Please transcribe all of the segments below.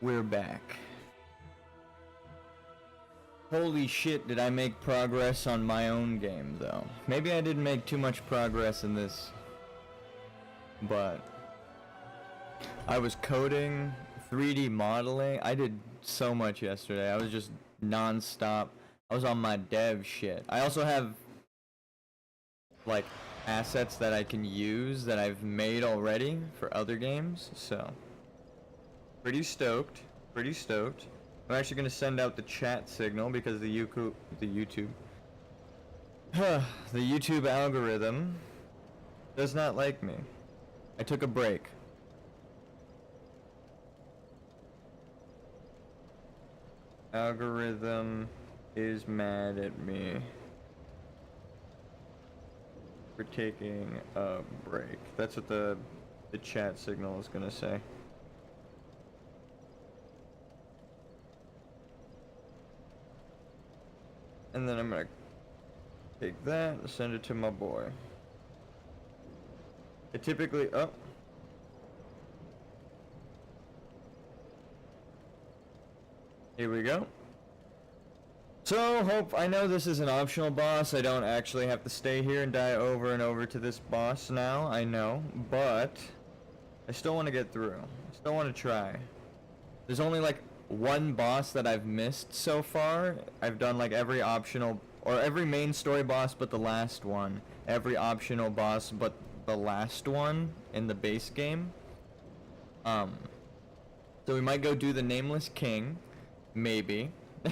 We're back. Holy shit, did I make progress on my own game, though. Maybe I didn't make too much progress in this, but I was coding, 3D modeling. I did so much yesterday. I was just non-stop. I was on my dev shit. I also have, like, assets that I can use that I've made already for other games, so pretty stoked. I'm actually gonna send out the chat signal because the YouTube algorithm does not like me. I took a break. Algorithm is mad at me for taking a break. That's what the chat signal is gonna say. And then I'm gonna take that and send it to my boy. It typically, oh. Here we go. So, I know this is an optional boss. I don't actually have to stay here and die over and over to this boss now, I know. But, I still want to get through. I still want to try. There's only like one boss that I've missed so far. I've done like every optional, or every main story boss but the last one. Every optional boss but the last one in the base game. So we might go do the Nameless King. Maybe. You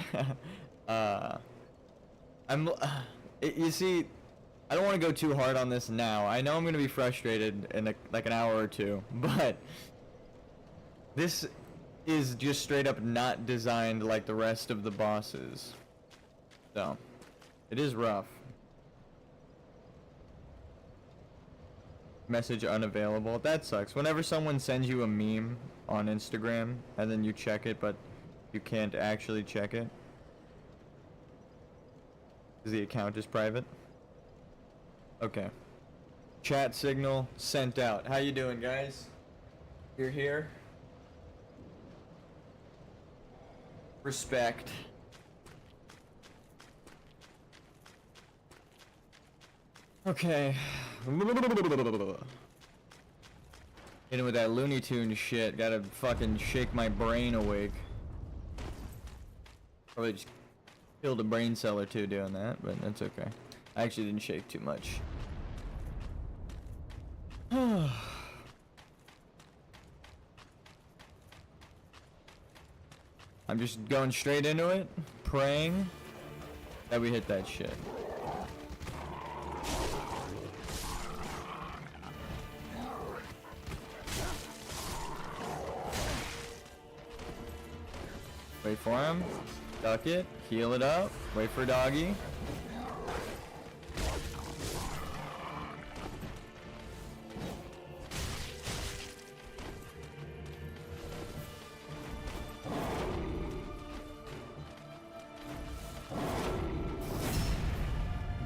see, I don't want to go too hard on this now. I know I'm going to be frustrated in like an hour or two, but this is just straight up not designed like the rest of the bosses. So, it is rough. Message unavailable. That sucks. Whenever someone sends you a meme on Instagram and then you check it, but you can't actually check it, because the account is private. Okay. Chat signal sent out. How you doing, guys? You're here? Respect. Okay. Hitting with that Looney Tunes shit. Gotta fucking shake my brain awake. Probably just killed a brain cell or two doing that, but that's okay. I actually didn't shake too much. I'm just going straight into it, praying that we hit that shit. Wait for him. Duck it. Heal it up. Wait for doggy.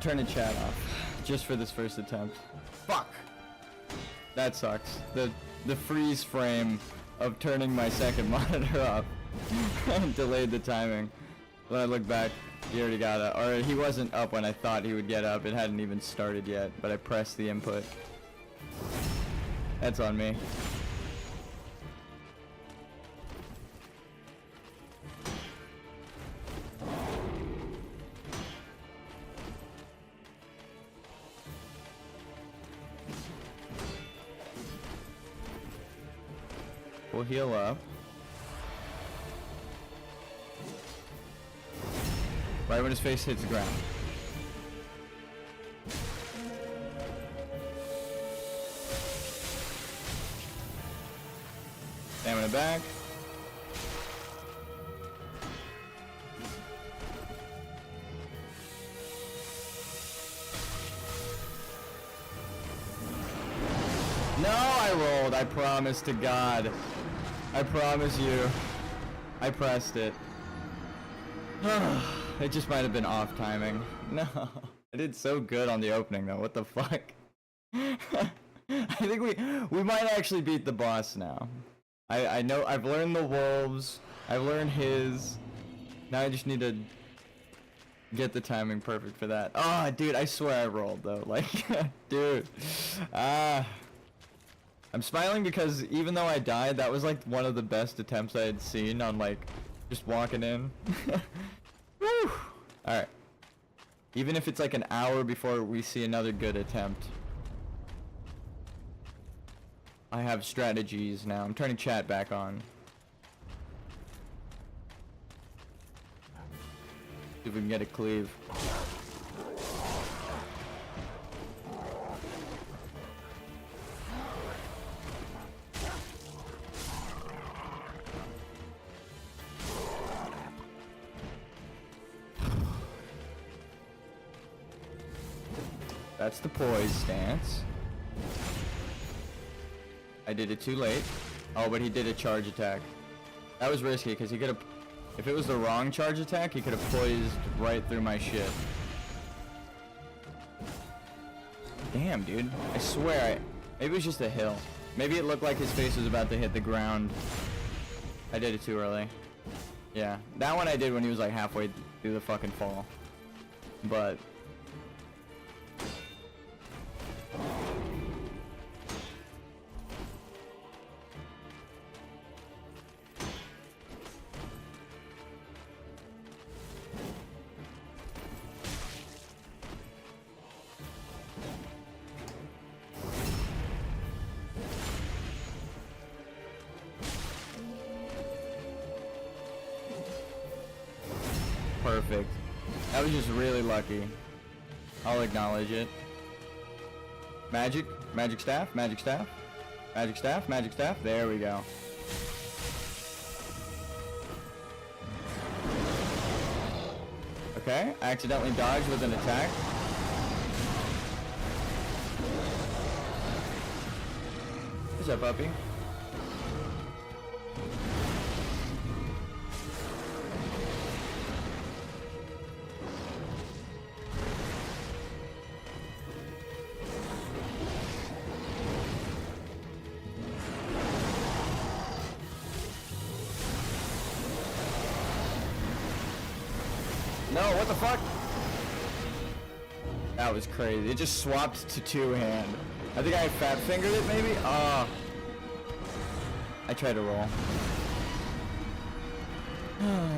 Turn the chat off just for this first attempt. Fuck. That sucks. The freeze frame of turning my second monitor off delayed the timing. When I look back, he already got up. Or he wasn't up when I thought he would get up. It hadn't even started yet, but I pressed the input. That's on me. We'll heal up. Right when his face hits the ground. Stamina back. No, I rolled. I promise to God. I promise you. I pressed it. It just might have been off timing. No. I did so good on the opening though. What the fuck? I think we might actually beat the boss now. I know, I've learned the wolves. I've learned his. Now I just need to get the timing perfect for that. Oh, dude, I swear I rolled though. Like, dude. I'm smiling because even though I died, that was like one of the best attempts I had seen on like just walking in. Woo! Alright. Even if it's like an hour before we see another good attempt. I have strategies now. I'm turning chat back on. See if we can get a cleave. That's the poise stance. I did it too late. Oh, but he did a charge attack. That was risky because he could have... If it was the wrong charge attack, he could have poised right through my shit. Damn, dude. I swear, maybe it was just a hill. Maybe it looked like his face was about to hit the ground. I did it too early. Yeah, that one I did when he was like halfway through the fucking fall. But... Perfect. That was just really lucky. I'll acknowledge it. Magic, magic staff, magic staff, magic staff, magic staff. There we go. Okay, I accidentally dodged with an attack. What's up, puppy? No, what the fuck? That was crazy. It just swapped to two-hand. I think I fat fingered it maybe? I tried to roll.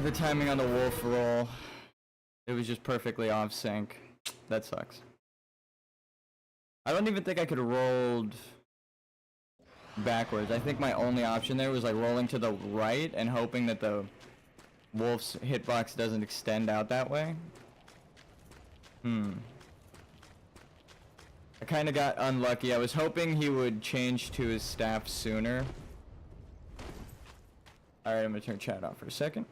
The timing on the wolf roll. It was just perfectly off sync. That sucks. I don't even think I could have rolled backwards. I think my only option there was like rolling to the right and hoping that the wolf's hitbox doesn't extend out that way. I kind of got unlucky. I was hoping he would change to his staff sooner. Alright, I'm gonna turn chat off for a second.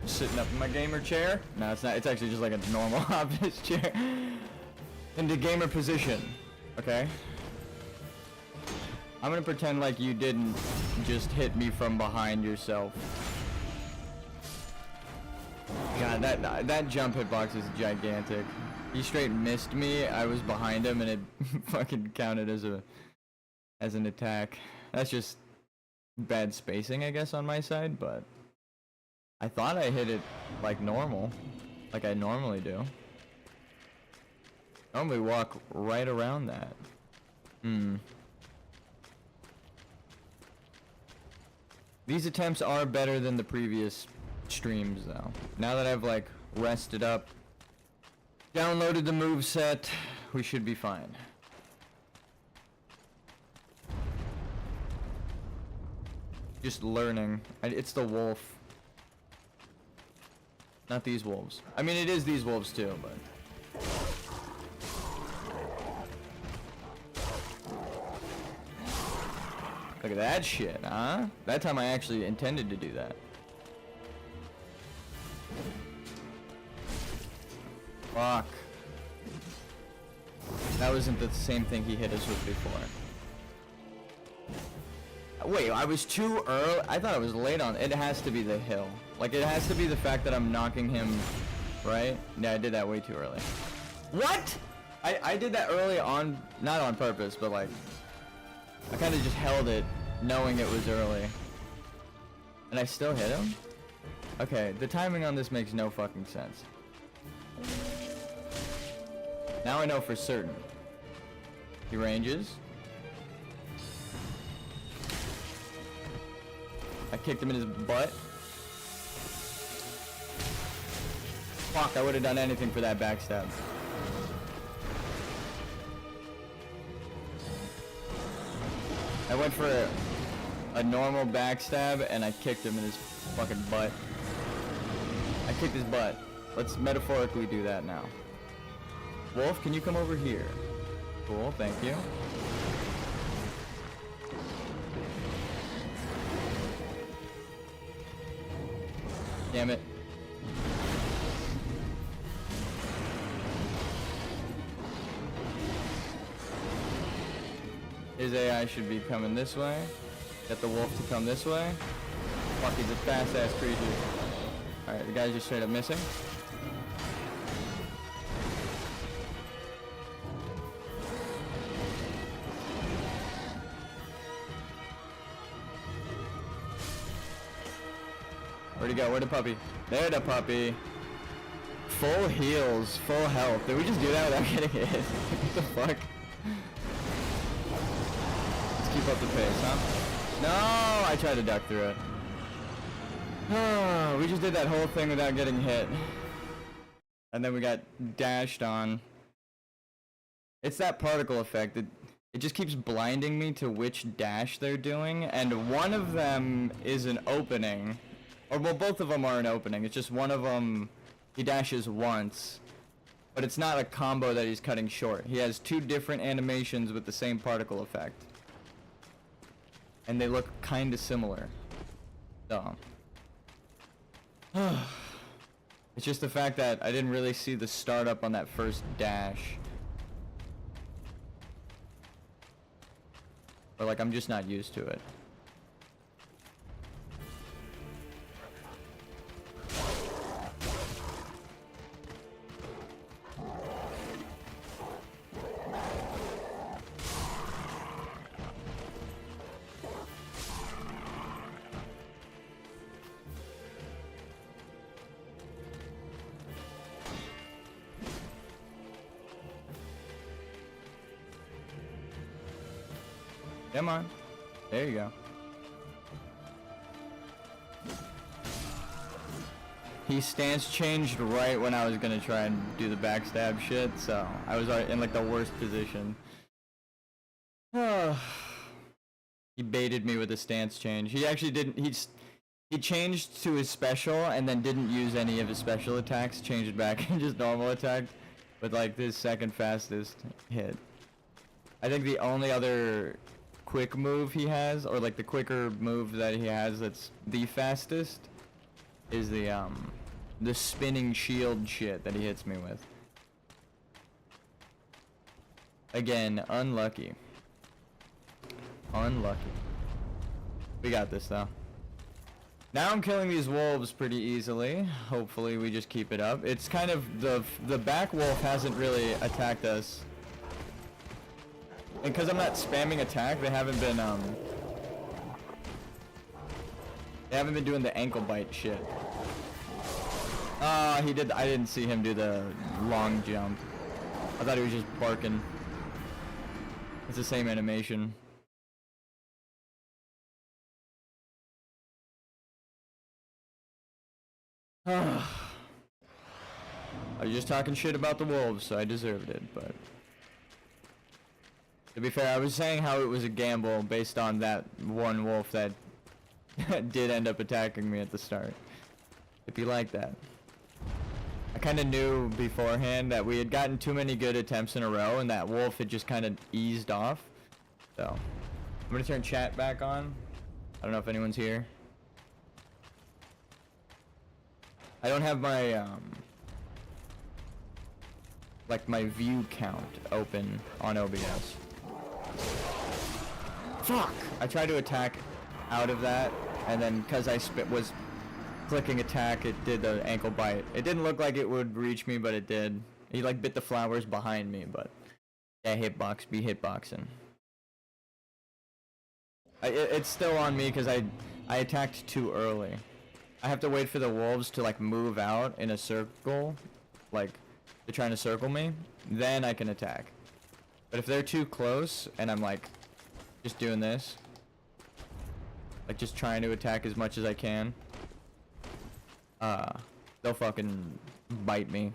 Sitting up in my gamer chair. No, it's not. It's actually just like a normal office chair. Into gamer position. Okay. I'm gonna pretend like you didn't just hit me from behind yourself. God, that jump hitbox is gigantic. He straight missed me. I was behind him, and it fucking counted as an attack. That's just bad spacing, I guess, on my side, but. I thought I hit it like normal, like I normally do. Normally walk right around that. These attempts are better than the previous streams though. Now that I've like rested up, downloaded the moveset, we should be fine. Just learning. It's the wolf. Not these wolves. I mean, it is these wolves too, but... Look at that shit, huh? That time I actually intended to do that. Fuck. That wasn't the same thing he hit us with before. Wait, I was too early? I thought I was late on. It has to be the hill. Like, it has to be the fact that I'm knocking him, right? Yeah, I did that way too early. What? I did that early on, not on purpose, but like, I kind of just held it knowing it was early. And I still hit him? Okay, the timing on this makes no fucking sense. Now I know for certain. He ranges. I kicked him in his butt. Fuck, I would have done anything for that backstab. I went for a normal backstab and I kicked him in his fucking butt. I kicked his butt. Let's metaphorically do that now. Wolf, can you come over here? Cool, thank you. Damn it. His AI should be coming this way. Get the wolf to come this way. Fuck, he's a fast-ass creature. Alright, the guy's just straight up missing. Where'd he go? Where'd the puppy? There the puppy. Full heals, full health. Did we just do that without getting hit? What the fuck? Let's keep up the pace, huh? No! I tried to duck through it. Oh, we just did that whole thing without getting hit. And then we got dashed on. It's that particle effect. It just keeps blinding me to which dash they're doing. And one of them is an opening. Or, well, both of them are an opening. It's just one of them, he dashes once. But it's not a combo that he's cutting short. He has two different animations with the same particle effect. And they look kind of similar. So. It's just the fact that I didn't really see the startup on that first dash. Or like, I'm just not used to it. Come on. There you go. His stance changed right when I was gonna try and do the backstab shit, so I was in like the worst position. He baited me with a stance change. He actually didn't. He changed to his special and then didn't use any of his special attacks. Changed it back and just normal attacked with like his second fastest hit. I think the only other quick move he has, or like the quicker move that he has that's the fastest, is the spinning shield shit that he hits me with. Again, unlucky. Unlucky. We got this though. Now I'm killing these wolves pretty easily. Hopefully we just keep it up. It's kind of the back wolf hasn't really attacked us. And because I'm not spamming attack, they haven't been doing the ankle bite shit. He did. I didn't see him do the long jump. I thought he was just barking. It's the same animation. I was just talking shit about the wolves, so I deserved it, but to be fair, I was saying how it was a gamble based on that one wolf that did end up attacking me at the start. If you like that. I kind of knew beforehand that we had gotten too many good attempts in a row and that wolf had just kind of eased off. So, I'm gonna turn chat back on. I don't know if anyone's here. I don't have my like my view count open on OBS. Fuck! I tried to attack out of that, and then because I was clicking attack, it did the ankle bite. It didn't look like it would reach me, but it did. He like bit the flowers behind me, but yeah, hitbox be hitboxing. It's still on me because I attacked too early. I have to wait for the wolves to like move out in a circle, like they're trying to circle me, then I can attack. But if they're too close and I'm like just doing this, like just trying to attack as much as I can, they'll fucking bite me.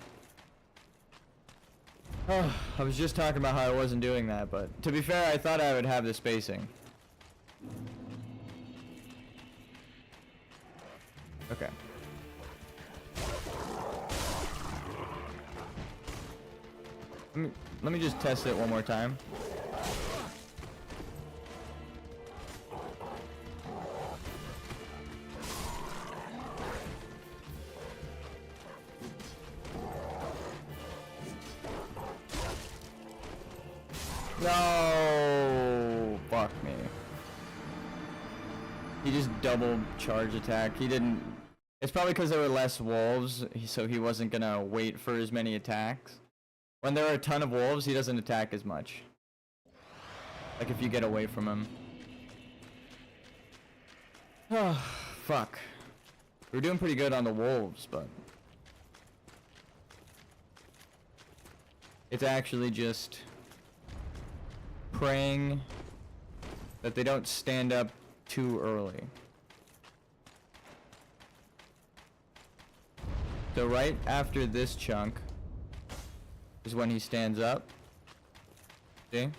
Oh, I was just talking about how I wasn't doing that, but to be fair, I thought I would have the spacing. Okay. Let me just test it one more time. No, fuck me. He just double charge attack. He didn't. It's probably because there were less wolves, so he wasn't gonna wait for as many attacks. When there are a ton of wolves, he doesn't attack as much. Like if you get away from him. Oh, fuck. We're doing pretty good on the wolves, but it's actually just praying that they don't stand up too early. So right after this chunk is when he stands up. See?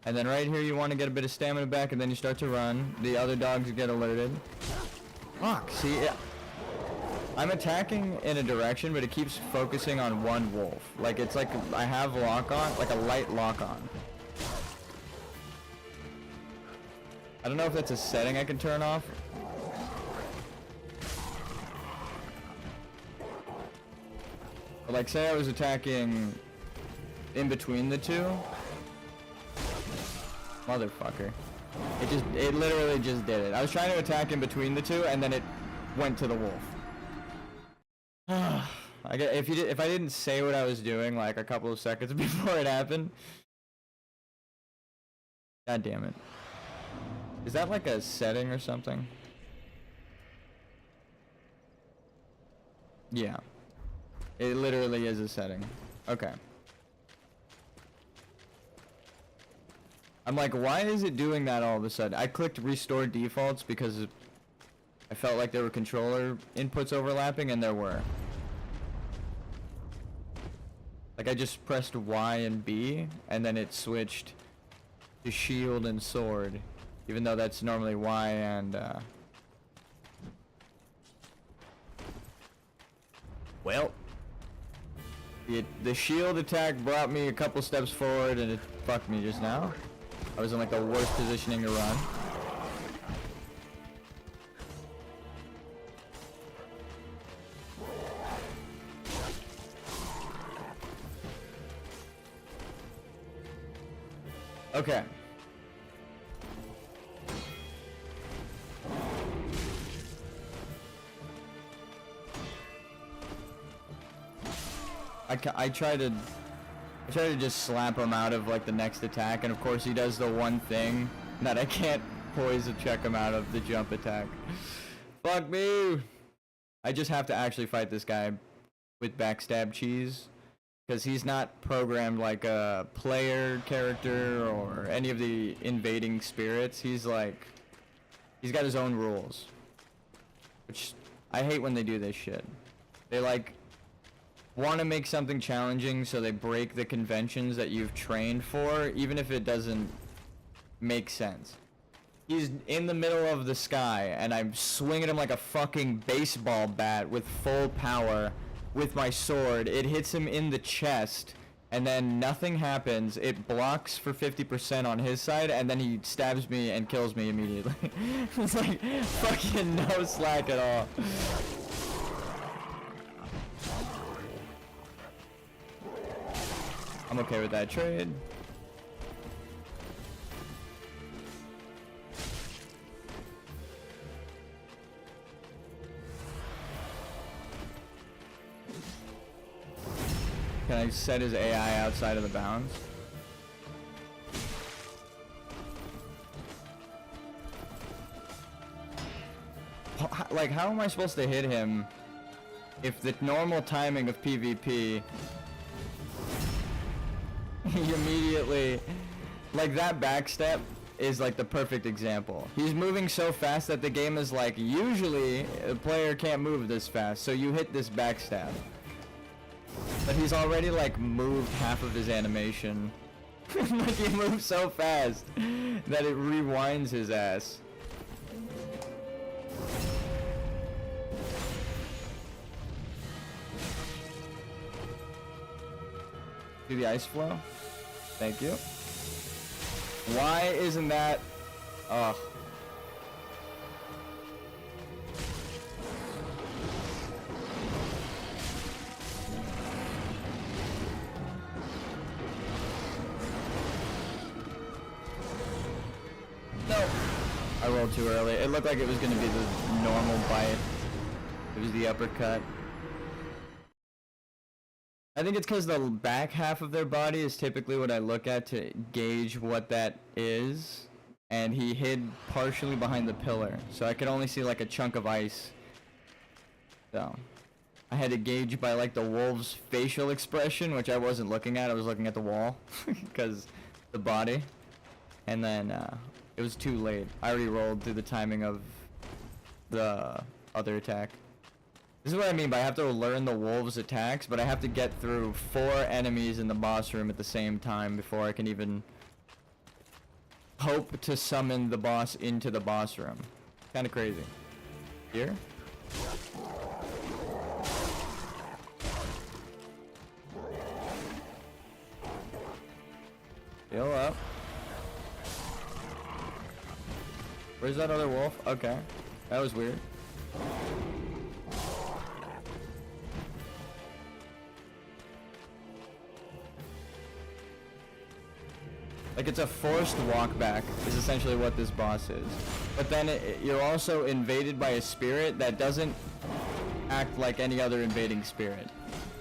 And then right here you want to get a bit of stamina back, and then you start to run. The other dogs get alerted. Fuck, see? I'm attacking in a direction, but it keeps focusing on one wolf. Like, it's like I have lock on, like a light lock on. I don't know if that's a setting I can turn off. But like, say I was attacking in between the two. Motherfucker. It literally just did it. I was trying to attack in between the two, and then it went to the wolf. If I didn't say what I was doing like a couple of seconds before it happened. God damn it. Is that like a setting or something? Yeah. It literally is a setting. Okay. I'm like, why is it doing that all of a sudden? I clicked restore defaults because I felt like there were controller inputs overlapping, and there were. Like I just pressed Y and B, and then it switched to shield and sword, even though that's normally Y and well, the shield attack brought me a couple steps forward, and it fucked me just now. I was in like the worst positioning to run. Okay. I try to just slap him out of like the next attack, and of course he does the one thing that I can't poise to check him out of, the jump attack. Fuck me! I just have to actually fight this guy with backstab cheese, because he's not programmed like a player character or any of the invading spirits. He's got his own rules, which I hate when they do this shit. They like want to make something challenging, so they break the conventions that you've trained for, even if it doesn't make sense. He's in the middle of the sky, and I'm swinging him like a fucking baseball bat with full power with my sword. It hits him in the chest, and then nothing happens. It blocks for 50% on his side, and then he stabs me and kills me immediately. It's like fucking no slack at all. I'm okay with that trade. Can I set his AI outside of the bounds? Like, how am I supposed to hit him if the normal timing of PvP he immediately, like, that backstep is like the perfect example. He's moving so fast that the game is like, usually a player can't move this fast, so you hit this backstab. But he's already like moved half of his animation. Like, he moves so fast that it rewinds his ass. Do the ice flow? Thank you. Why isn't that? Ugh. No. I rolled too early. It looked like it was gonna be the normal bite. It was the uppercut. I think it's because the back half of their body is typically what I look at to gauge what that is. And he hid partially behind the pillar, so I could only see like a chunk of ice. So I had to gauge by like the wolf's facial expression, which I wasn't looking at. I was looking at the wall because the body. And then it was too late. I already rolled through the timing of the other attack. This is what I mean by I have to learn the wolves' attacks, but I have to get through 4 enemies in the boss room at the same time before I can even hope to summon the boss into the boss room. Kinda crazy. Here? Heal up. Where's that other wolf? Okay. That was weird. Like, it's a forced walk back is essentially what this boss is. But then you're also invaded by a spirit that doesn't act like any other invading spirit.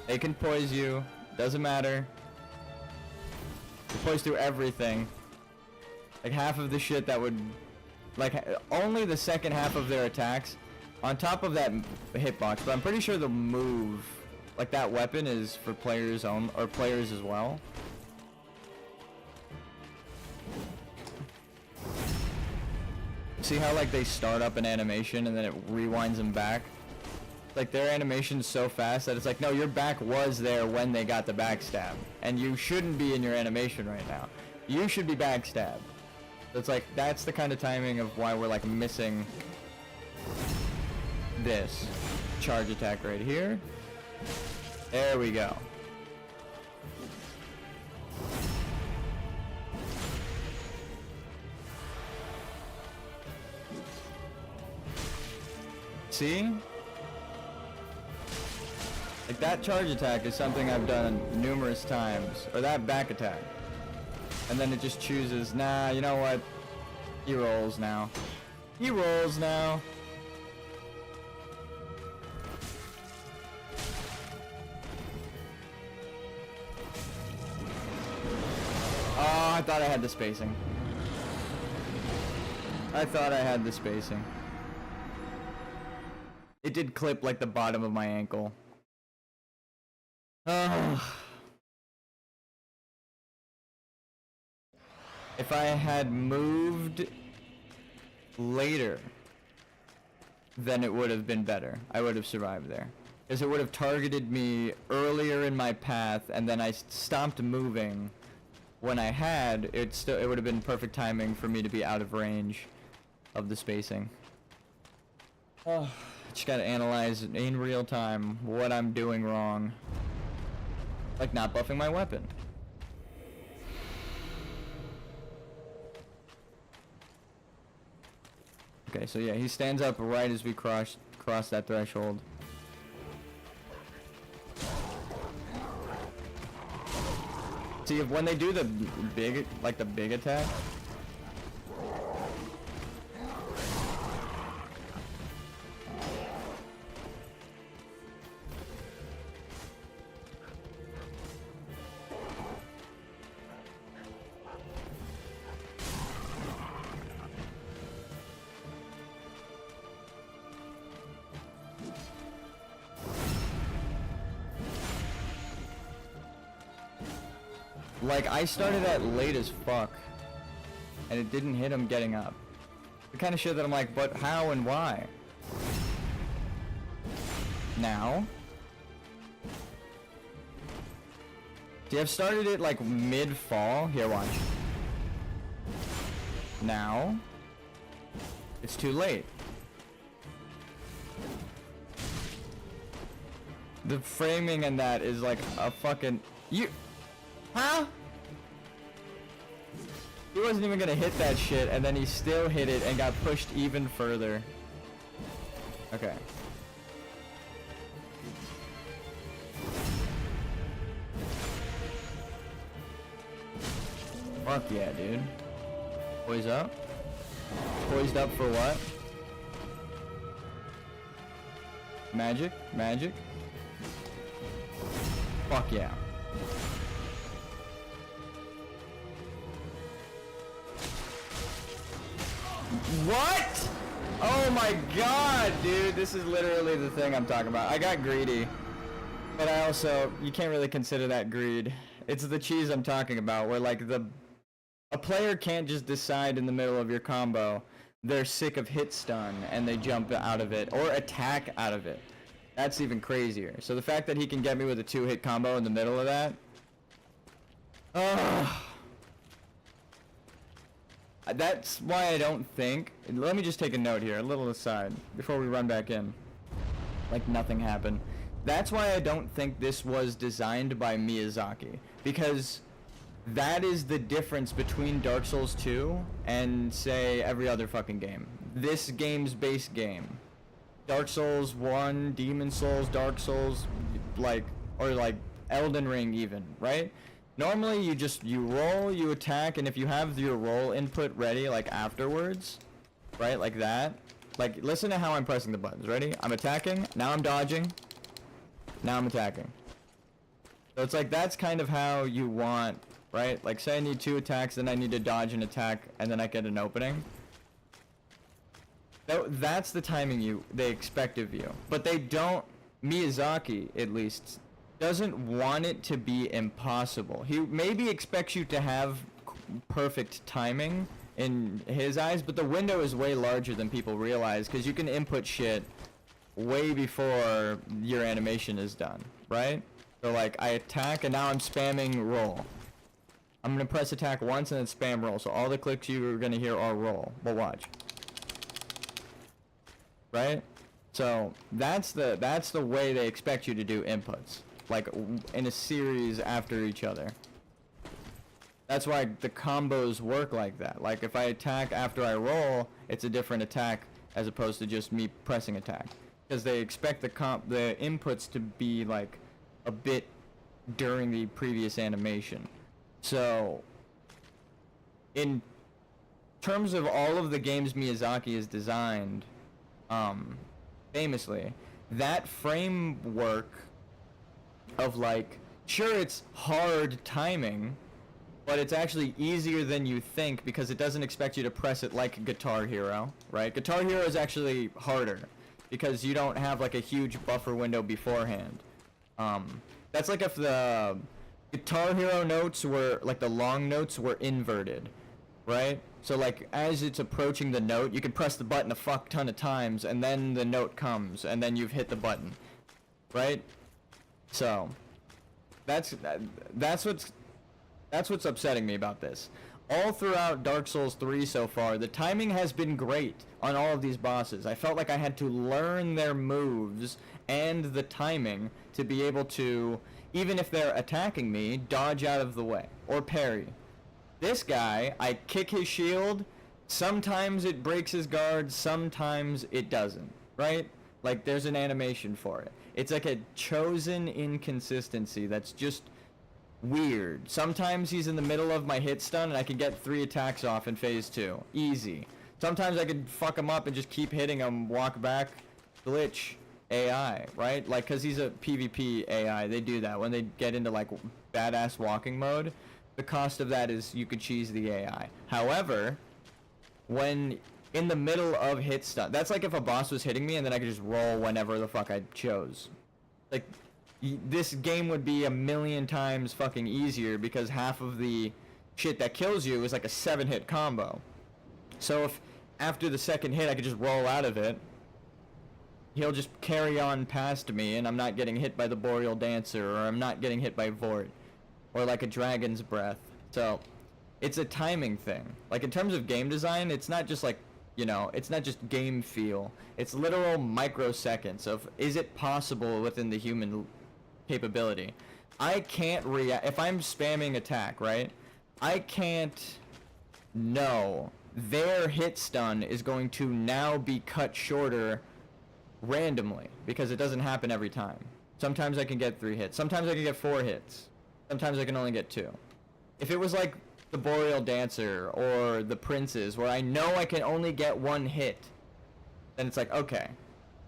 They can poise you, doesn't matter. They poise through everything. Like, half of the shit that would, like, only the second half of their attacks on top of that hitbox. But I'm pretty sure the move, like that weapon, is for players own or players as well. See how like they start up an animation and then it rewinds them back? Like, their animation's so fast that it's like, no, your back was there when they got the backstab. And you shouldn't be in your animation right now. You should be backstabbed. So it's like, that's the kind of timing of why we're like missing this charge attack right here. There we go. See? Like, that charge attack is something I've done numerous times. Or that back attack. And then it just chooses, nah, you know what? He rolls now. He rolls now. Oh, I thought I had the spacing. I thought I had the spacing. It did clip like the bottom of my ankle. If I had moved later, then it would have been better. I would have survived there. Because it would have targeted me earlier in my path, and then I stopped moving. When I had, it would have been perfect timing for me to be out of range of the spacing. Oh. Just gotta analyze in real time what I'm doing wrong. Like not buffing my weapon. Okay, so yeah, he stands up right as we cross that threshold. See, when they do the big, like the big attack. Like, I started at late as fuck, and it didn't hit him getting up. The kind of shit that I'm like, but how and why? Now? See, I've started it like mid-fall. Here, watch. Now? It's too late. The framing in that is like a fucking... Huh? He wasn't even gonna hit that shit, and then he still hit it and got pushed even further. Okay. Fuck yeah, dude. Poise up. Poised up for what? Magic? Magic? Fuck yeah. What? Oh my god, dude. This is literally the thing I'm talking about. I got greedy. But I also, you can't really consider that greed. It's the cheese I'm talking about, where like a player can't just decide in the middle of your combo they're sick of hit stun and they jump out of it, or attack out of it. That's even crazier. So the fact that he can get me with a 2-hit combo in the middle of that. That's why I don't think... Let me just take a note here, a little aside, before we run back in. Like nothing happened. That's why I don't think this was designed by Miyazaki. Because that is the difference between Dark Souls 2 and, say, every other fucking game. This game's base game. Dark Souls 1, Demon Souls, Dark Souls, like, or like Elden Ring even, right? Normally you roll, you attack, and if you have your roll input ready, like afterwards, right, like that, like listen to how I'm pressing the buttons. Ready? I'm attacking, now I'm dodging, now I'm attacking. So it's like that's kind of how you want, right? Like say I need 2 attacks, then I need to dodge and attack, and then I get an opening. That's the timing they expect of you. But they don't, Miyazaki at least, doesn't want it to be impossible. He maybe expects you to have perfect timing in his eyes, but the window is way larger than people realize, because you can input shit way before your animation is done, right? So like, I attack and now I'm spamming roll. I'm gonna press attack once and then spam roll, so all the clicks you're gonna hear are roll. But watch. Right? So that's the way they expect you to do inputs, like in a series after each other. That's why the combos work like that. Like if I attack after I roll, it's a different attack as opposed to just me pressing attack, because they expect the inputs to be like a bit during the previous animation. So in terms of all of the games Miyazaki has designed, famously, that framework of like, sure it's hard timing, but it's actually easier than you think because it doesn't expect you to press it like Guitar Hero, right? Guitar Hero is actually harder because you don't have like a huge buffer window beforehand. That's like if the Guitar Hero notes were, like the long notes were inverted, right? So like as it's approaching the note, you can press the button a fuck ton of times and then the note comes and then you've hit the button, right? So that's what's upsetting me about this. All throughout Dark Souls 3 so far, the timing has been great on all of these bosses. I felt like I had to learn their moves and the timing to be able to even if they're attacking me, dodge out of the way, or parry. This guy, I kick his shield, sometimes it breaks his guard, sometimes it doesn't, right? Like, there's an animation for it. It's like a chosen inconsistency that's just weird. Sometimes he's in the middle of my hit stun and I can get 3 attacks off in phase 2. Easy. Sometimes I could fuck him up and just keep hitting him, walk back, glitch. AI, right? Like, cause he's a PvP AI, they do that. When they get into like badass walking mode, the cost of that is you could cheese the AI. However, when in the middle of hit stun, that's like if a boss was hitting me and then I could just roll whenever the fuck I chose. Like, this game would be a million times fucking easier because half of the shit that kills you is like a 7-hit combo. So if after the second hit I could just roll out of it, he'll just carry on past me and I'm not getting hit by the Boreal Dancer, or I'm not getting hit by Vort, or like a Dragon's Breath. So it's a timing thing. Like, in terms of game design, it's not just like, you know, it's not just game feel. It's literal microseconds of, is it possible within the human capability? I can't react, if I'm spamming attack, right? I can't know their hit stun is going to now be cut shorter randomly, because it doesn't happen every time. Sometimes I can get 3 hits, sometimes I can get 4 hits, sometimes I can only get 2. If it was like the Boreal Dancer or the Princes, where I know I can only get 1 hit, then it's like, okay.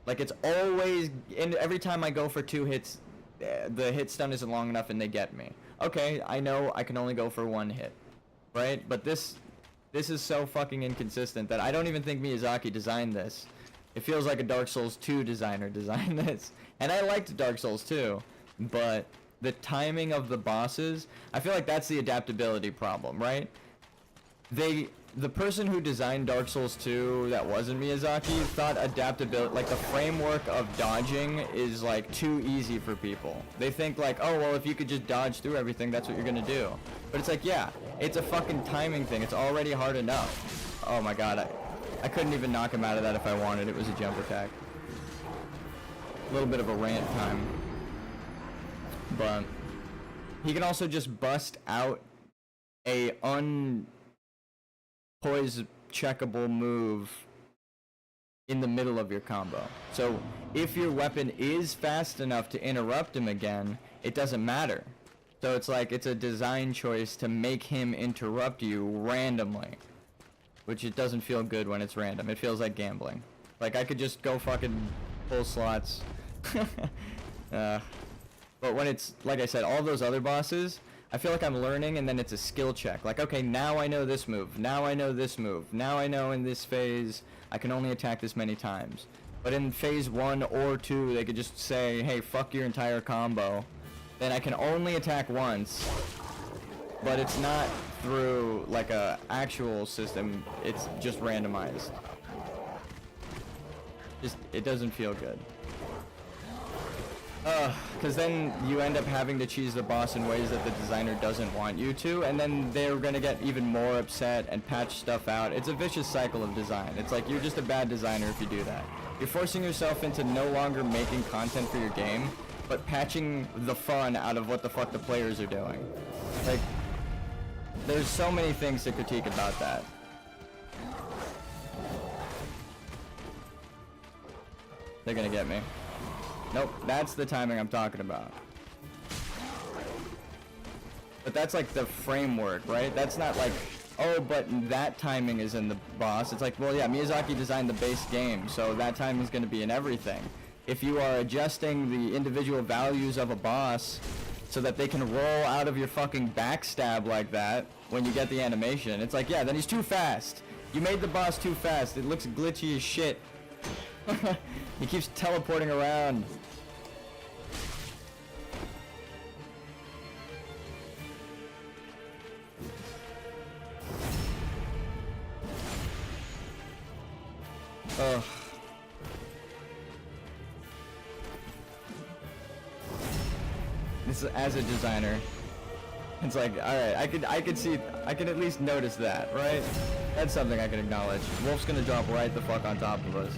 Like, it's always, and every time I go for 2 hits, the hit stun isn't long enough and they get me. Okay, I know I can only go for 1 hit, right? But this is so fucking inconsistent that I don't even think Miyazaki designed this. It feels like a Dark Souls 2 designer designed this. And I liked Dark Souls 2, but the timing of the bosses, I feel like that's the adaptability problem, right? The person who designed Dark Souls 2 that wasn't Miyazaki thought adaptability, like the framework of dodging is like too easy for people. They think like, oh, well, if you could just dodge through everything, that's what you're gonna do. But it's like, yeah, it's a fucking timing thing. It's already hard enough. Oh my god, I couldn't even knock him out of that if I wanted. It was a jump attack. A little bit of a rant time. But he can also just bust out a poise checkable move in the middle of your combo. So if your weapon is fast enough to interrupt him again, it doesn't matter. So it's like, it's a design choice to make him interrupt you randomly. Which it doesn't feel good when it's random. It feels like gambling. Like, I could just go fucking full slots. But when it's, like I said, all those other bosses, I feel like I'm learning and then it's a skill check. Like, okay, now I know this move. Now I know this move. Now I know in this phase I can only attack this many times. But in phase 1 or 2, they could just say, hey, fuck your entire combo. Then I can only attack once. But it's not through like a actual system, it's just randomized. It doesn't feel good. Because then you end up having to cheese the boss in ways that the designer doesn't want you to, and then they're gonna get even more upset and patch stuff out. It's a vicious cycle of design. It's like, you're just a bad designer if you do that. You're forcing yourself into no longer making content for your game, but patching the fun out of what the fuck the players are doing. Like, there's so many things to critique about that. They're gonna get me. Nope, that's the timing I'm talking about. But that's like the framework, right? That's not like, oh, but that timing is in the boss. It's like, well, yeah, Miyazaki designed the base game, so that timing is gonna be in everything. If you are adjusting the individual values of a boss so that they can roll out of your fucking backstab like that when you get the animation, it's like, yeah, then he's too fast. You made the boss too fast. It looks glitchy as shit. He keeps teleporting around. Ugh. This is, as a designer, it's like, alright, I could at least notice that, right? That's something I can acknowledge. Wolf's gonna drop right the fuck on top of us.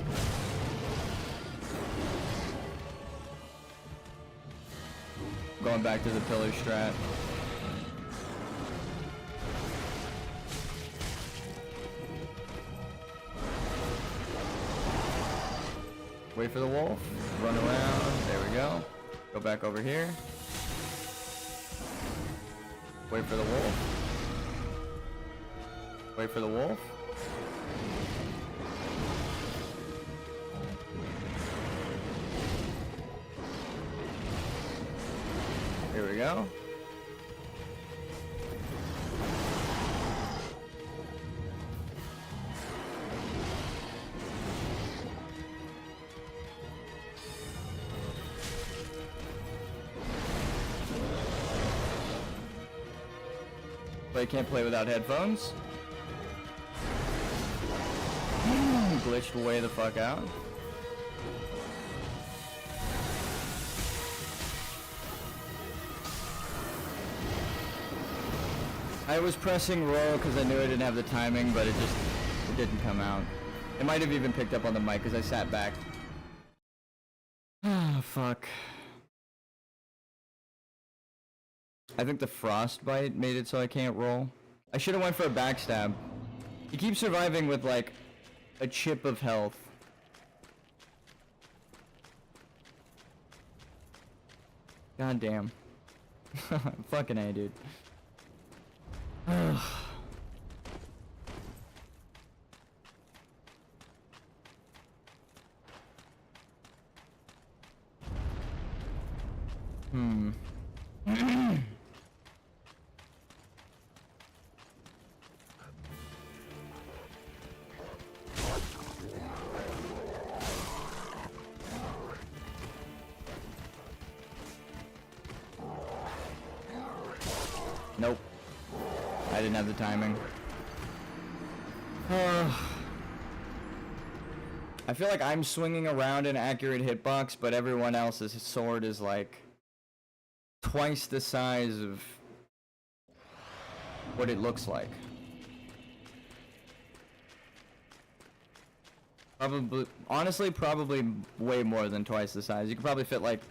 Going back to the pillar strat. Wait for the wolf. Run around. There we go. Go back over here. Wait for the wolf. Wait for the wolf. Here we go. But I can't play without headphones. Glitched way the fuck out. I was pressing roll because I knew I didn't have the timing, but it didn't come out. It might have even picked up on the mic because I sat back. Ah, fuck. I think the frostbite made it so I can't roll. I should have went for a backstab. He keeps surviving with like a chip of health. God damn. Fucking A, dude. Nope. I didn't have the timing. I feel like I'm swinging around an accurate hitbox, but everyone else's sword is like twice the size of what it looks like. Probably, honestly, probably way more than twice the size. You could probably fit like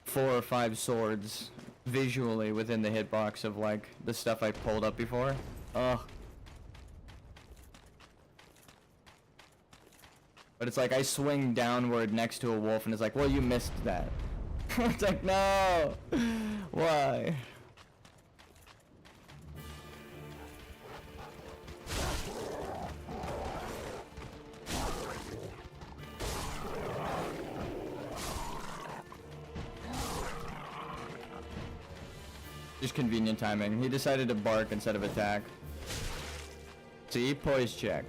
4 or 5 swords visually within the hitbox of like the stuff I pulled up before. Ugh. But it's like I swing downward next to a wolf and it's like, well, you missed that. It's like, no! Why? Just convenient timing. He decided to bark instead of attack. See? Poise check.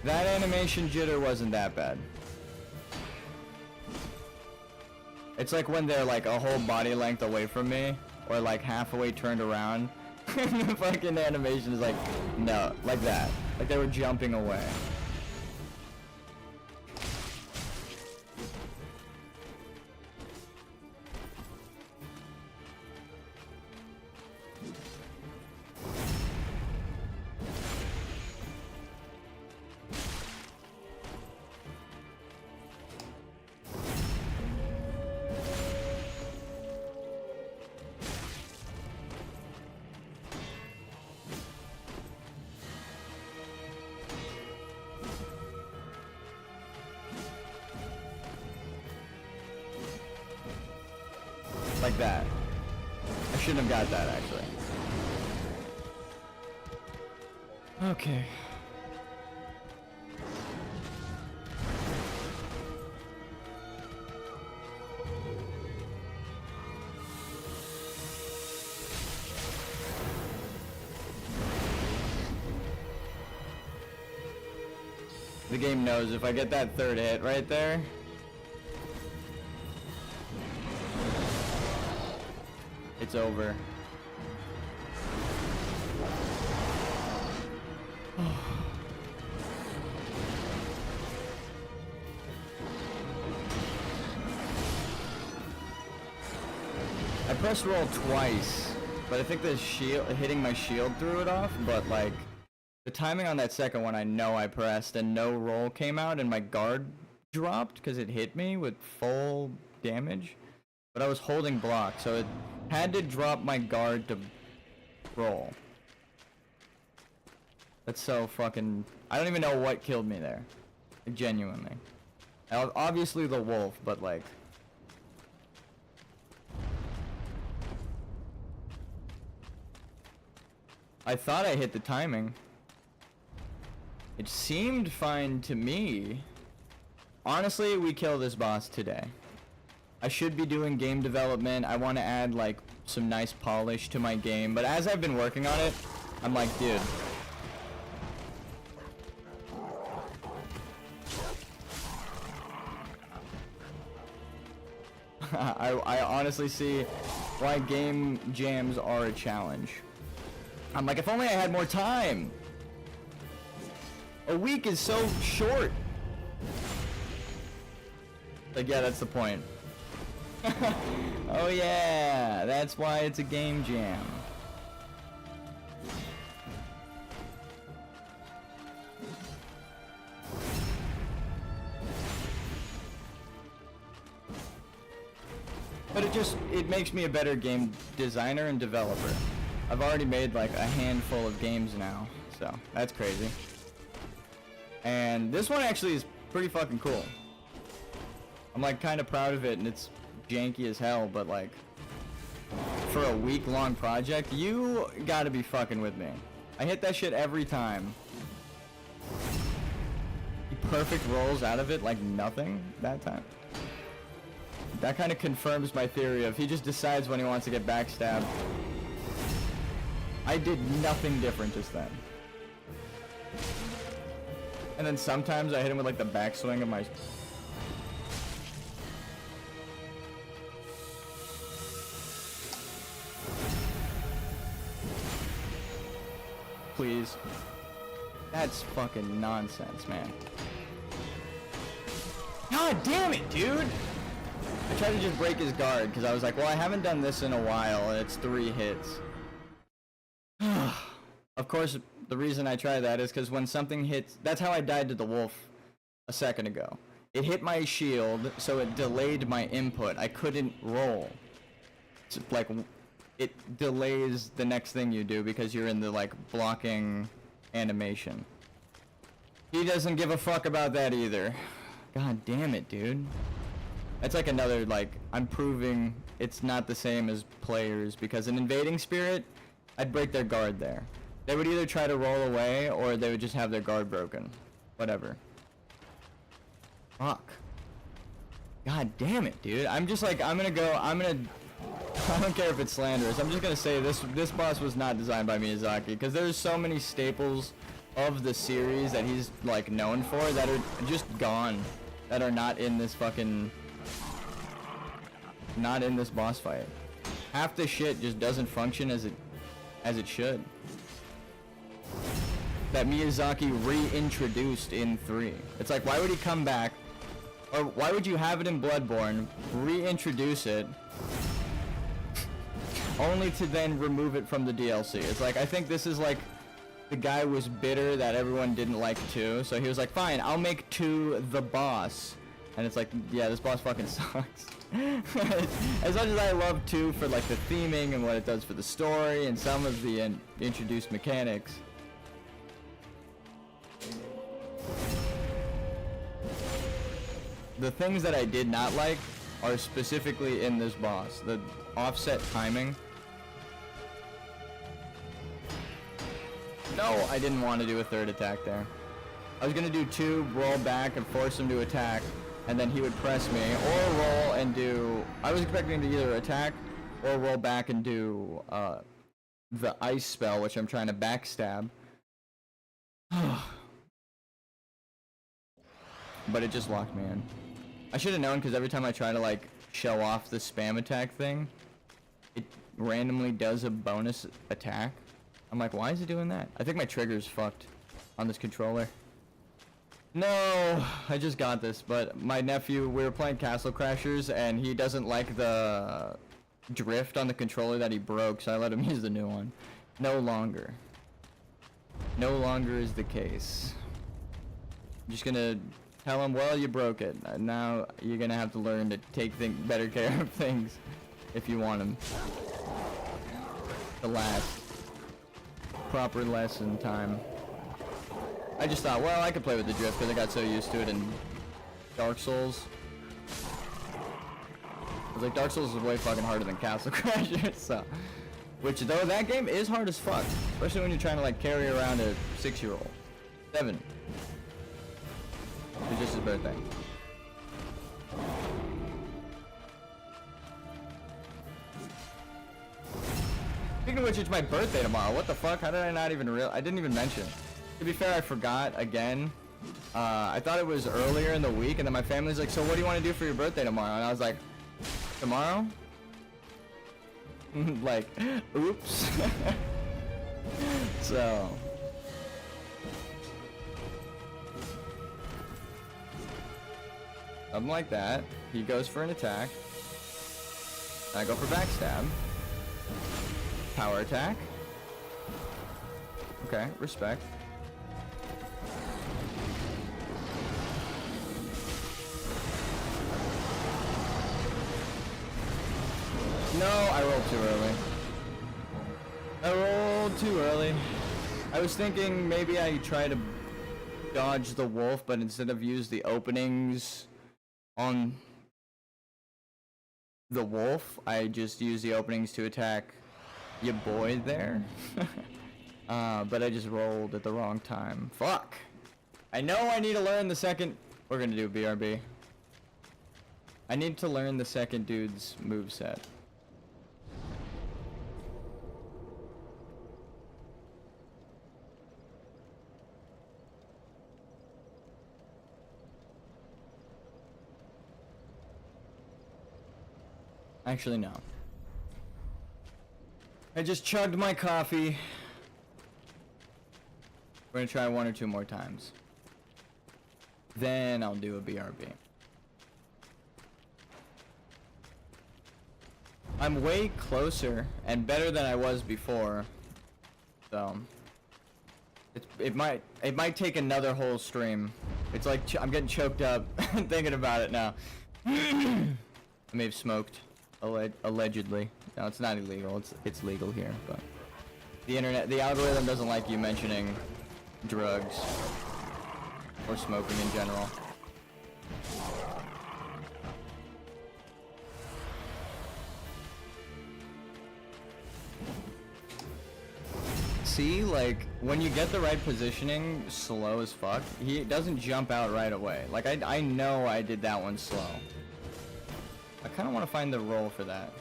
That animation jitter wasn't that bad. It's like when they're like a whole body length away from me, or like halfway turned around, and the fucking animation is like, no, like that. Like they were jumping away. Like that. I shouldn't have got that, actually. Okay. The game knows if I get that third hit right there, it's over. I pressed roll twice, but I think the shield hitting my shield threw it off, but like the timing on that second one I know I pressed and no roll came out and my guard dropped because it hit me with full damage, but I was holding block, so it had to drop my guard to roll. That's so fucking... I don't even know what killed me there. Like, genuinely. Obviously the wolf, but like... I thought I hit the timing. It seemed fine to me. Honestly, we kill this boss today. I should be doing game development. I want to add like some nice polish to my game, but as I've been working on it, I'm like, dude. I honestly see why game jams are a challenge. I'm like, if only I had more time. A week is so short. Like, yeah, that's the point. Oh yeah, that's why it's a game jam. But it makes me a better game designer and developer. I've already made like a handful of games now, so that's crazy. And this one actually is pretty fucking cool. I'm like kind of proud of it, and it's janky as hell, but like for a week-long project, you gotta be fucking with me. I hit that shit every time. He perfect rolls out of it like nothing that time. That kind of confirms my theory of he just decides when he wants to get backstabbed. I did nothing different just then. And then sometimes I hit him with like the backswing of my... Please. That's fucking nonsense, man. God damn it, dude! I tried to just break his guard because I was like, well, I haven't done this in a while, and it's 3 hits. Of course, the reason I try that is because when something hits... That's how I died to the wolf a second ago. It hit my shield, so it delayed my input. I couldn't roll. It's like... It delays the next thing you do because you're in the, like, blocking animation. He doesn't give a fuck about that either. God damn it, dude. That's like another, like, I'm proving it's not the same as players, because an invading spirit, I'd break their guard there. They would either try to roll away, or they would just have their guard broken. Whatever. Fuck. God damn it, dude. I'm just like, I don't care if it's slanderous. I'm just gonna say this boss was not designed by Miyazaki, because there's so many staples of the series that he's, like, known for that are just gone. That are not in this fucking... Not in this boss fight. Half the shit just doesn't function as it should. That Miyazaki reintroduced in 3. It's like, why would he come back, or why would you have it in Bloodborne, reintroduce it, only to then remove it from the DLC? It's like, I think this is like, the guy was bitter that everyone didn't like 2, so he was like, fine, I'll make 2 the boss. And it's like, yeah, this boss fucking sucks. As much as I love 2 for like the theming and what it does for the story and some of the introduced mechanics, the things that I did not like are specifically in this boss. The offset timing. No, I didn't want to do a 3rd attack there. I was gonna do 2, roll back and force him to attack, and then he would press me, or roll and do... I was expecting to either attack or roll back and do the ice spell, which I'm trying to backstab. But it just locked me in. I should have known, because every time I try to like show off the spam attack thing, it randomly does a bonus attack. I'm like, why is it doing that? I think my trigger's fucked on this controller. No, I just got this, but my nephew, we were playing Castle Crashers, and he doesn't like the drift on the controller that he broke, so I let him use the new one. No longer. No longer is the case. I'm just gonna Tell him, well, you broke it. Now you're gonna have to learn to take better care of things if you want him to last. Proper lesson time. I just thought, well, I could play with the drift because I got so used to it in Dark Souls. I was like, Dark Souls is way fucking harder than Castle Crashers, so. Which, though, that game is hard as fuck. Especially when you're trying to, like, carry around a 6-year-old. 7. It's just his birthday. Speaking of which, it's my birthday tomorrow. What the fuck? How did I not even I didn't even mention. To be fair, I forgot again. I thought it was earlier in the week, and then my family's like, so what do you want to do for your birthday tomorrow? And I was like, tomorrow? Like, oops. So. Something like that. He goes for an attack. I go for backstab. Power attack. Okay, respect. No, I rolled too early. I rolled too early. I was thinking maybe I try to dodge the wolf, but instead of use the openings on the wolf, I just use the openings to attack your boy there. But I just rolled at the wrong time. Fuck! I know I need to learn the second... We're gonna do BRB. I need to learn the second dude's moveset. Actually, no. I just chugged my coffee. We're gonna try 1 or 2 more times. Then I'll do a BRB. I'm way closer and better than I was before. So it might take another whole stream. It's like I'm getting choked up thinking about it now. I may have smoked. Allegedly. No, it's not illegal. It's legal here, but the algorithm doesn't like you mentioning drugs or smoking in general. See, like when you get the right positioning, slow as fuck. He doesn't jump out right away. Like I know I did that one slow. I kind of want to find the roll for that.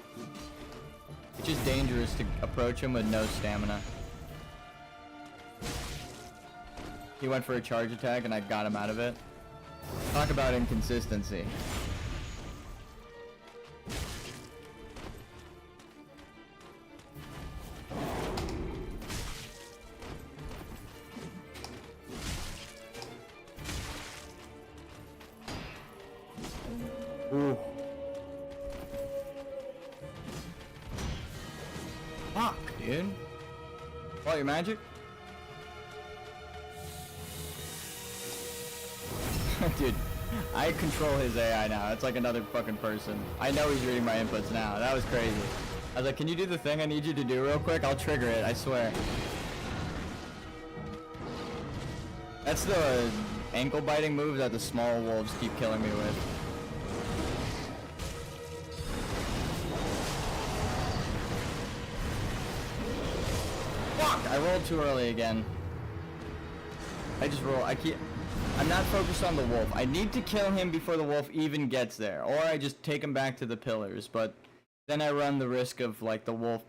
It's just dangerous to approach him with no stamina. He went for a charge attack and I got him out of it. Talk about inconsistency. Ooh. Fuck, dude. Oh, your magic? Dude, I control his AI now. It's like another fucking person. I know he's reading my inputs now. That was crazy. I was like, can you do the thing I need you to do real quick? I'll trigger it, I swear. That's the ankle biting move that the small wolves keep killing me with. Fuck! I rolled too early again. I'm not focused on the wolf. I need to kill him before the wolf even gets there. Or I just take him back to the pillars, but then I run the risk of like the wolf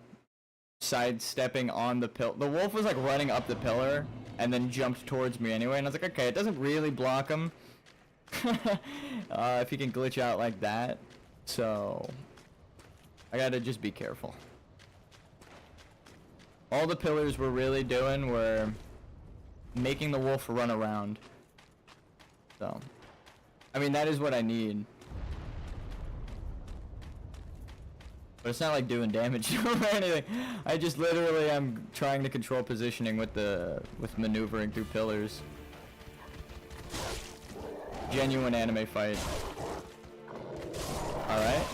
sidestepping on the pillar. The wolf was like running up the pillar and then jumped towards me anyway, and I was like, okay, it doesn't really block him. If he can glitch out like that. So I gotta just be careful. All the pillars were really doing were making the wolf run around. So, I mean, that is what I need. But it's not like doing damage or anything. I just literally am trying to control positioning with maneuvering through pillars. Genuine anime fight. Alright.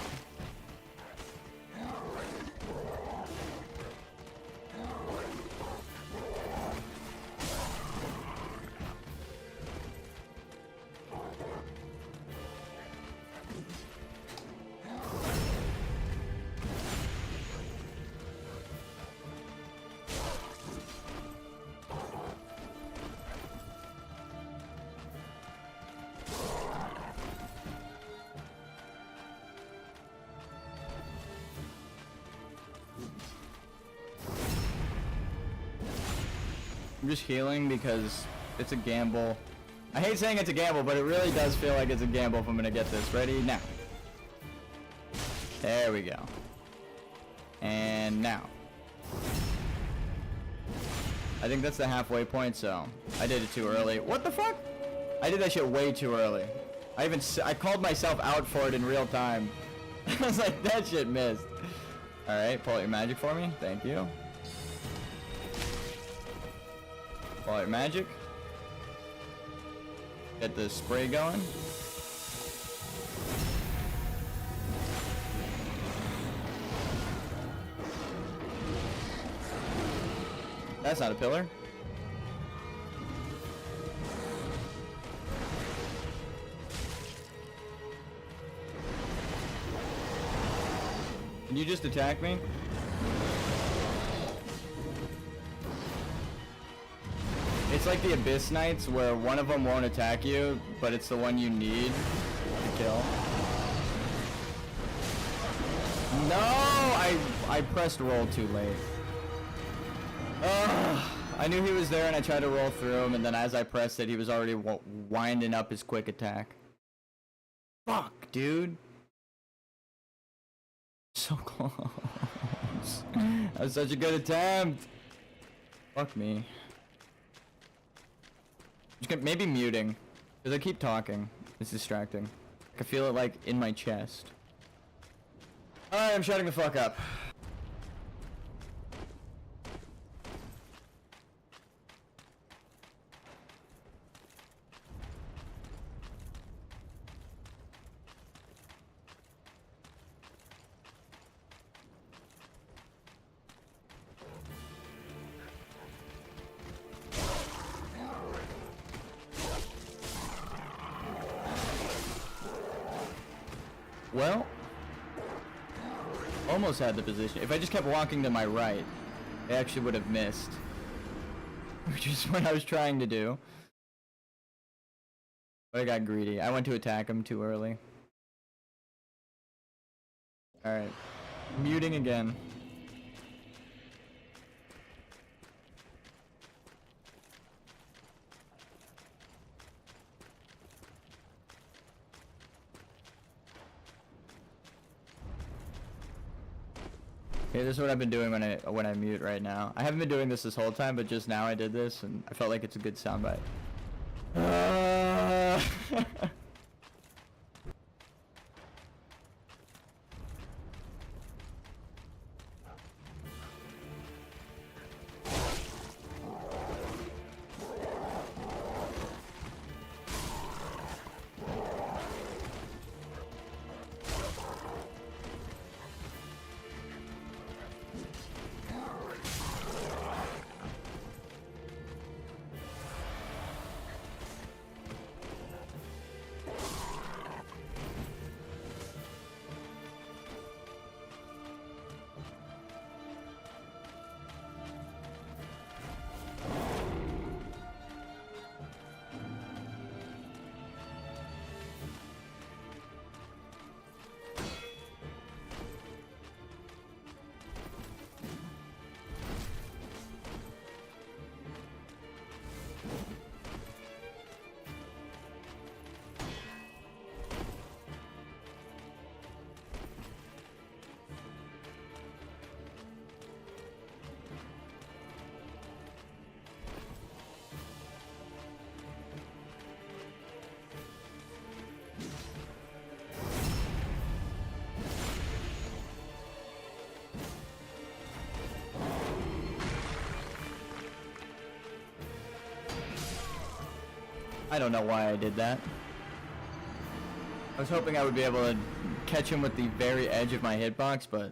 I'm just healing because it's a gamble. I hate saying it's a gamble, but it really does feel like it's a gamble if I'm gonna get this. Ready? Now. There we go. And now. I think that's the halfway point, so I did it too early. What the fuck? I did that shit way too early. I called myself out for it in real time. I was like, that shit missed. Alright, pull out your magic for me. Thank you. Pull out your magic. Get the spray going. That's not a pillar. Can you just attack me? It's like the Abyss Knights where one of them won't attack you, but it's the one you need to kill. No! I pressed roll too late. Ugh. I knew he was there and I tried to roll through him, and then as I pressed it, he was already winding up his quick attack. Fuck, dude. So close. That was such a good attempt. Fuck me. Maybe muting, because I keep talking. It's distracting. I can feel it like in my chest. Alright, I'm shutting the fuck up. Well, almost had the position. If I just kept walking to my right, I actually would have missed. Which is what I was trying to do. But I got greedy. I went to attack him too early. Alright. Muting again. Okay, this is what I've been doing when I mute right now. I haven't been doing this whole time, but just now I did this, and I felt like it's a good soundbite. I don't know why I did that. I was hoping I would be able to catch him with the very edge of my hitbox, but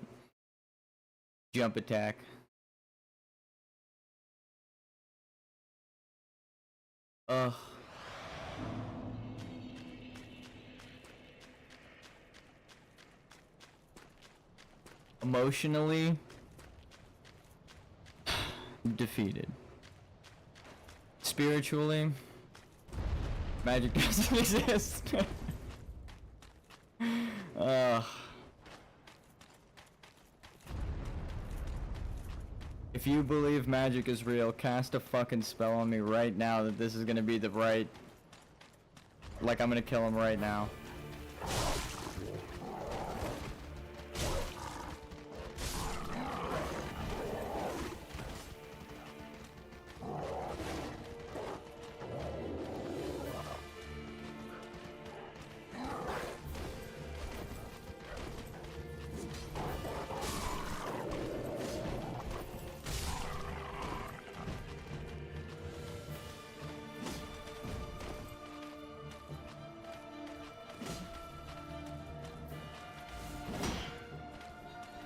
jump attack. Ugh. Emotionally defeated. Spiritually, magic doesn't exist. If you believe magic is real, cast a fucking spell on me right now that this is gonna be the right... Like I'm gonna kill him right now.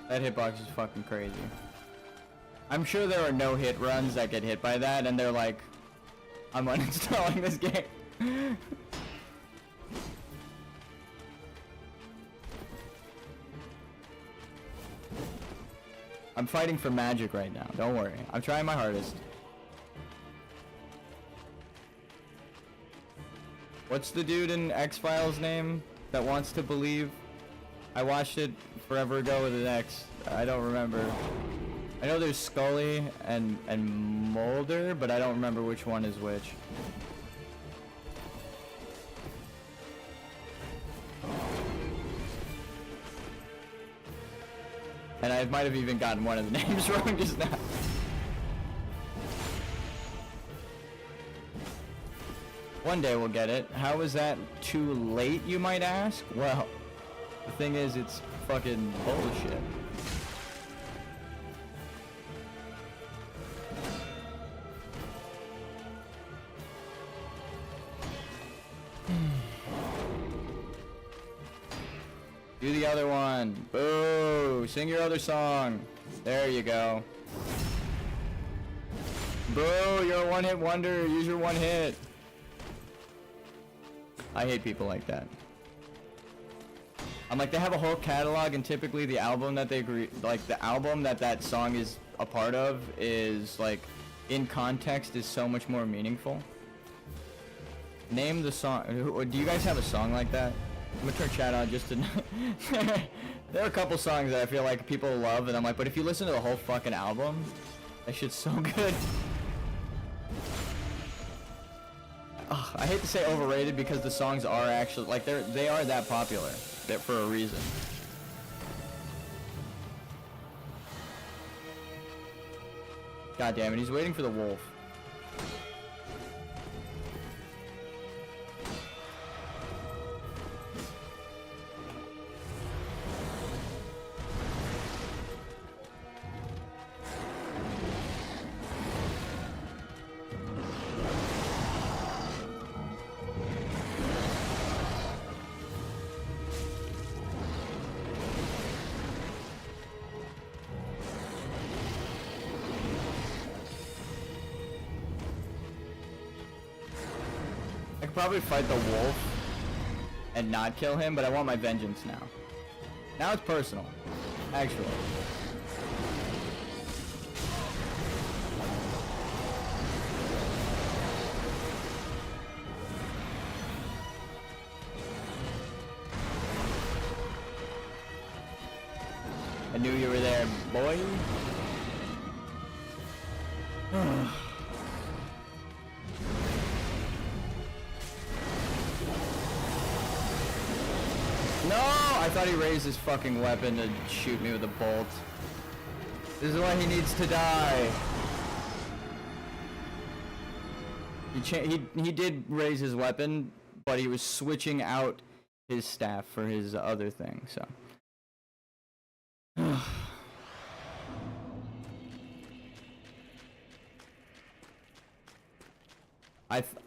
That hitbox is fucking crazy. I'm sure there are no hit runs that get hit by that, and they're like, I'm uninstalling this game. I'm fighting for magic right now, don't worry. I'm trying my hardest. What's the dude in X-Files name that wants to believe? I watched it forever ago with an X. I don't remember. I know there's Scully and Mulder, but I don't remember which one is which. And I might have even gotten one of the names wrong just now. One day we'll get it. How is that too late, you might ask? Well, the thing is, it's fucking bullshit. Do the other one. Boo! Sing your other song. There you go. Boo! You're a one-hit wonder. Use your one hit. I hate people like that. I'm like, they have a whole catalog, and typically the album that they agree, like the album that song is a part of is like, in context, is so much more meaningful. Name the song. Do you guys have a song like that? I'm gonna turn chat on just to. There are a couple songs that I feel like people love, and I'm like, but if you listen to the whole fucking album, that shit's so good. Ugh, I hate to say overrated because the songs are actually like they are that popular. They're for a reason. God damn it, he's waiting for the wolf. I could probably fight the wolf and not kill him, but I want my vengeance now. Now it's personal, actually. I knew you were there, boy. No! I thought he raised his fucking weapon to shoot me with a bolt. This is why he needs to die. He did raise his weapon, but he was switching out his staff for his other thing, so.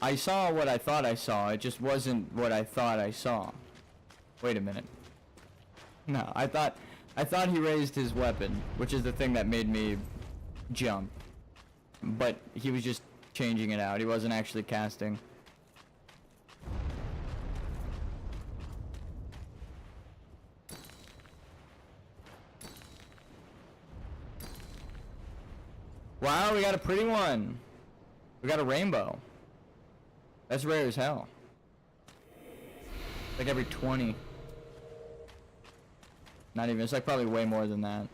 I saw what I thought I saw. It just wasn't what I thought I saw. Wait a minute. No, I thought he raised his weapon, which is the thing that made me jump. But he was just changing it out. He wasn't actually casting. Wow, we got a pretty one. We got a rainbow. That's rare as hell. Like every 20. Not even, it's like probably way more than that.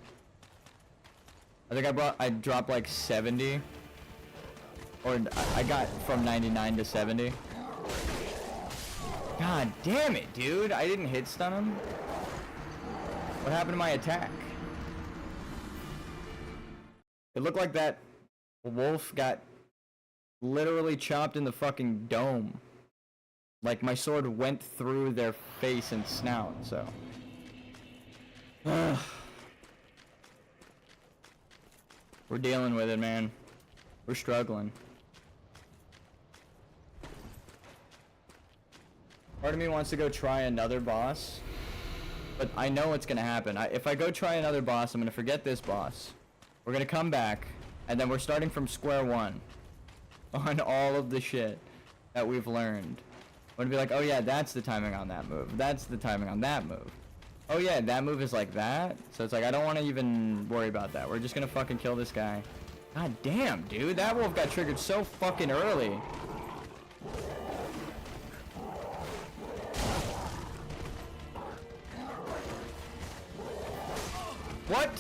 I think I dropped like 70. Or I got from 99 to 70. God damn it, dude. I didn't hit stun him. What happened to my attack? It looked like that wolf got literally chopped in the fucking dome. Like my sword went through their face and snout, so. We're dealing with it, man. We're struggling. Part of me wants to go try another boss, but I know what's gonna happen. If I go try another boss, I'm gonna forget this boss. We're gonna come back, and then we're starting from square one on all of the shit that we've learned. We're gonna be like, oh yeah, that's the timing on that move. That's the timing on that move. Oh yeah, that move is like that. So it's like, I don't want to even worry about that. We're just gonna fucking kill this guy. God damn, dude. That wolf got triggered so fucking early. What?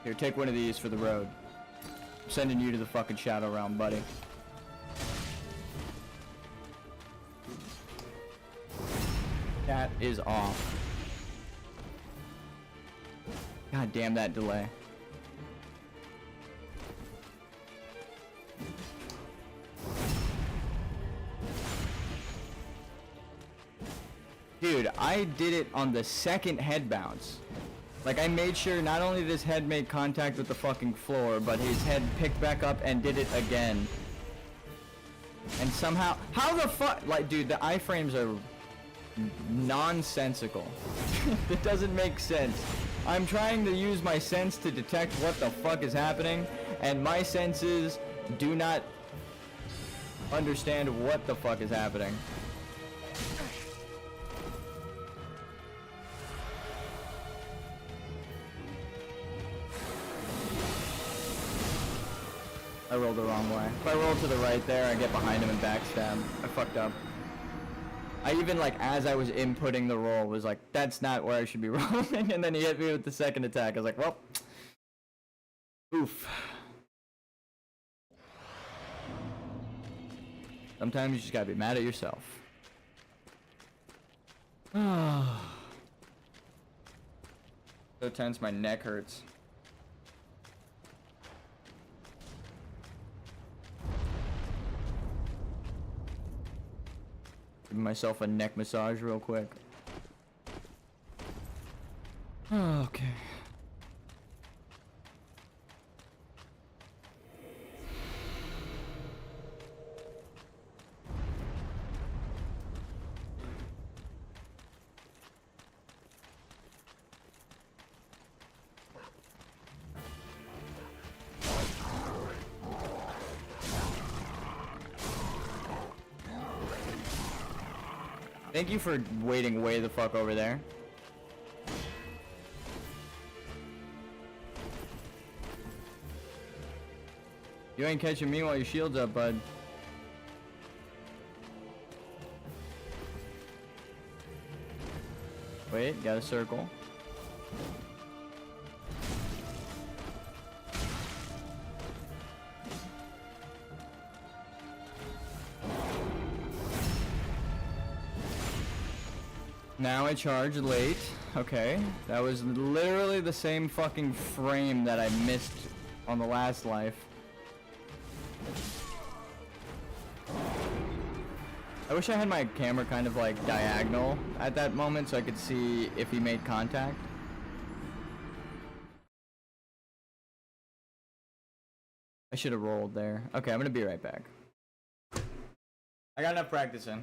Here, take one of these for the road. I'm sending you to the fucking Shadow Realm, buddy. That is off. God damn that delay. Dude, I did it on the second head bounce. Like, I made sure not only did his head make contact with the fucking floor, but his head picked back up and did it again. And somehow, how the fuck, like, dude, the iframes are nonsensical. It doesn't make sense. I'm trying to use my sense to detect what the fuck is happening, and my senses do not understand what the fuck is happening. I rolled the wrong way. If I roll to the right there, I get behind him and backstab. I fucked up. I even, like, as I was inputting the roll, was like, that's not where I should be rolling, and then he hit me with the second attack. I was like, well, oof. Sometimes you just gotta be mad at yourself. So tense, my neck hurts. Give myself a neck massage real quick. Okay. Thank you for waiting way the fuck over there. You ain't catching me while your shield's up, bud. Wait, got a circle. Now I charged late. Okay, that was literally the same fucking frame that I missed on the last life. I wish I had my camera kind of like diagonal at that moment so I could see if he made contact. I should have rolled there. Okay, I'm gonna be right back. I got enough practice in.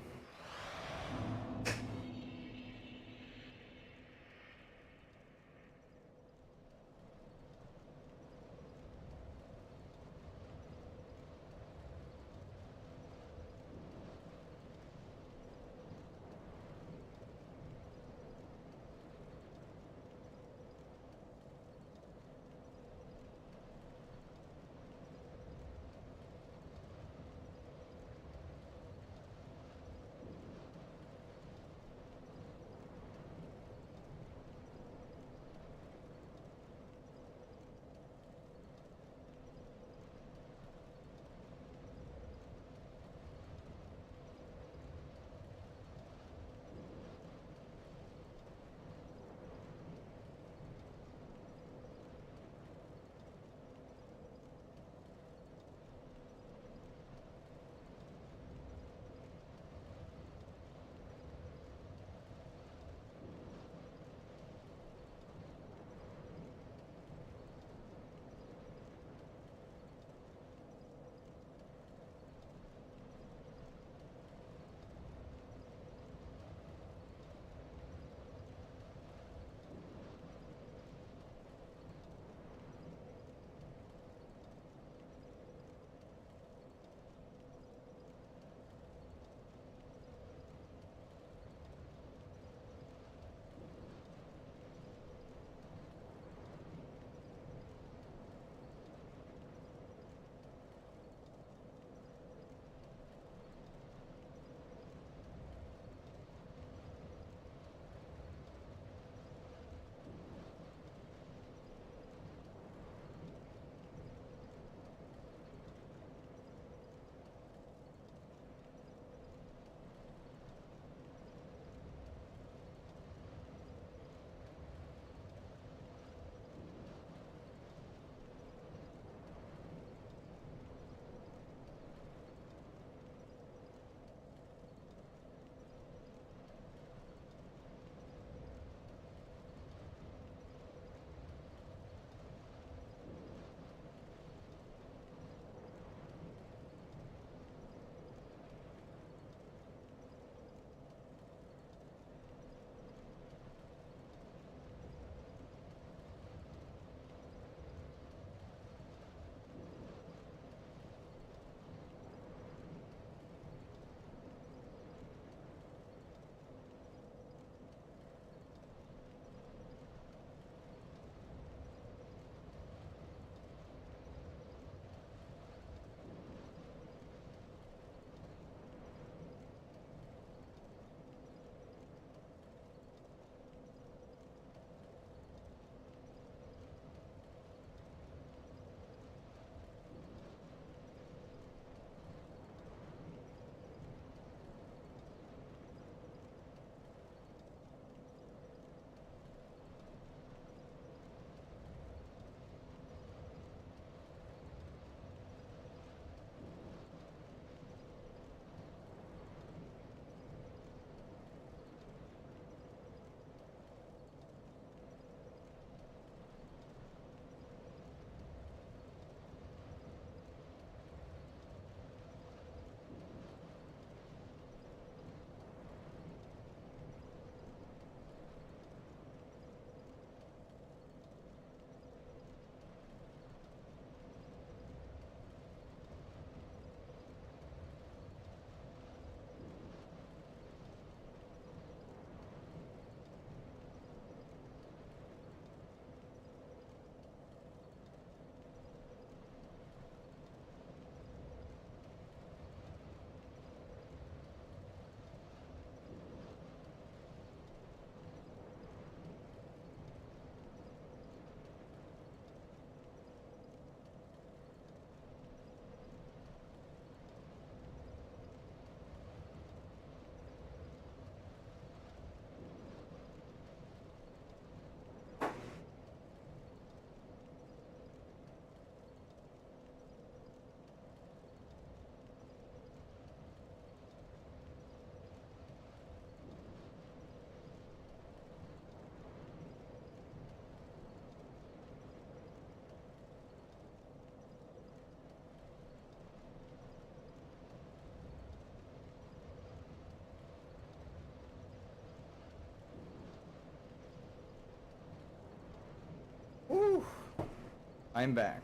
I'm back.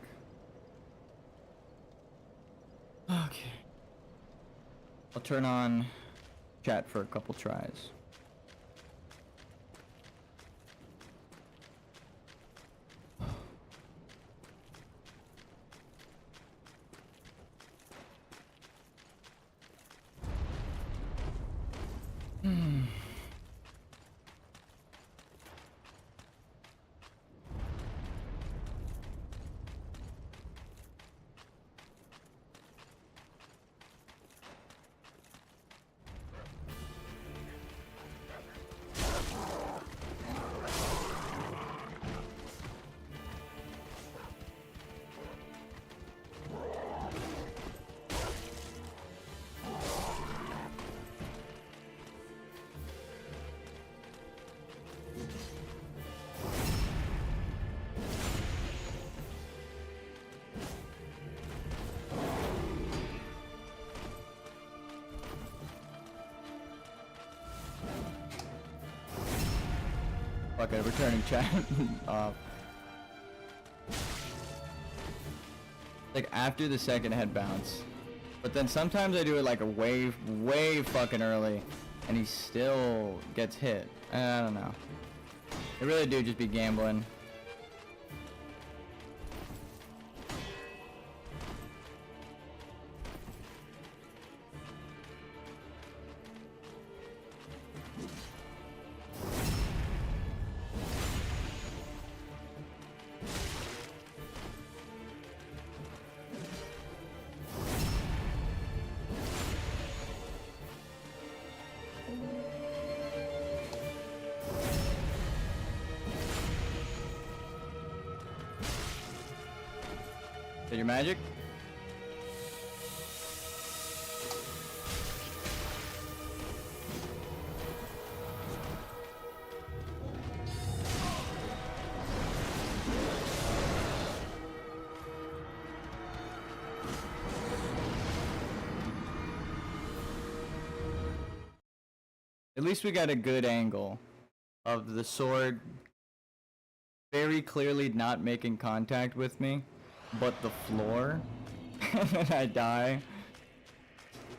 Okay. I'll turn on chat for a couple tries. Okay, returning chat off. Like after the second head bounce. But then sometimes I do it like a way fucking early and he still gets hit. I don't know. I really do just be gambling. Is your magic? At least we got a good angle of the sword very clearly not making contact with me, but the floor, and I die.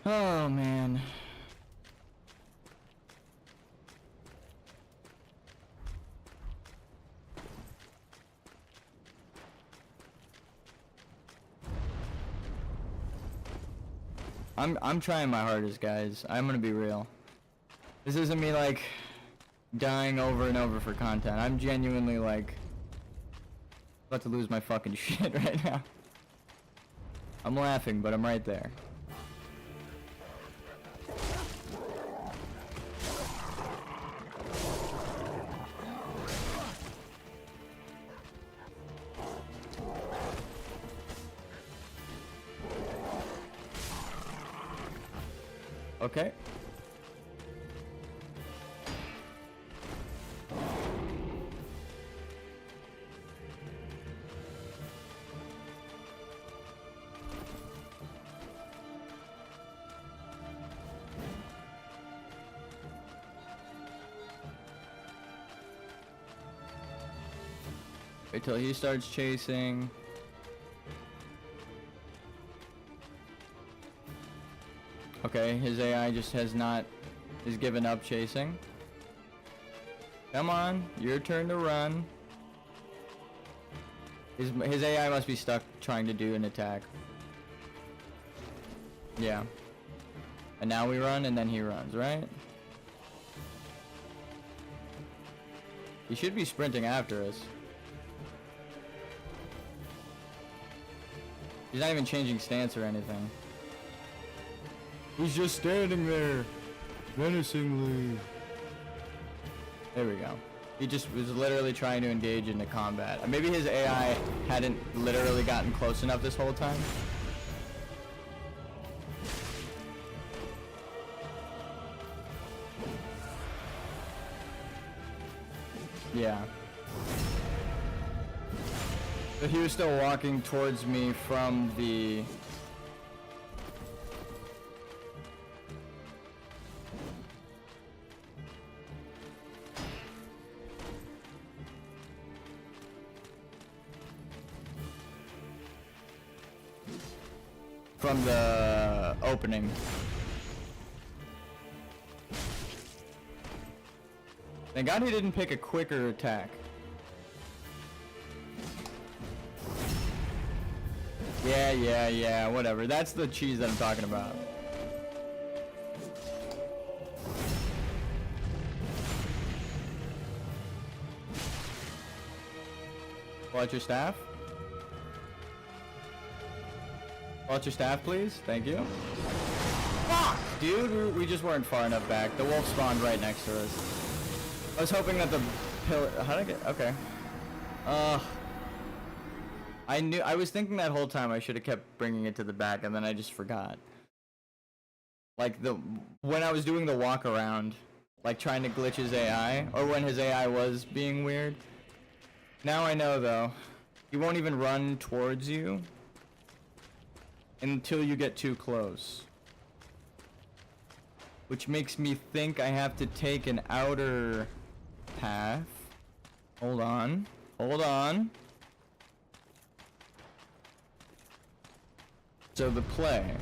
Oh man. I'm trying my hardest, guys. I'm gonna be real. This isn't me like dying over and over for content. I'm genuinely like about to lose my fucking shit right now. I'm laughing, but I'm right there. Okay. Wait till he starts chasing. Okay, his AI just has given up chasing. Come on, your turn to run. His AI must be stuck trying to do an attack. Yeah. And now we run and then he runs, right? He should be sprinting after us. He's not even changing stance or anything. He's just standing there, menacingly. There we go. He just was literally trying to engage into combat. Maybe his AI hadn't literally gotten close enough this whole time. Yeah. But he was still walking towards me from the... from the opening. Thank God he didn't pick a quicker attack. Yeah, whatever. That's the cheese that I'm talking about. Watch your staff. Watch your staff, please. Thank you. Fuck! Dude, we just weren't far enough back. The wolf spawned right next to us. I was hoping that the pillar... How'd I get... Okay. I was thinking that whole time I should have kept bringing it to the back, and then I just forgot. Like, when I was doing the walk around, like trying to glitch his AI, or when his AI was being weird. Now I know, though. He won't even run towards you until you get too close. Which makes me think I have to take an outer path. Hold on. Hold on. So the play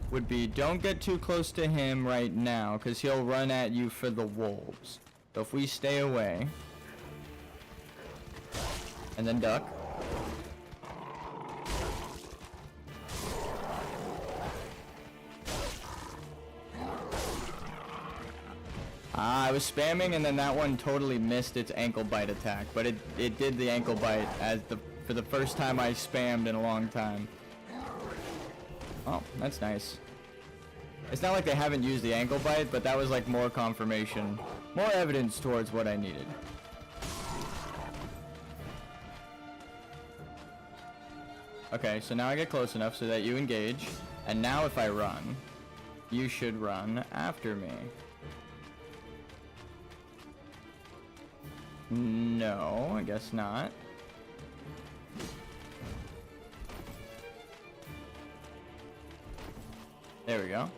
would be, don't get too close to him right now, because he'll run at you for the wolves. So if we stay away, and then duck. I was spamming, and then that one totally missed its ankle bite attack, but it did the ankle bite for the first time I spammed in a long time. Oh, that's nice. It's not like they haven't used the ankle bite, but that was like more confirmation, more evidence towards what I needed. Okay, so now I get close enough so that you engage, and now if I run, you should run after me. No, I guess not. There we go.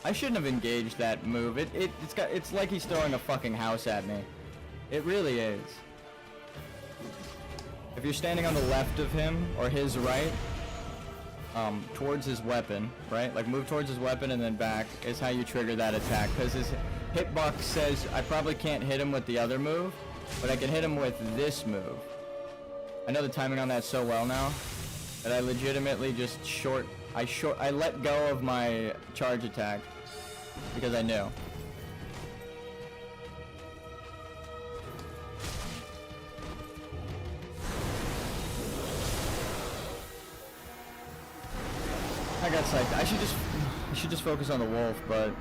I shouldn't have engaged that move. It's like he's throwing a fucking house at me. It really is. If you're standing on the left of him or his right, towards his weapon, right? Like move towards his weapon and then back is how you trigger that attack. Because his hitbox says I probably can't hit him with the other move, but I can hit him with this move. I know the timing on that so well now that I legitimately just I let go of my charge attack because I knew. I got psyched. I should just focus on the wolf, but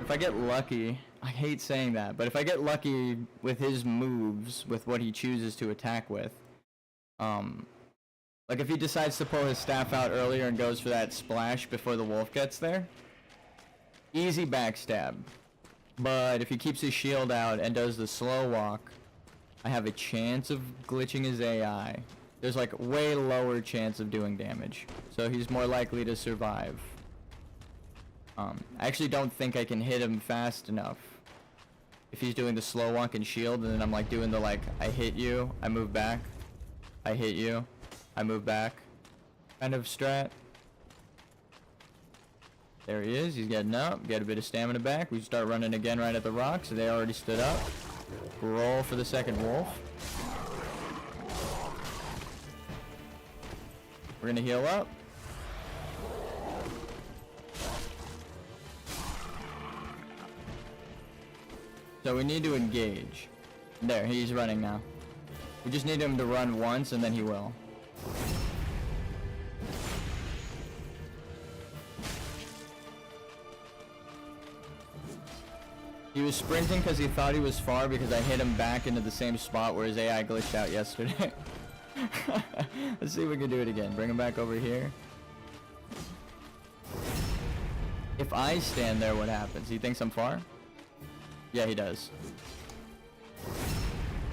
if I get lucky, I hate saying that, but if I get lucky with his moves, with what he chooses to attack with, like if he decides to pull his staff out earlier and goes for that splash before the wolf gets there, easy backstab. But if he keeps his shield out and does the slow walk, I have a chance of glitching his AI. There's like way lower chance of doing damage, so he's more likely to survive. I actually don't think I can hit him fast enough if he's doing the slow walk and shield, and then I'm like doing the like I hit you, I move back, I hit you, I move back kind of strat. There he is, he's getting up, get a bit of stamina back. We start running again right at the rock, so they already stood up. Roll for the second wolf. We're gonna heal up. So we need to engage. There, he's running now. We just need him to run once and then he will. He was sprinting because he thought he was far because I hit him back into the same spot where his AI glitched out yesterday. Let's see if we can do it again. Bring him back over here. If I stand there, what happens? He thinks I'm far? Yeah, he does.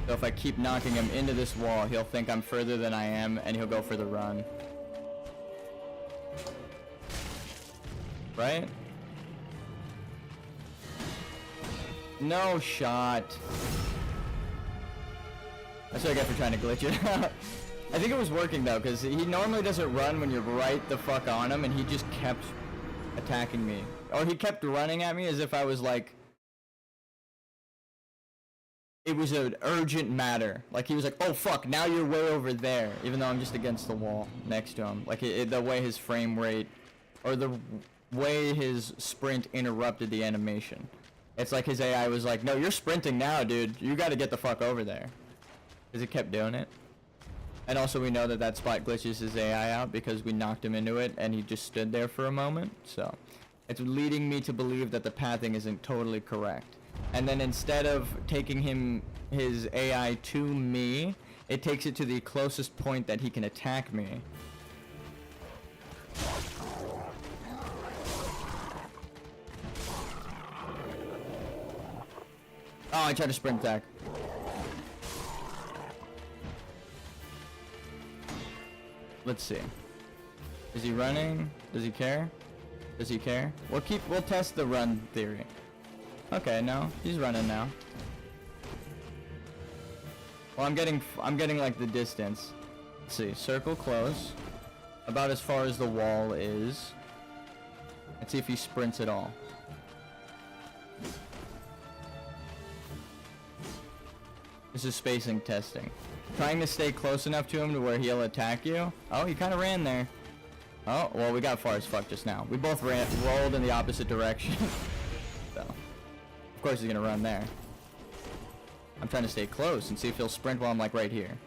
So if I keep knocking him into this wall, he'll think I'm further than I am, and he'll go for the run. Right? No shot. That's what I get for trying to glitch it out. I think it was working though, because he normally doesn't run when you're right the fuck on him, and he just kept attacking me. Or he kept running at me as if I was like... It was an urgent matter. Like he was like, oh fuck, now you're way over there. Even though I'm just against the wall next to him. Like the way his frame rate, or the way his sprint interrupted the animation. It's like his AI was like, no, you're sprinting now, dude. You gotta get the fuck over there. Because it kept doing it. And also we know that that spot glitches his AI out because we knocked him into it and he just stood there for a moment. So it's leading me to believe that the pathing isn't totally correct. And then instead of taking his AI to me, it takes it to the closest point that he can attack me. Oh, I tried to sprint attack. Let's see. Is he running? Does he care? Does he care? We'll test the run theory. Okay, no, he's running now. Well, I'm getting like the distance. Let's see, circle close. About as far as the wall is. Let's see if he sprints at all. This is spacing testing. Trying to stay close enough to him to where he'll attack you. Oh, he kind of ran there. Oh, well, we got far as fuck just now. We both rolled in the opposite direction. So, of course he's gonna run there. I'm trying to stay close and see if he'll sprint while I'm like right here.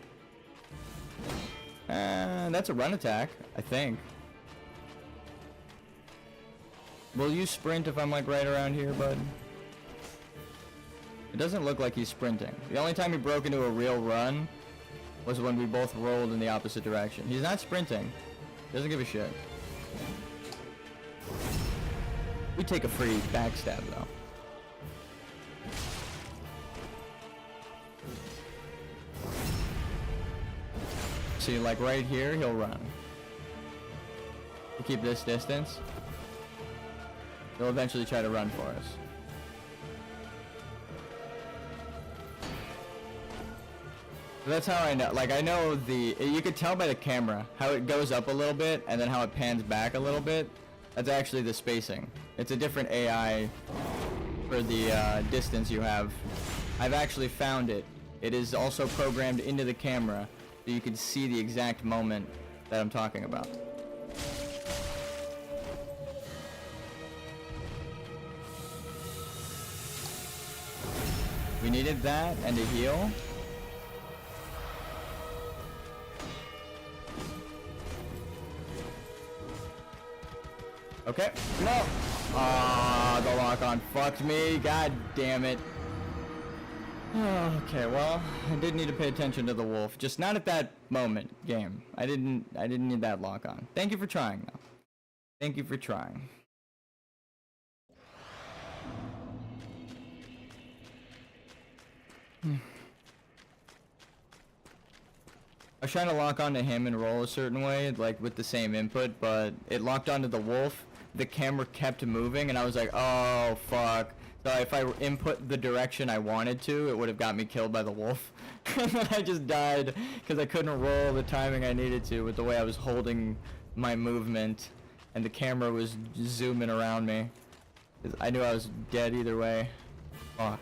That's a run attack, I think. Will you sprint if I'm like right around here, bud? It doesn't look like he's sprinting. The only time he broke into a real run was when we both rolled in the opposite direction. He's not sprinting. Doesn't give a shit. We take a free backstab though. See, like right here, he'll run. We keep this distance. He'll eventually try to run for us. So that's how I know, like I know you could tell by the camera how it goes up a little bit and then how it pans back a little bit. That's actually the spacing. It's a different AI for the distance you have. I've actually found it. It is also programmed into the camera so you can see the exact moment that I'm talking about. We needed that and a heal. Okay, no! Ah, the lock-on fucked me, god damn it. Okay, well, I did need to pay attention to the wolf, just not at that moment, game. I didn't need that lock-on. Thank you for trying, though. Thank you for trying. I was trying to lock onto him and roll a certain way, like with the same input, but it locked onto the wolf. The camera kept moving, and I was like, oh, fuck. So if I input the direction I wanted to, it would have got me killed by the wolf. And then I just died, because I couldn't roll the timing I needed to with the way I was holding my movement, and the camera was zooming around me. I knew I was dead either way. Fuck.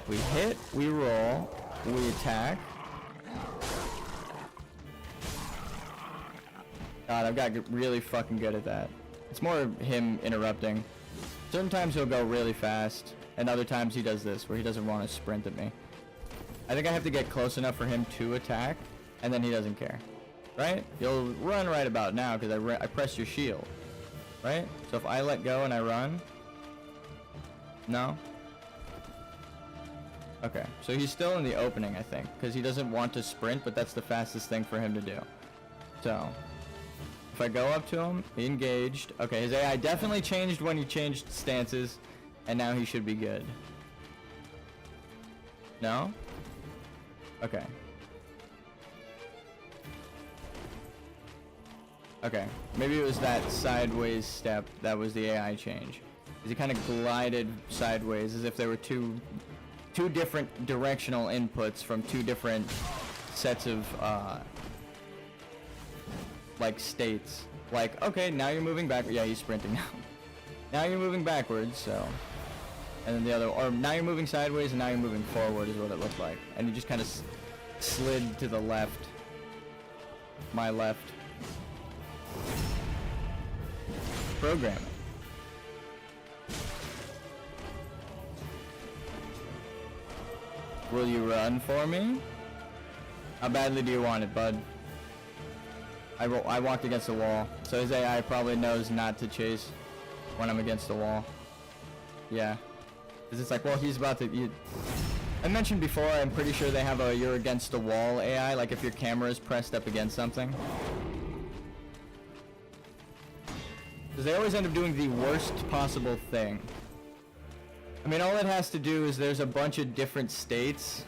We hit, we roll, we attack. God, I've got really fucking good at that. It's more him interrupting. Certain times he'll go really fast, and other times he does this, where he doesn't want to sprint at me. I think I have to get close enough for him to attack, and then he doesn't care. Right? You'll run right about now, because I pressed your shield. Right? So if I let go and I run... No? Okay, so he's still in the opening, I think, because he doesn't want to sprint, but that's the fastest thing for him to do. So... If I go up to him, he engaged. Okay, his AI definitely changed when he changed stances, and now he should be good. No? Okay. Okay, maybe it was that sideways step that was the AI change. He kind of glided sideways as if there were two different directional inputs from two different sets of like states. Like, okay, now you're moving back. Yeah, he's sprinting now. Now you're moving backwards, so. And then the other, or now you're moving sideways and now you're moving forward is what it looked like. And he just kind of slid to the left. My left. Programming. Will you run for me? How badly do you want it, bud? I walked against the wall, so his AI probably knows not to chase when I'm against the wall. Yeah. Because it's like, well, he's about to... I mentioned before, I'm pretty sure they have a you're against the wall AI, like if your camera is pressed up against something. Because they always end up doing the worst possible thing. I mean, all it has to do is there's a bunch of different states,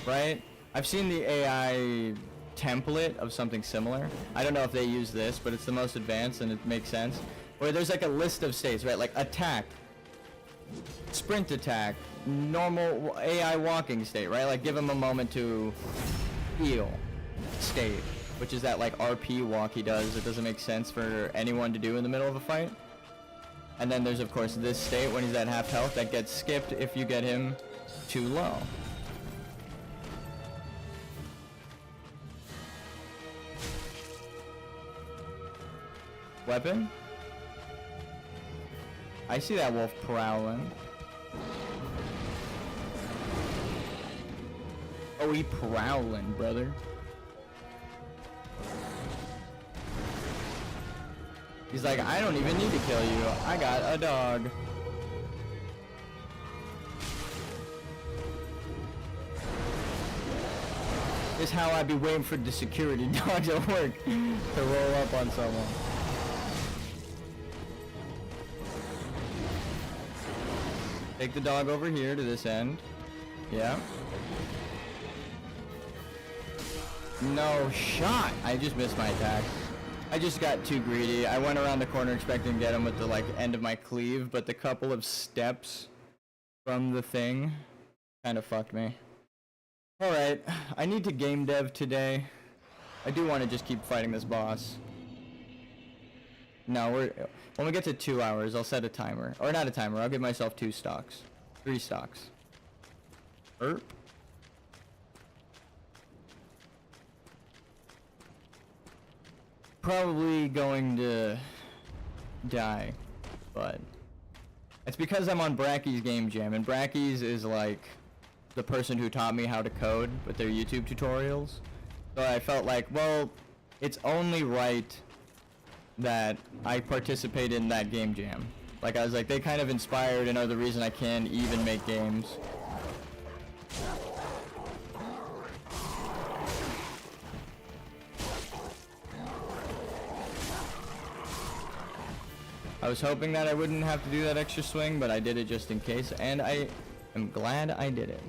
right? I've seen the AI template of something similar. I don't know if they use this, but it's the most advanced and it makes sense. Where there's like a list of states, right? Like attack, sprint attack, normal AI walking state, right? Like give him a moment to heal state, which is that like RP walk he does. It doesn't make sense for anyone to do in the middle of a fight. And then there's of course this state when he's at half health that gets skipped if you get him too low. Weapon? I see that wolf prowling. Oh, he prowling, brother. He's like, I don't even need to kill you. I got a dog. This is how I be waiting for the security dogs at work to roll up on someone. Take the dog over here to this end. Yeah. No shot. I just missed my attack. I just got too greedy. I went around the corner expecting to get him with the like end of my cleave, but the couple of steps from the thing kind of fucked me. Alright, I need to game dev today. I do want to just keep fighting this boss. No, when we get to 2 hours, I'll set a timer. Or not a timer, I'll give myself 2 stocks. 3 stocks. Erp. Probably going to die, but it's because I'm on Bracky's Game Jam, and Bracky's is like the person who taught me how to code with their YouTube tutorials. So I felt like, well, it's only right that I participate in that game jam. Like I was like, they kind of inspired and are the reason I can even make games. I was hoping that I wouldn't have to do that extra swing, but I did it just in case, and I am glad I did it.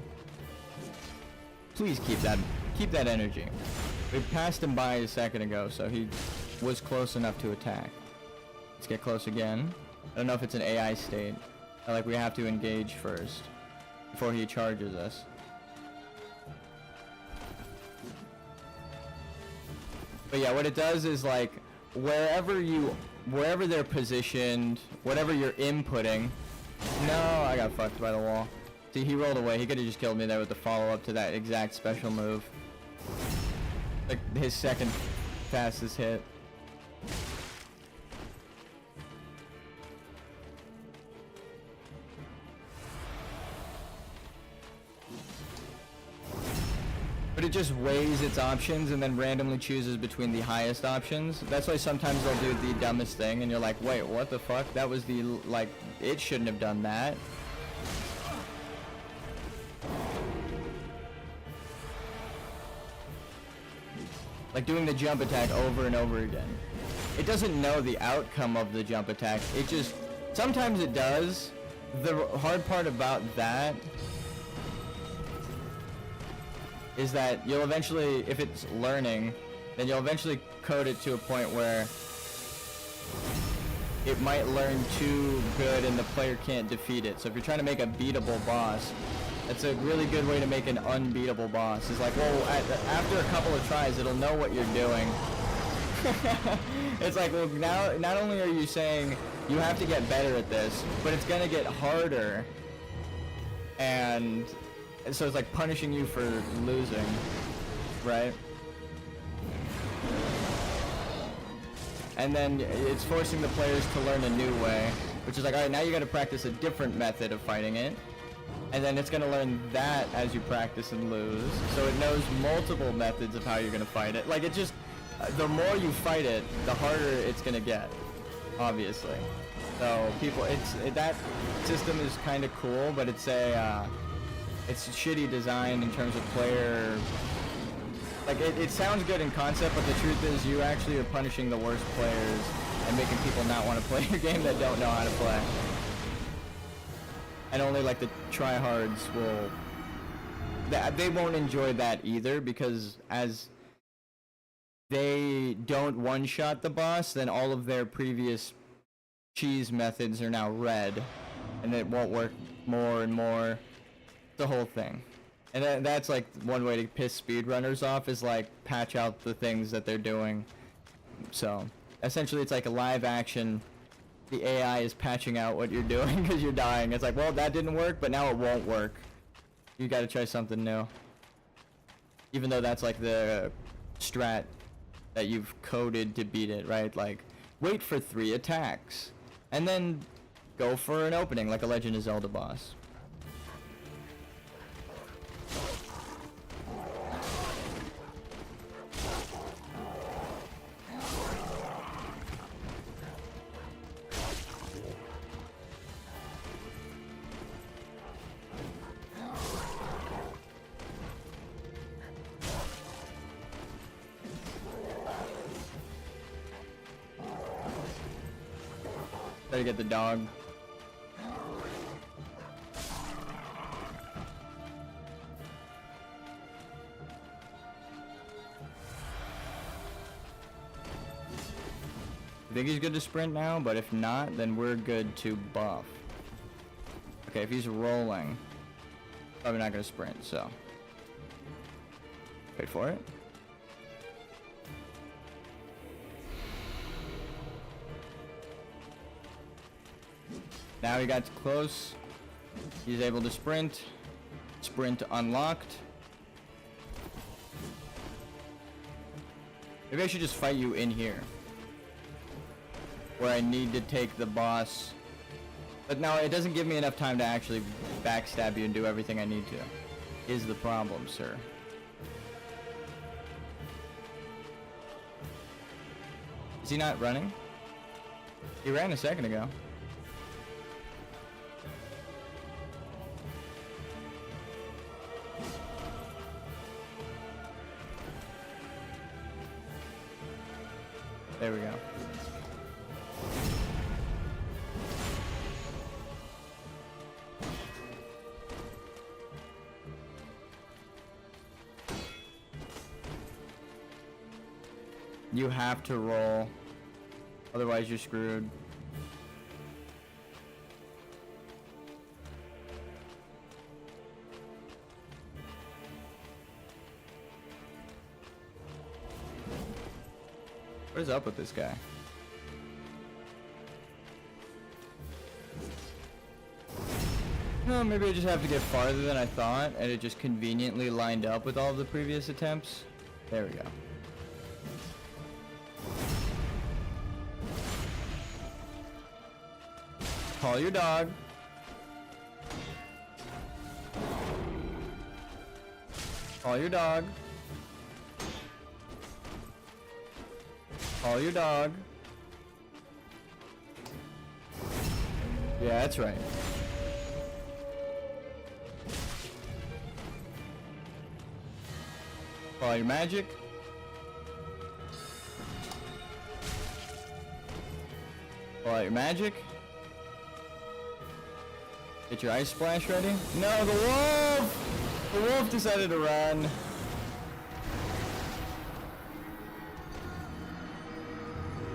Please keep that energy. We passed him by a second ago, so he was close enough to attack. Let's get close again. I don't know if it's an AI state. Like we have to engage first before he charges us. But yeah, what it does is like wherever they're positioned, whatever you're inputting. No, I got fucked by the wall. See, he rolled away. He could have just killed me there with the follow-up to that exact special move. Like his second fastest hit. But it just weighs its options and then randomly chooses between the highest options. That's why sometimes they'll do the dumbest thing and you're like, wait, what the fuck? That was the, like, it shouldn't have done that. Like doing the jump attack over and over again. it doesn't know the outcome of the jump attack. It just, sometimes it does. The hard part about that is that you'll eventually, if it's learning, then you'll eventually code it to a point where it might learn too good and the player can't defeat it. So if you're trying to make a beatable boss, that's a really good way to make an unbeatable boss. It's like, well, after a couple of tries, it'll know what you're doing. It's like, well, now, not only are you saying you have to get better at this, but it's gonna get harder. And so it's like punishing you for losing, right? And then it's forcing the players to learn a new way, which is like, all right, now you got to practice a different method of fighting it, and then it's going to learn that as you practice and lose, so it knows multiple methods of how you're going to fight it. Like, it just, the more you fight it, the harder it's going to get, obviously. So people, that system is kind of cool, but it's a shitty design in terms of player. Like, it sounds good in concept, but the truth is you actually are punishing the worst players and making people not want to play your game that don't know how to play. And only like the tryhards will, they won't enjoy that either, because as they don't one-shot the boss, then all of their previous cheese methods are now red, and it won't work more and more. The whole thing. And that's like one way to piss speedrunners off, is like patch out the things that they're doing. So essentially it's like a live action, the AI is patching out what you're doing because you're dying. It's like, well, that didn't work, but now it won't work. You gotta try something new. Even though that's like the strat that you've coded to beat it, right? Like, wait for 3 attacks and then go for an opening like a Legend of Zelda boss. Try to get the dog. I think he's good to sprint now, but if not, then we're good to buff. Okay, if he's rolling, probably not gonna sprint, so wait for it. Now he got close. He's able to sprint. Sprint unlocked. Maybe I should just fight you in here, where I need to take the boss. But no, it doesn't give me enough time to actually backstab you and do everything I need to. Is the problem, sir. Is he not running? He ran a second ago. There we go. You have to roll, otherwise you're screwed. What is up with this guy? No, maybe I just have to get farther than I thought, and it just conveniently lined up with all of the previous attempts. There we go. Call your dog. Call your dog. Call your dog. Yeah, that's right. Call your magic. Pull out your magic. Get your ice splash ready. No, the wolf! The wolf decided to run.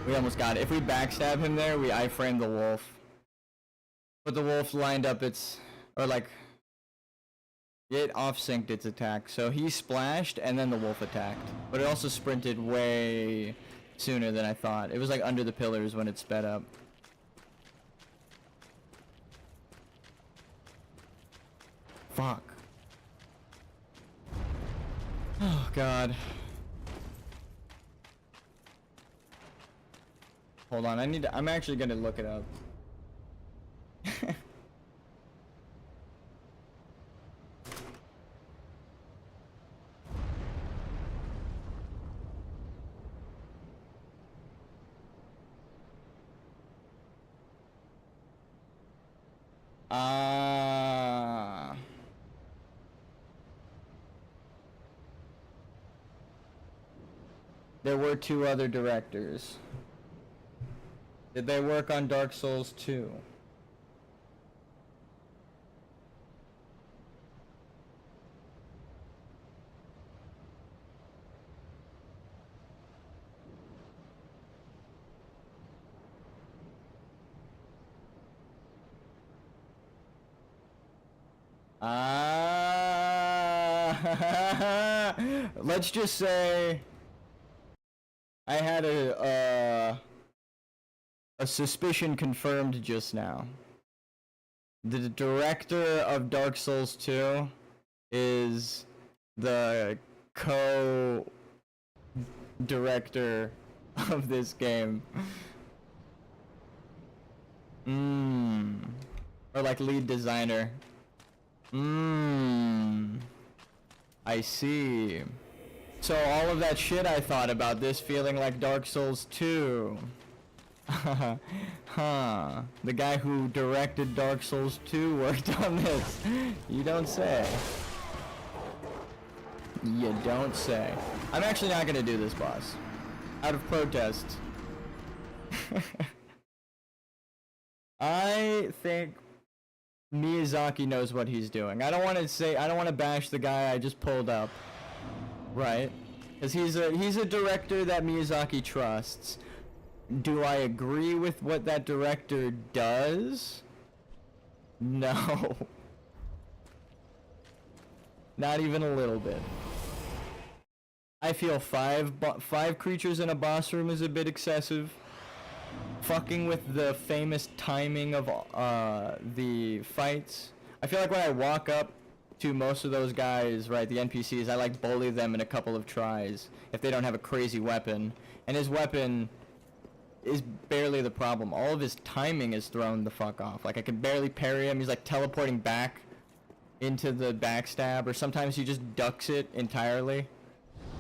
We almost got it. If we backstab him there, we iframe the wolf. But the wolf lined up its, or like, it off-synced its attack. So he splashed and then the wolf attacked. But it also sprinted way sooner than I thought. It was like under the pillars when it sped up. Fuck. Oh god. Hold on, I'm actually gonna look it up. There were 2 other directors. Did they work on Dark Souls 2? Let's just say I had a suspicion confirmed just now. The director of Dark Souls 2 is the co-director of this game. Or like lead designer. I see. So all of that shit I thought about this feeling like Dark Souls 2. Huh. The guy who directed Dark Souls 2 worked on this. You don't say. You don't say. I'm actually not gonna do this, boss. Out of protest. I think Miyazaki knows what he's doing. I don't want to bash the guy I just pulled up. Right? Because he's a director that Miyazaki trusts. Do I agree with what that director does? No. Not even a little bit. I feel five creatures in a boss room is a bit excessive. Fucking with the famous timing of the fights. I feel like when I walk up to most of those guys, right, the NPCs, I like bully them in a couple of tries if they don't have a crazy weapon. And his weapon is barely the problem. All of his timing is thrown the fuck off. Like I can barely parry him. He's like teleporting back into the backstab, or sometimes he just ducks it entirely.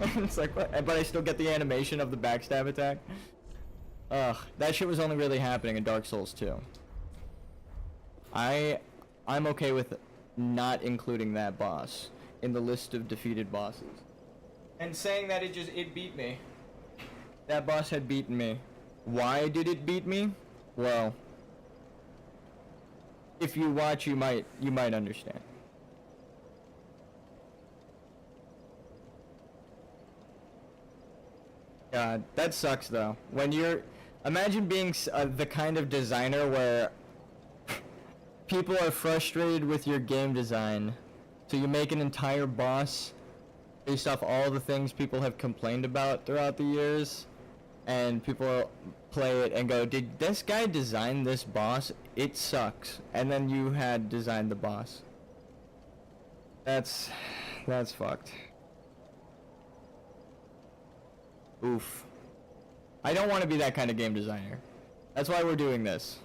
It's like, but I still get the animation of the backstab attack. Ugh, that shit was only really happening in Dark Souls 2. I'm okay with not including that boss in the list of defeated bosses. And saying that it beat me. That boss had beaten me. Why did it beat me? Well, if you watch, you might understand. God, that sucks though. When you're, imagine being the kind of designer where people are frustrated with your game design, so you make an entire boss based off all the things people have complained about throughout the years, and people play it and go, did this guy design this boss? It sucks. And then you had designed the boss. That's fucked. Oof. I don't want to be that kind of game designer. That's why we're doing this.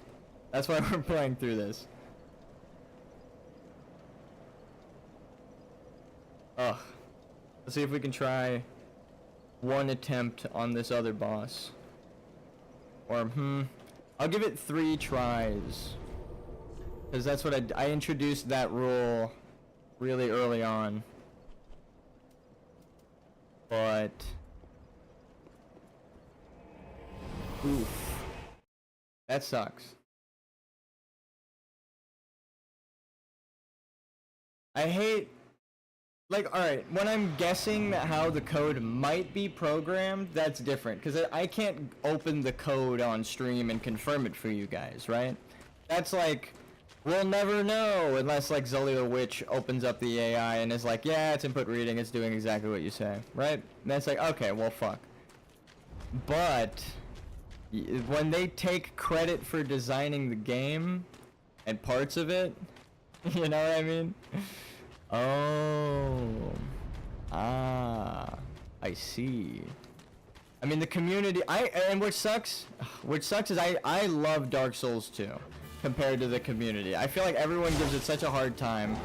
That's why we're playing through this. Ugh. Let's see if we can try one attempt on this other boss. Or, I'll give it 3 tries. Because that's what I introduced that rule really early on. But oof. That sucks. I hate, like, alright, when I'm guessing how the code might be programmed, that's different, because I can't open the code on stream and confirm it for you guys, right? That's like, we'll never know unless, like, Zully the Witch opens up the AI and is like, yeah, it's input reading, it's doing exactly what you say, right? And that's like, okay, well, fuck. But when they take credit for designing the game and parts of it, you know what I mean? Oh. Ah. I see. I mean, the community, and which sucks is I love Dark Souls 2 compared to the community. I feel like everyone gives it such a hard time.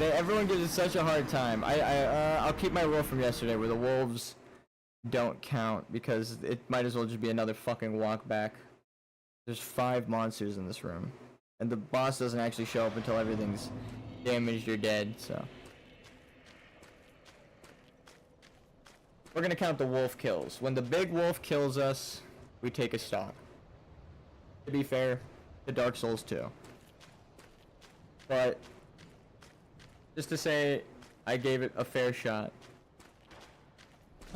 Everyone gives it such a hard time. I'll keep my rule from yesterday where the wolves don't count because it might as well just be another fucking walk back. There's 5 monsters in this room, and the boss doesn't actually show up until everything's damaged or dead, so. We're gonna count the wolf kills. When the big wolf kills us, we take a stock. To be fair, to Dark Souls 2. But just to say, I gave it a fair shot.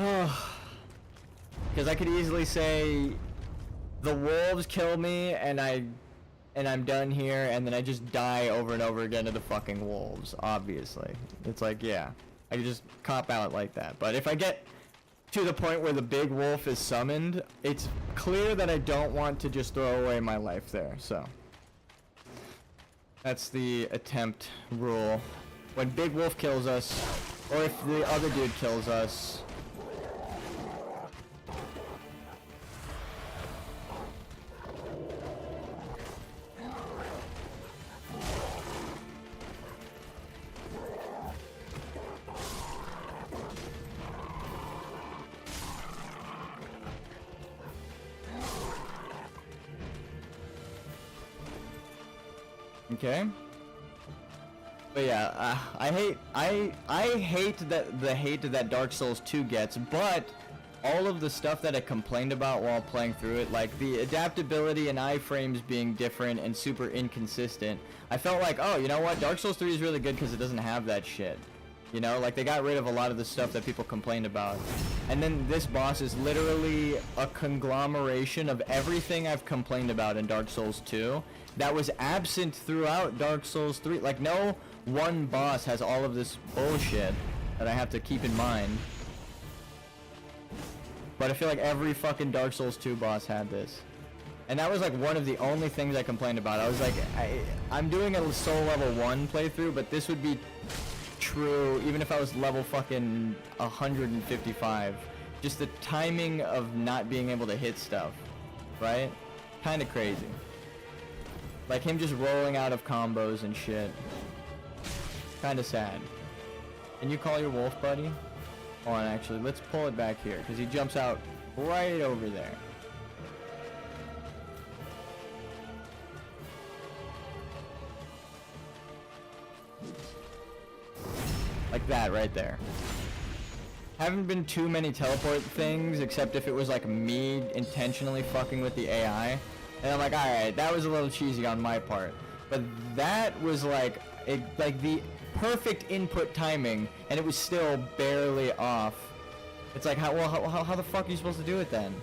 Oh, because I could easily say the wolves kill me and I'm done here, and then I just die over and over again to the fucking wolves. Obviously, it's like, yeah, I could just cop out like that. But if I get to the point where the big wolf is summoned, it's clear that I don't want to just throw away my life there. So that's the attempt rule. When big wolf kills us, or if the other dude kills us, okay. But yeah, I hate the hate that Dark Souls 2 gets, but all of the stuff that I complained about while playing through it, like the adaptability and iframes being different and super inconsistent, I felt like, oh, you know what, Dark Souls 3 is really good because it doesn't have that shit. You know, like they got rid of a lot of the stuff that people complained about. And then this boss is literally a conglomeration of everything I've complained about in Dark Souls 2 that was absent throughout Dark Souls 3. Like, no one boss has all of this bullshit that I have to keep in mind. But I feel like every fucking Dark Souls 2 boss had this. And that was like one of the only things I complained about. I was like, I'm doing a soul level 1 playthrough, but this would be true even if I was level fucking 155. Just the timing of not being able to hit stuff, right? Kinda crazy. Like him just rolling out of combos and shit. Kinda sad. Can you call your wolf, buddy? Hold on, actually, let's pull it back here, because he jumps out right over there. Like that right there. Haven't been too many teleport things, except if it was like me intentionally fucking with the AI. And I'm like, alright, that was a little cheesy on my part. But that was like the perfect input timing, and it was still barely off. It's like, how the fuck are you supposed to do it then?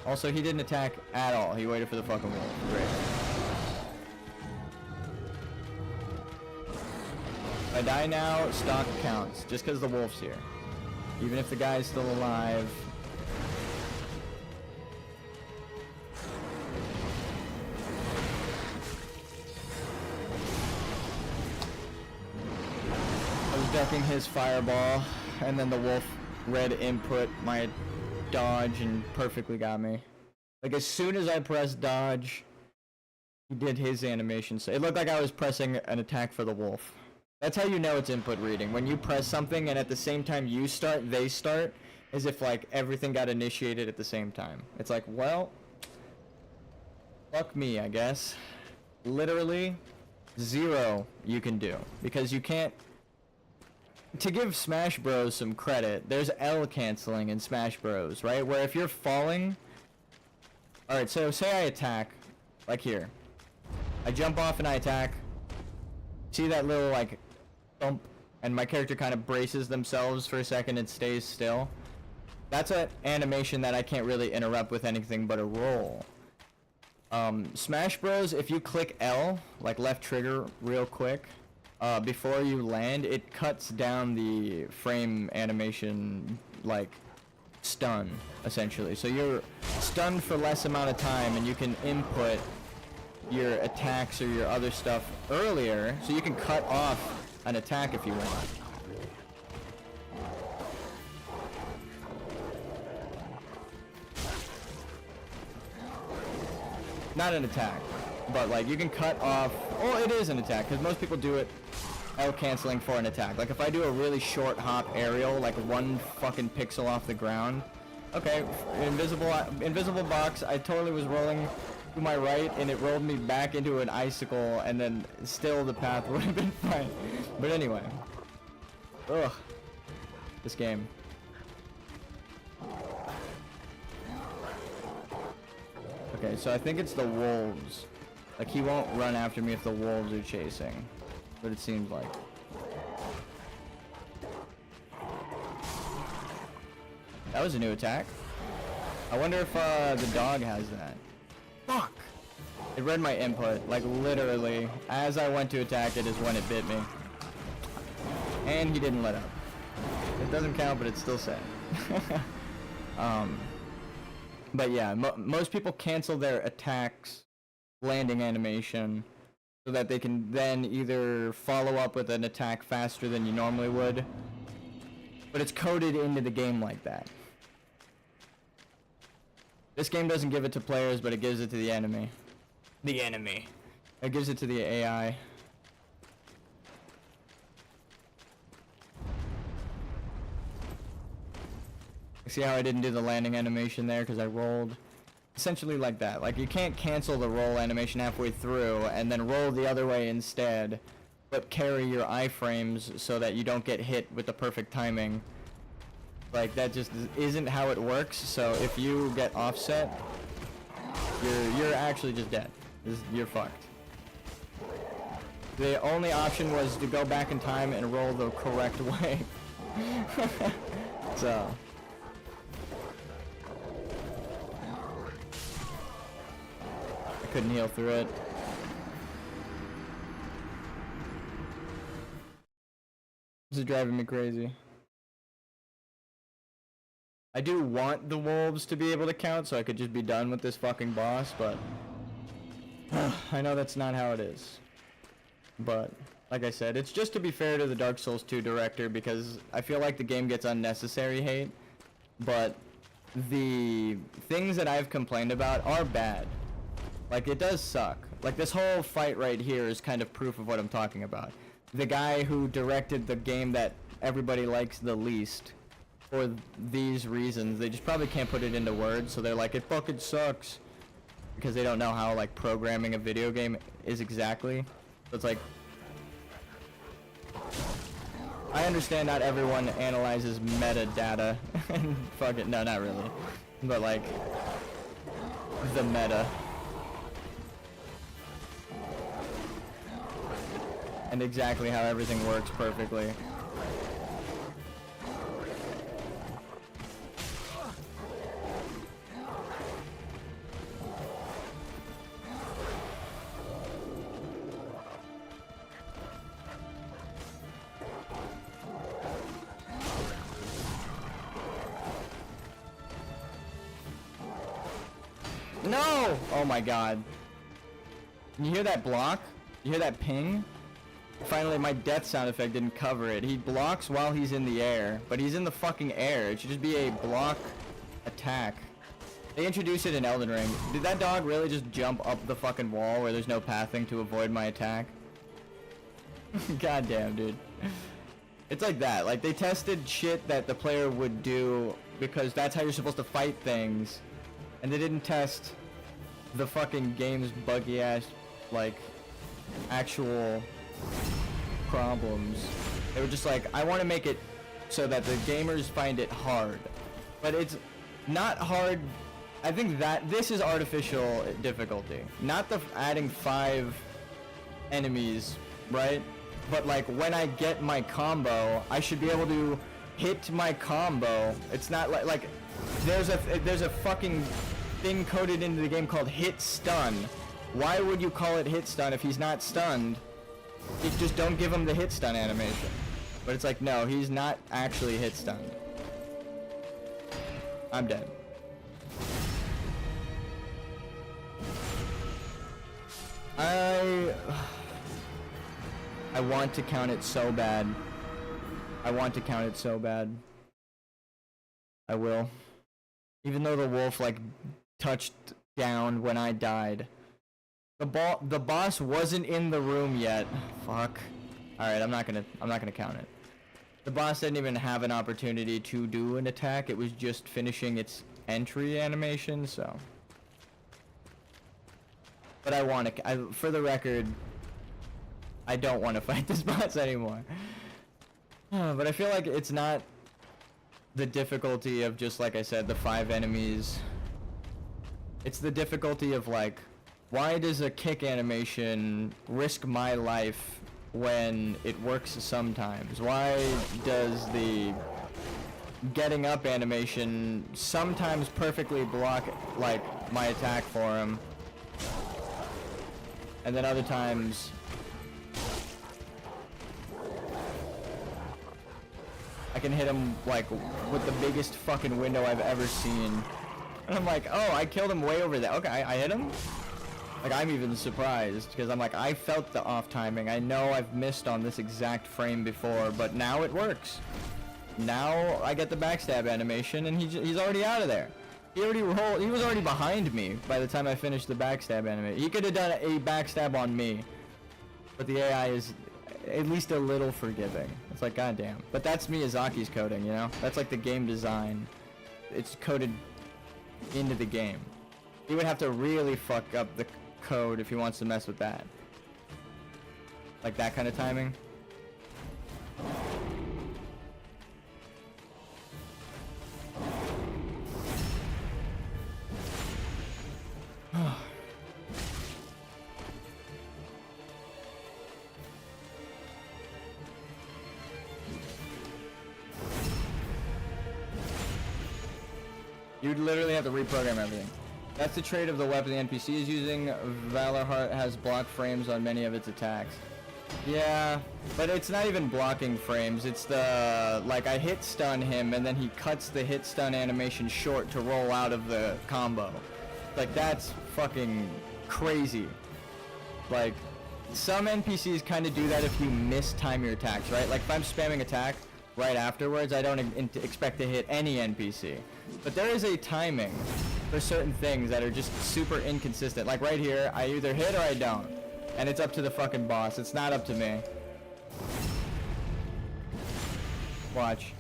Also, he didn't attack at all. He waited for the fucking wolf. Great. If I die now, stock counts, just because the wolf's here. Even if the guy's still alive. I was ducking his fireball, and then the wolf red input my dodge and perfectly got me. Like, as soon as I pressed dodge, he did his animation. So it looked like I was pressing an attack for the wolf. That's how you know it's input reading. When you press something and at the same time you start, they start, as if like everything got initiated at the same time. It's like, well, fuck me, I guess. Literally, zero you can do. Because you can't to give Smash Bros some credit, there's L canceling in Smash Bros, right? Where if you're falling... Alright, so say I attack, like here. I jump off and I attack. See that little, like, bump? And my character kind of braces themselves for a second and stays still. That's an animation that I can't really interrupt with anything but a roll. Smash Bros, if you click L, like left trigger real quick, before you land, it cuts down the frame animation, like, stun, essentially. So you're stunned for less amount of time, and you can input your attacks or your other stuff earlier, so you can cut off an attack if you want. Not an attack, but like you can cut off... Oh, it is an attack, because most people do it L canceling for an attack. Like if I do a really short hop aerial, like 1 fucking pixel off the ground. Okay, invisible box, I totally was rolling to my right and it rolled me back into an icicle, and then still the path would have been fine. But anyway. Ugh. This game. Okay, so I think it's the wolves. Like, he won't run after me if the wolves are chasing. But it seems like. That was a new attack. I wonder if the dog has that. Fuck! It read my input, like literally. As I went to attack it is when it bit me. And he didn't let up. It doesn't count, but it's still sad. But yeah, most people cancel their attacks landing animation so that they can then either follow up with an attack faster than you normally would. But it's coded into the game like that. This game doesn't give it to players, but it gives it to the enemy. The enemy. It gives it to the AI. See how I didn't do the landing animation there because I rolled essentially like that. Like you can't cancel the roll animation halfway through and then roll the other way instead, but carry your iframes so that you don't get hit with the perfect timing. Like that just isn't how it works. So if you get offset, you're actually just dead. You're fucked. The only option was to go back in time and roll the correct way. So I couldn't heal through it. This is driving me crazy. I do want the wolves to be able to count so I could just be done with this fucking boss, but I know that's not how it is. But like I said, it's just to be fair to the Dark Souls 2 director, because I feel like the game gets unnecessary hate, but the things that I've complained about are bad. Like, it does suck. Like, this whole fight right here is kind of proof of what I'm talking about. The guy who directed the game that everybody likes the least, for these reasons, they just probably can't put it into words, so they're like, it fucking sucks. Because they don't know how, like, programming a video game is exactly. So it's like, I understand not everyone analyzes metadata, and fuck it, no, not really. But, like, the meta. And exactly how everything works perfectly. No! Oh my god. Can you hear that block? You hear that ping? Finally, my death sound effect didn't cover it. He blocks while he's in the air, but he's in the fucking air. It should just be a block attack. They introduced it in Elden Ring. Did that dog really just jump up the fucking wall where there's no pathing to avoid my attack? Goddamn, dude. It's like that. Like, they tested shit that the player would do because that's how you're supposed to fight things. And they didn't test the fucking game's buggy ass, like, actual problems. They were just like, I want to make it so that the gamers find it hard. But it's not hard. I think that this is artificial difficulty. Not the adding 5 enemies, right? But like when I get my combo, I should be able to hit my combo. It's not like there's a fucking thing coded into the game called hit stun. Why would you call it hit stun if he's not stunned? You just don't give him the hit stun animation. But it's like, no, he's not actually hit stunned. I'm dead. I want to count it so bad. I want to count it so bad. I will. Even though the wolf like touched down when I died. The boss wasn't in the room yet. Fuck. Alright, I'm not gonna count it. The boss didn't even have an opportunity to do an attack. It was just finishing its entry animation, so. But I want to, for the record, I don't want to fight this boss anymore. But I feel like it's not the difficulty of just, like I said, the 5 enemies. It's the difficulty of like, why does a kick animation risk my life when it works sometimes? Why does the getting up animation sometimes perfectly block like my attack for him, and then other times I can hit him like with the biggest fucking window I've ever seen, and I'm like, oh, I killed him way over there. Okay, I hit him. Like, I'm even surprised, because I'm like, I felt the off timing. I know I've missed on this exact frame before, but now it works. Now I get the backstab animation, and he's already out of there. He was already behind me by the time I finished the backstab animation. He could have done a backstab on me, but the AI is at least a little forgiving. It's like, goddamn. But that's Miyazaki's coding, you know? That's like the game design. It's coded into the game. He would have to really fuck up the code if he wants to mess with that. Like that kind of timing. You'd literally have to reprogram everything. That's the trait of the weapon the NPC is using. Valorheart has block frames on many of its attacks. Yeah, but it's not even blocking frames. It's the, like, I hit stun him and then he cuts the hit stun animation short to roll out of the combo. Like, that's fucking crazy. Like, some NPCs kind of do that if you mistime your attacks, right? Like, if I'm spamming attack right afterwards, I don't expect to hit any NPC. But there is a timing for certain things that are just super inconsistent. Like right here, I either hit or I don't. And it's up to the fucking boss. It's not up to me. Watch.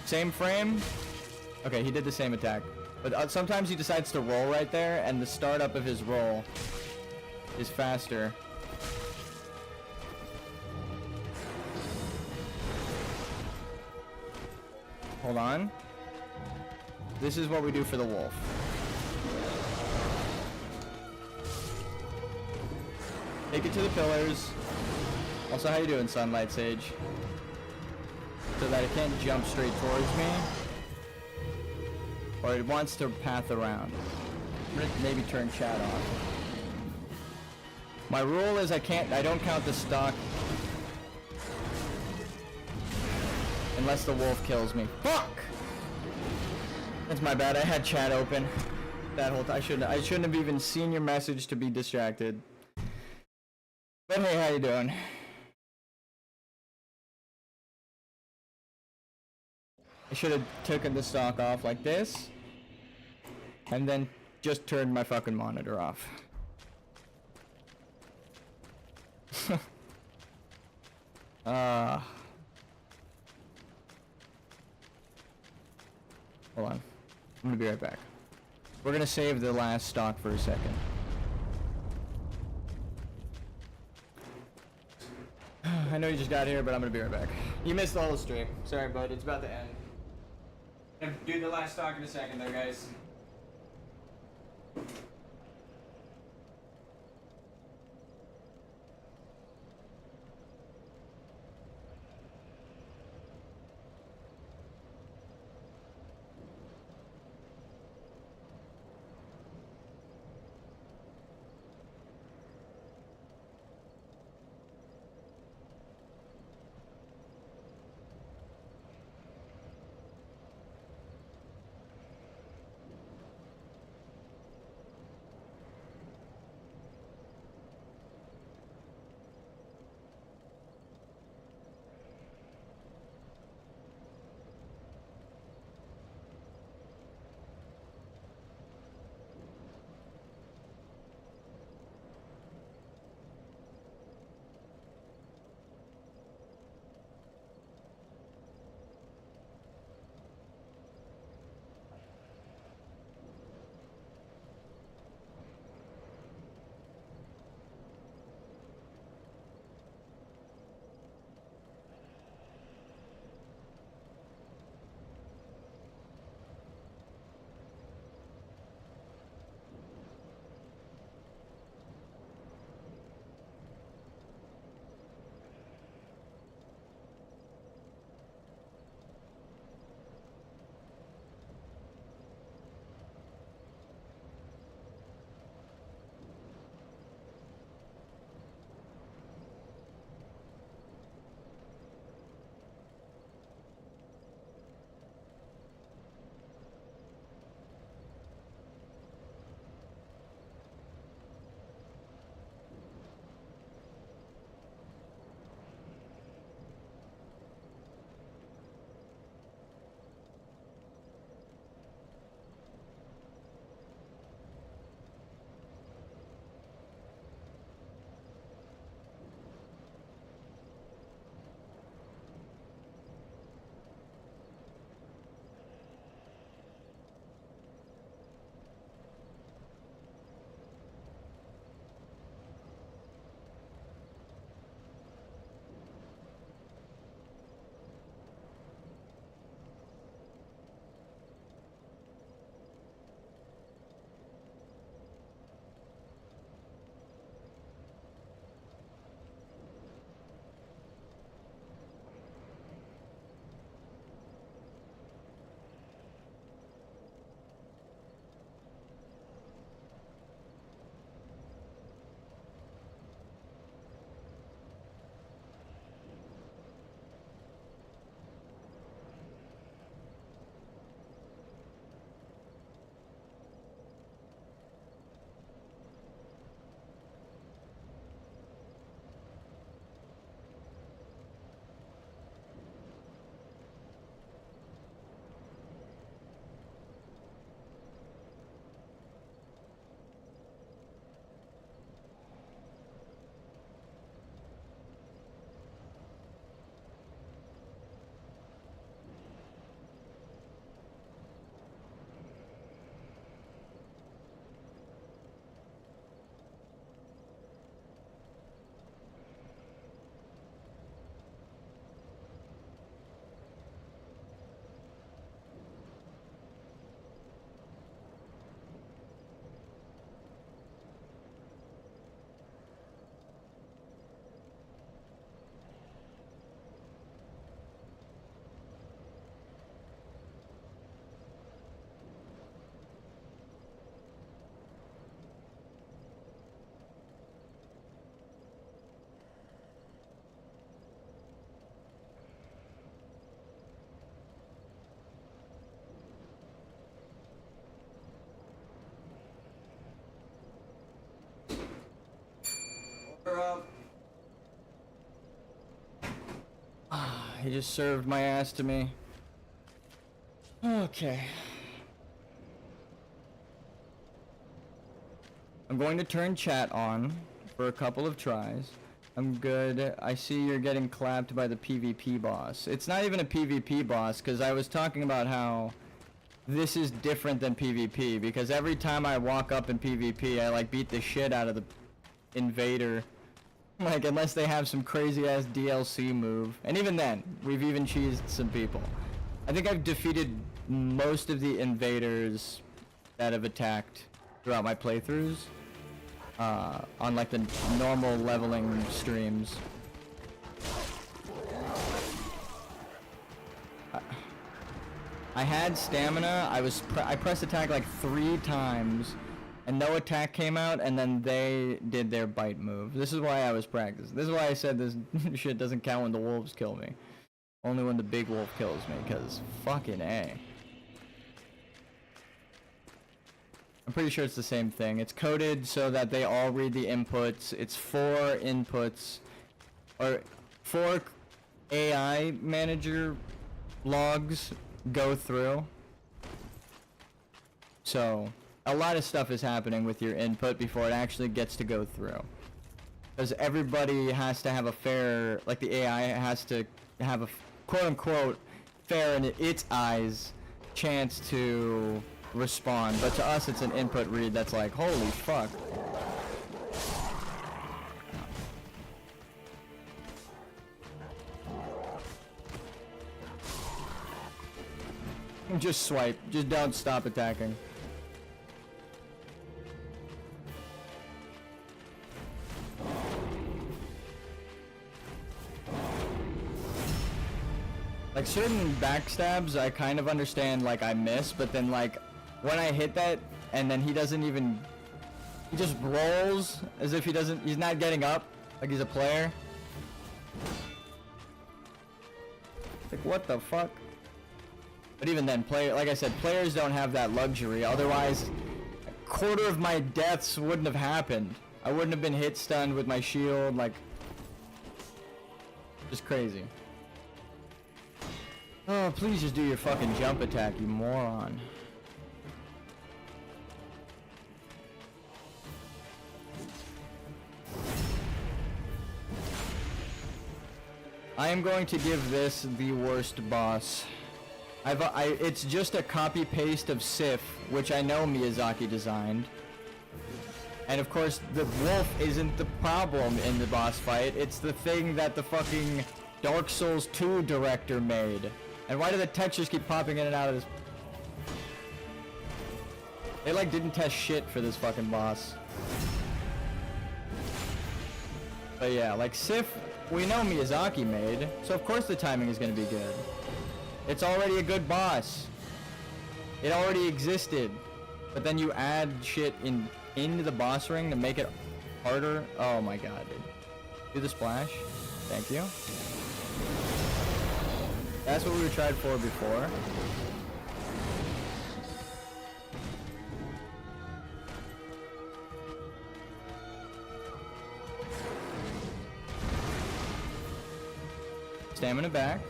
Same frame. Okay, he did the same attack. But sometimes he decides to roll right there, and the startup of his roll is faster. Hold on. This is what we do for the wolf. Take it to the pillars. Also, how you doing, Sunlight Sage? So that it can't jump straight towards me. Or it wants to path around. Maybe turn chat off. My rule is I don't count the stock unless the wolf kills me. Fuck! That's my bad. I had chat open that whole time. I shouldn't have even seen your message to be distracted. But hey, how you doing? I should have taken the stock off like this, and then just turned my fucking monitor off. Hold on. I'm gonna be right back. We're gonna save the last stock for a second. I know you just got here, but I'm gonna be right back. You missed the whole stream. Sorry, bud. It's about to end. I'm gonna do the last talk in a second, though, guys. He just served my ass to me. Okay. I'm going to turn chat on for a couple of tries. I'm good. I see you're getting clapped by the PvP boss. It's not even a PvP boss, because I was talking about how this is different than PvP, because every time I walk up in PvP, I like beat the shit out of the invader Like, unless they have some crazy-ass DLC move. And even then, we've even cheesed some people. I think I've defeated most of the invaders that have attacked throughout my playthroughs. On, like, the normal leveling streams. I had stamina. I pressed attack like 3 times. And no attack came out, and then they did their bite move. This is why I was practicing. This is why I said this shit doesn't count when the wolves kill me. Only when the big wolf kills me, because fucking A. I'm pretty sure it's the same thing. It's coded so that they all read the inputs. It's 4 inputs, or 4 AI manager logs go through. So a lot of stuff is happening with your input before it actually gets to go through. Because everybody has to have a fair, like the AI has to have a quote-unquote fair in its eyes chance to respond. But to us it's an input read that's like, holy fuck. Just swipe. Just don't stop attacking. Like certain backstabs I kind of understand, like I miss, but then like when I hit that and then he doesn't even, he just rolls as if he's not getting up like he's a player. Like what the fuck? But even then, like I said, players don't have that luxury. Otherwise, a quarter of my deaths wouldn't have happened. I wouldn't have been hit stunned with my shield, like just crazy. Oh, please just do your fucking jump attack, you moron. I am going to give this the worst boss. It's just a copy paste of Sif, which I know Miyazaki designed. And of course, the wolf isn't the problem in the boss fight. It's the thing that the fucking Dark Souls 2 director made. And why do the textures keep popping in and out of this? They like didn't test shit for this fucking boss. But yeah, like Sif, we know Miyazaki made, so of course the timing is gonna be good. It's already a good boss. It already existed. But then you add shit into the boss ring to make it harder. Oh my god, dude. Do the splash. Thank you. That's what we tried for before. Stamina back.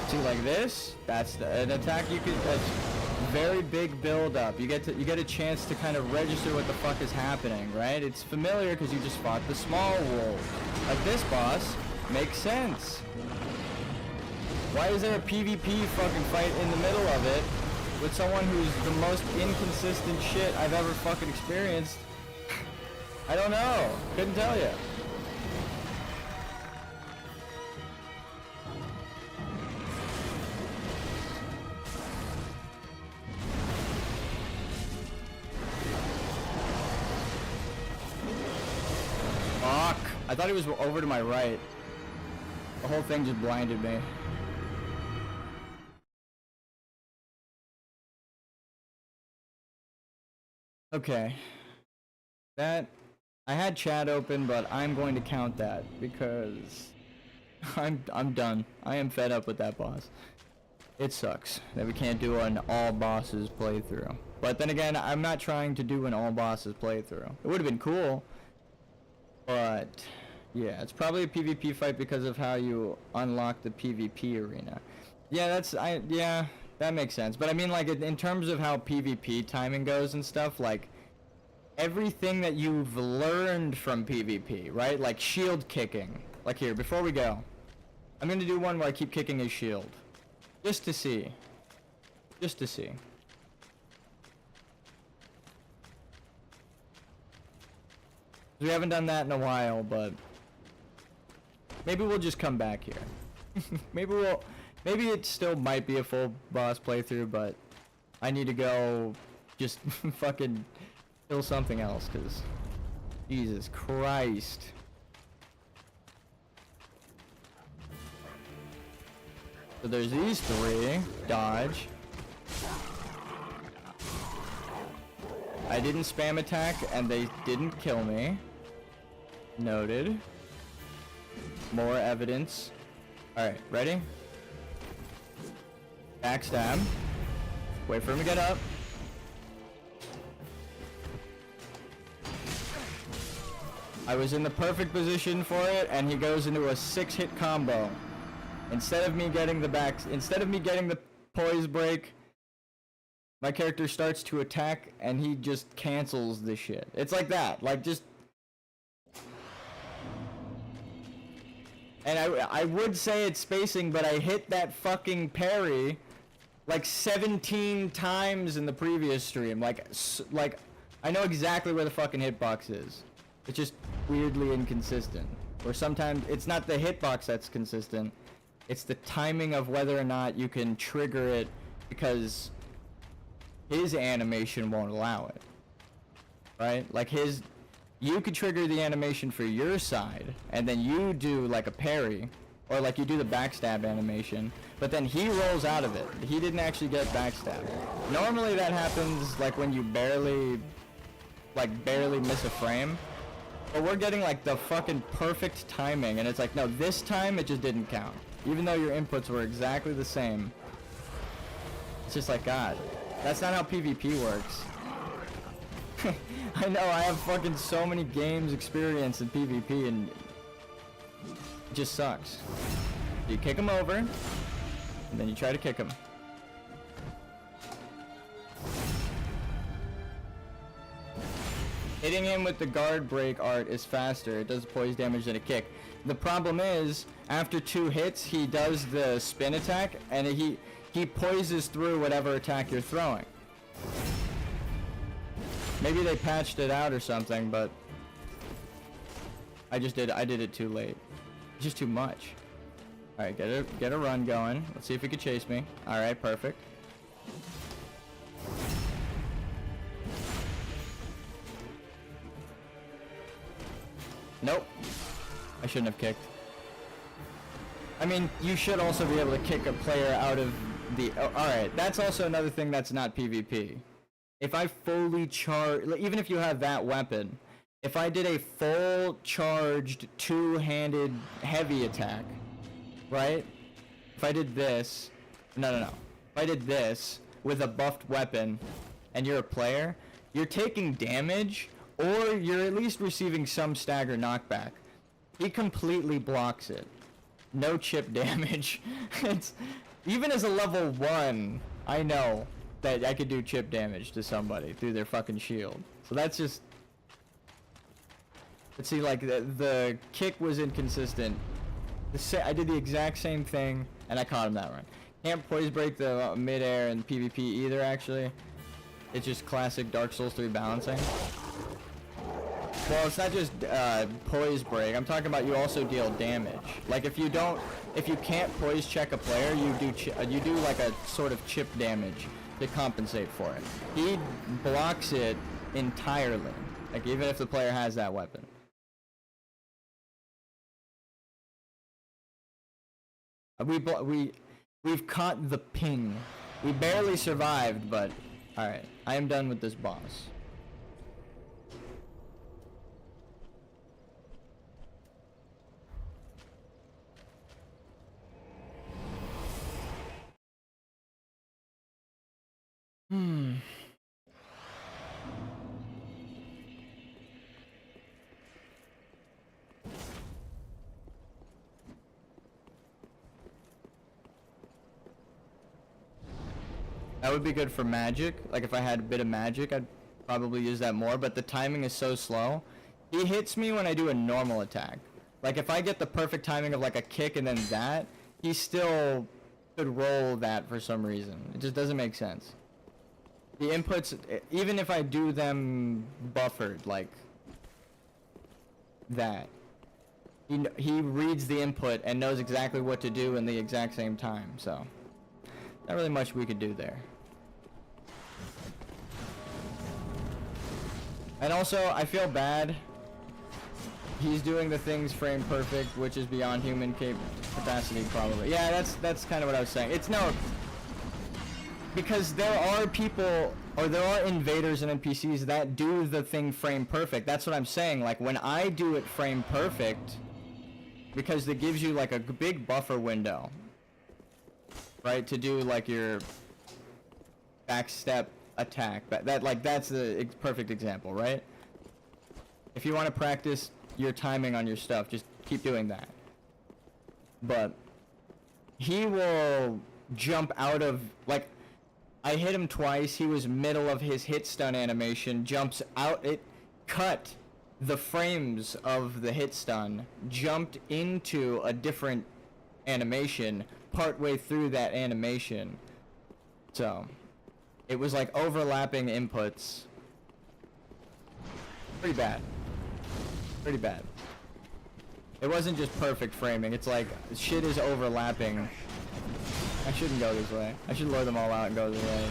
See, like this, that's an attack you could, that's very big build up. You get a chance to kind of register what the fuck is happening, right? It's familiar because you just fought the small wolf. Like this boss makes sense. Why is there a PvP fucking fight in the middle of it with someone who's the most inconsistent shit I've ever fucking experienced? I don't know. Couldn't tell you. Fuck. I thought he was over to my right. The whole thing just blinded me. Okay. That... I had chat open, but I'm going to count that because I'm done. I am fed up with that boss. It sucks that we can't do an all bosses playthrough. But then again, I'm not trying to do an all bosses playthrough. It would have been cool, but yeah, it's probably a PvP fight because of how you unlock the PvP arena. Yeah, yeah, that makes sense. But I mean, like in terms of how PvP timing goes and stuff, like everything that you've learned from PvP, right? Like shield kicking. Like here, before we go, I'm gonna do one where I keep kicking his shield. Just to see. Just to see. We haven't done that in a while, but maybe we'll just come back here. Maybe it still might be a full boss playthrough, but I need to go just fucking kill something else, because Jesus Christ. So there's these three. Dodge. I didn't spam attack and they didn't kill me. Noted. More evidence. Alright, ready? Backstab. Wait for him to get up. I was in the perfect position for it, and he goes into a 6-hit combo. Instead of me getting the poise break, my character starts to attack, and he just cancels the shit. It's like that, like just. And I would say it's spacing, but I hit that fucking parry like 17 times in the previous stream. Like I know exactly where the fucking hitbox is. It's just weirdly inconsistent. Or sometimes it's not the hitbox that's consistent. It's the timing of whether or not you can trigger it, because his animation won't allow it. Right? Like you could trigger the animation for your side, and then you do like a parry, or like you do the backstab animation, but then he rolls out of it. He didn't actually get backstabbed. Normally that happens like when you barely miss a frame. But we're getting like the fucking perfect timing, and it's like, no, this time it just didn't count. Even though your inputs were exactly the same. It's just like, God, that's not how PvP works. I know, I have fucking so many games experience in PvP, and it just sucks. You kick him over, and then you try to kick him. Hitting him with the guard break art is faster. It does poise damage than a kick. The problem is, after 2 hits, he does the spin attack, and he poises through whatever attack you're throwing. Maybe they patched it out or something, but I did it too late. It's just too much. All right, get a run going. Let's see if he can chase me. All right, perfect. Nope. I shouldn't have kicked. I mean, you should also be able to kick a player out of the... Oh, alright, that's also another thing that's not PvP. If I fully charge... Even if you have that weapon, if I did a full charged 2-handed heavy attack, right? If I did this... No. If I did this with a buffed weapon and you're a player, you're taking damage, or you're at least receiving some stagger knockback. He completely blocks it. No chip damage. Even as a level 1, I know that I could do chip damage to somebody through their fucking shield. So that's just... Let's see, like, the kick was inconsistent. I did the exact same thing, and I caught him that run. Can't poise break the mid-air in PvP either, actually. It's just classic Dark Souls 3 balancing. Well, it's not just poise break. I'm talking about you also deal damage. Like if you can't poise check a player, you do like a sort of chip damage to compensate for it. He blocks it entirely. Like even if the player has that weapon. We've caught the ping. We barely survived, but all right. I am done with this boss. That would be good for magic. Like if I had a bit of magic, I'd probably use that more, but the timing is so slow. He hits me when I do a normal attack. Like if I get the perfect timing of like a kick and then that, he still could roll that for some reason. It just doesn't make sense. The inputs, even if I do them buffered, like that. He reads the input and knows exactly what to do in the exact same time, so not really much we could do there. And also, I feel bad. He's doing the things frame perfect, which is beyond human capacity, probably. Yeah, that's kind of what I was saying. It's no, because there are people, or there are invaders and NPCs that do the thing frame perfect. That's what I'm saying. Like, when I do it frame perfect, because it gives you like a big buffer window, right, to do like your backstep attack. But that's the perfect example, right? If you want to practice your timing on your stuff, just keep doing that. But he will jump out of, like, I hit him twice, he was middle of his hit stun animation, jumps out, it cut the frames of the hit stun, jumped into a different animation partway through that animation. So it was like overlapping inputs. Pretty bad. Pretty bad. It wasn't just perfect framing, it's like shit is overlapping. I shouldn't go this way. I should lure them all out and go this way.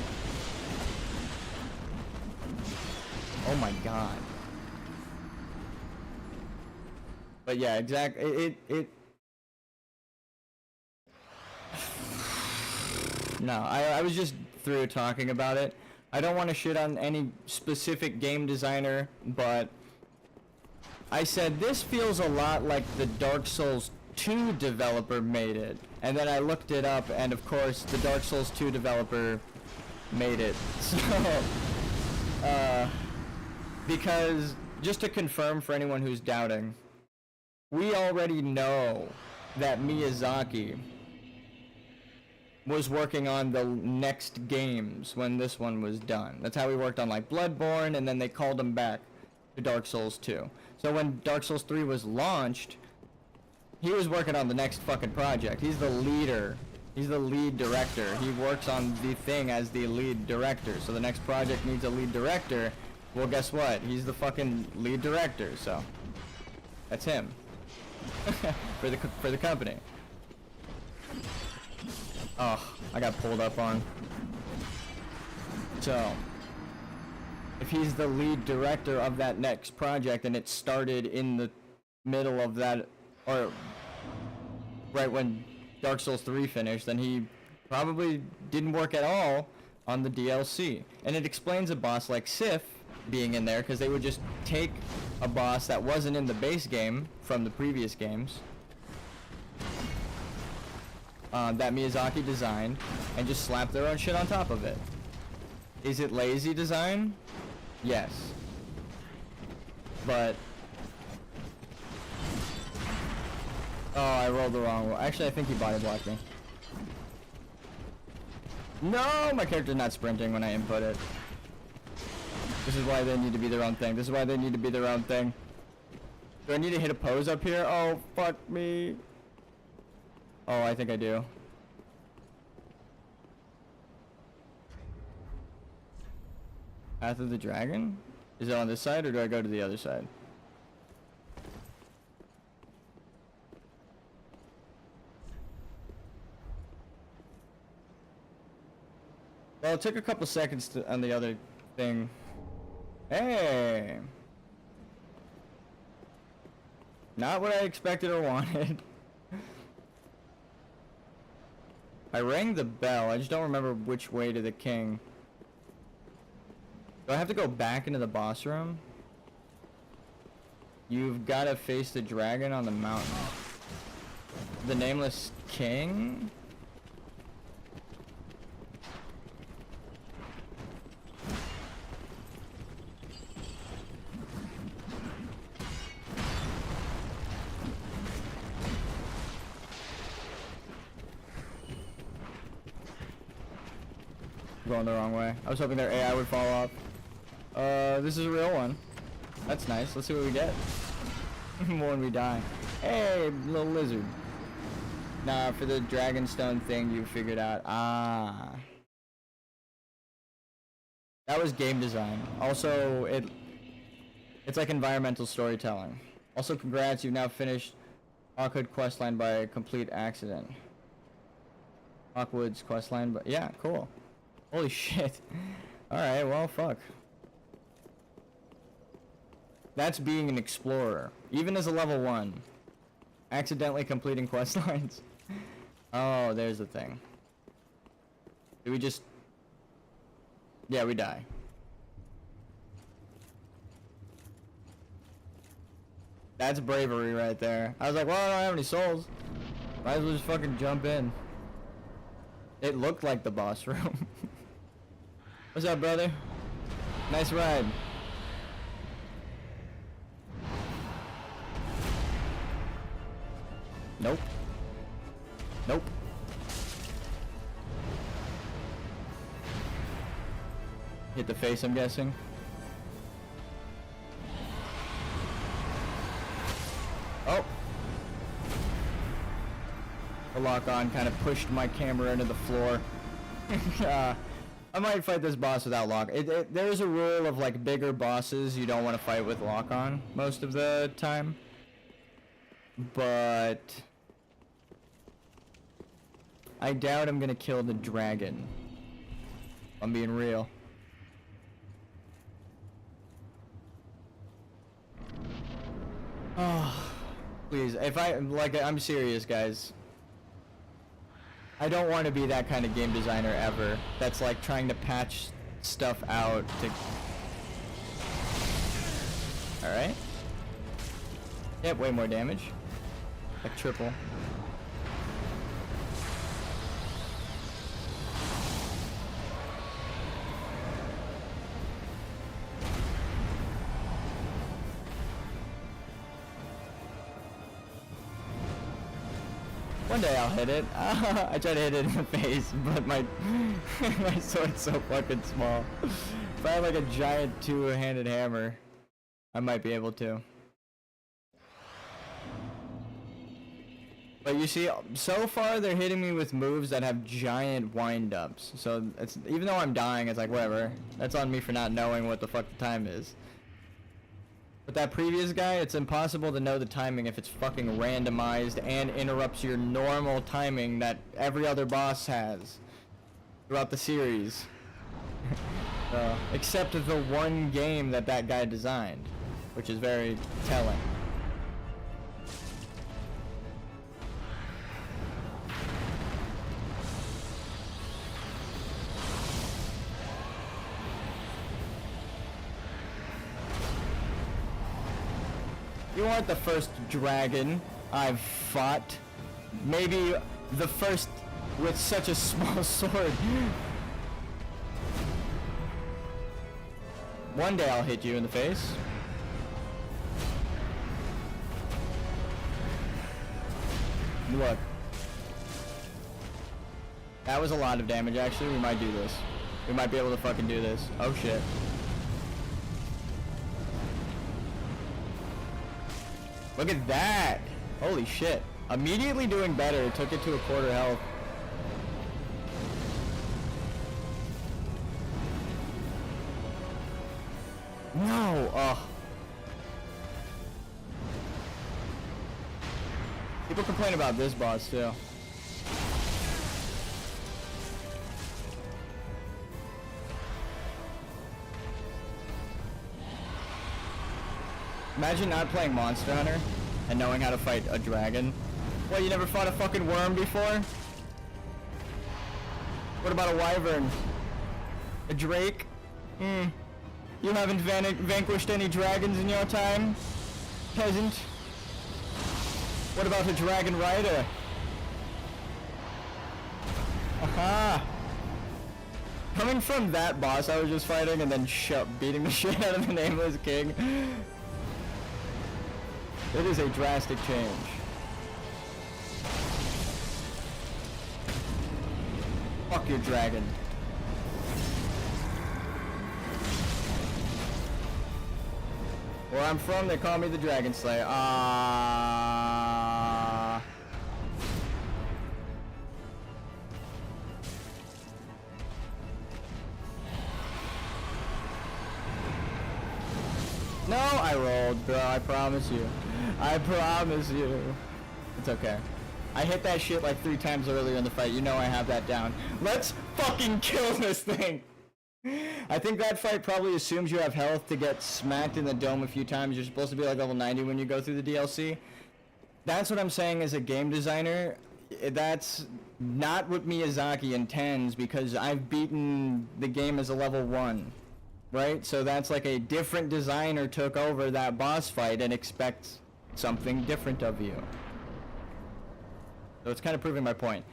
Oh my god. But yeah, exactly. No, I was just through talking about it. I don't want to shit on any specific game designer, but I said this feels a lot like the Dark Souls 2 developer made it. And then I looked it up, and of course the Dark Souls 2 developer made it. So, because, just to confirm for anyone who's doubting, we already know that Miyazaki was working on the next games when this one was done. That's how he worked on like Bloodborne, and then they called him back to Dark Souls 2. So when Dark Souls 3 was launched, he was working on the next fucking project. He's the leader. He's the lead director. He works on the thing as the lead director. So the next project needs a lead director. Well, guess what? He's the fucking lead director, so that's him. for the company. Oh, I got pulled up on. So, if he's the lead director of that next project and it started in the middle of that, or right when Dark Souls 3 finished, then he probably didn't work at all on the DLC. And it explains a boss like Sif being in there, because they would just take a boss that wasn't in the base game from the previous games, that Miyazaki designed, and just slap their own shit on top of it. Is it lazy design? Yes. But oh, I rolled the wrong one. Actually, I think he body blocked me. No, my character's not sprinting when I input it. This is why they need to be their own thing. This is why they need to be their own thing. Do I need to hit a pose up here? Oh, fuck me. Oh, I think I do. Path of the Dragon? Is it on this side, or do I go to the other side? Well, it took a couple seconds on the other thing. Hey! Not what I expected or wanted. I rang the bell, I just don't remember which way to the king. Do I have to go back into the boss room? You've got to face the dragon on the mountain. The nameless king? Going the wrong way. I was hoping their AI would fall off. This is a real one. That's nice. Let's see what we get. When we die. Hey, little lizard. Nah, for the Dragonstone thing you figured out. Ah. That was game design. Also, it's like environmental storytelling. Also, congrats, you've now finished Hawkwood questline by complete accident. Hawkwood's questline, but yeah, cool. Holy shit. Alright, well, fuck. That's being an explorer, even as a level 1. Accidentally completing quest lines. Oh, there's the thing. Do we just... Yeah, we die. That's bravery right there. I was like, well, I don't have any souls. Might as well just fucking jump in. It looked like the boss room. What's up, brother? Nice ride. Nope. Nope. Hit the face, I'm guessing. Oh. The lock on kind of pushed my camera into the floor. I might fight this boss without lock. There's a rule of like bigger bosses you don't want to fight with lock on most of the time. But I doubt I'm gonna kill the dragon. I'm being real. Oh, please, if I'm serious, guys. I don't want to be that kind of game designer ever. That's like trying to patch stuff out to... Alright. Yep, way more damage. Like triple. One day I'll hit it. I try to hit it in the face, but my my sword's so fucking small. If I had like a giant two-handed hammer, I might be able to. But you see, so far they're hitting me with moves that have giant wind-ups. So it's, even though I'm dying, it's like whatever. That's on me for not knowing what the fuck the time is. With that previous guy, it's impossible to know the timing if it's fucking randomized and interrupts your normal timing that every other boss has throughout the series. Except the one game that guy designed, which is very telling. You aren't the first dragon I've fought. Maybe the first with such a small sword. One day I'll hit you in the face. Look. That was a lot of damage, actually. We might do this. We might be able to fucking do this. Oh shit. Look at that! Holy shit. Immediately doing better. Took it to a quarter health. No! Ugh. People complain about this boss too. Imagine not playing Monster Hunter and knowing how to fight a dragon. What, you never fought a fucking worm before? What about a wyvern? A drake? You haven't vanquished any dragons in your time? Peasant? What about a dragon rider? Aha! Coming from that boss I was just fighting and then beating the shit out of the Nameless King. It is a drastic change. Fuck your dragon. Where I'm from, they call me the Dragon Slayer. No, I rolled, bro, I promise you. I promise you. It's okay. I hit that shit like 3 times earlier in the fight. You know I have that down. Let's fucking kill this thing! I think that fight probably assumes you have health to get smacked in the dome a few times. You're supposed to be like level 90 when you go through the DLC. That's what I'm saying as a game designer. That's not what Miyazaki intends, because I've beaten the game as a level 1. Right? So that's like a different designer took over that boss fight and expects something different of you. So it's kind of proving my point.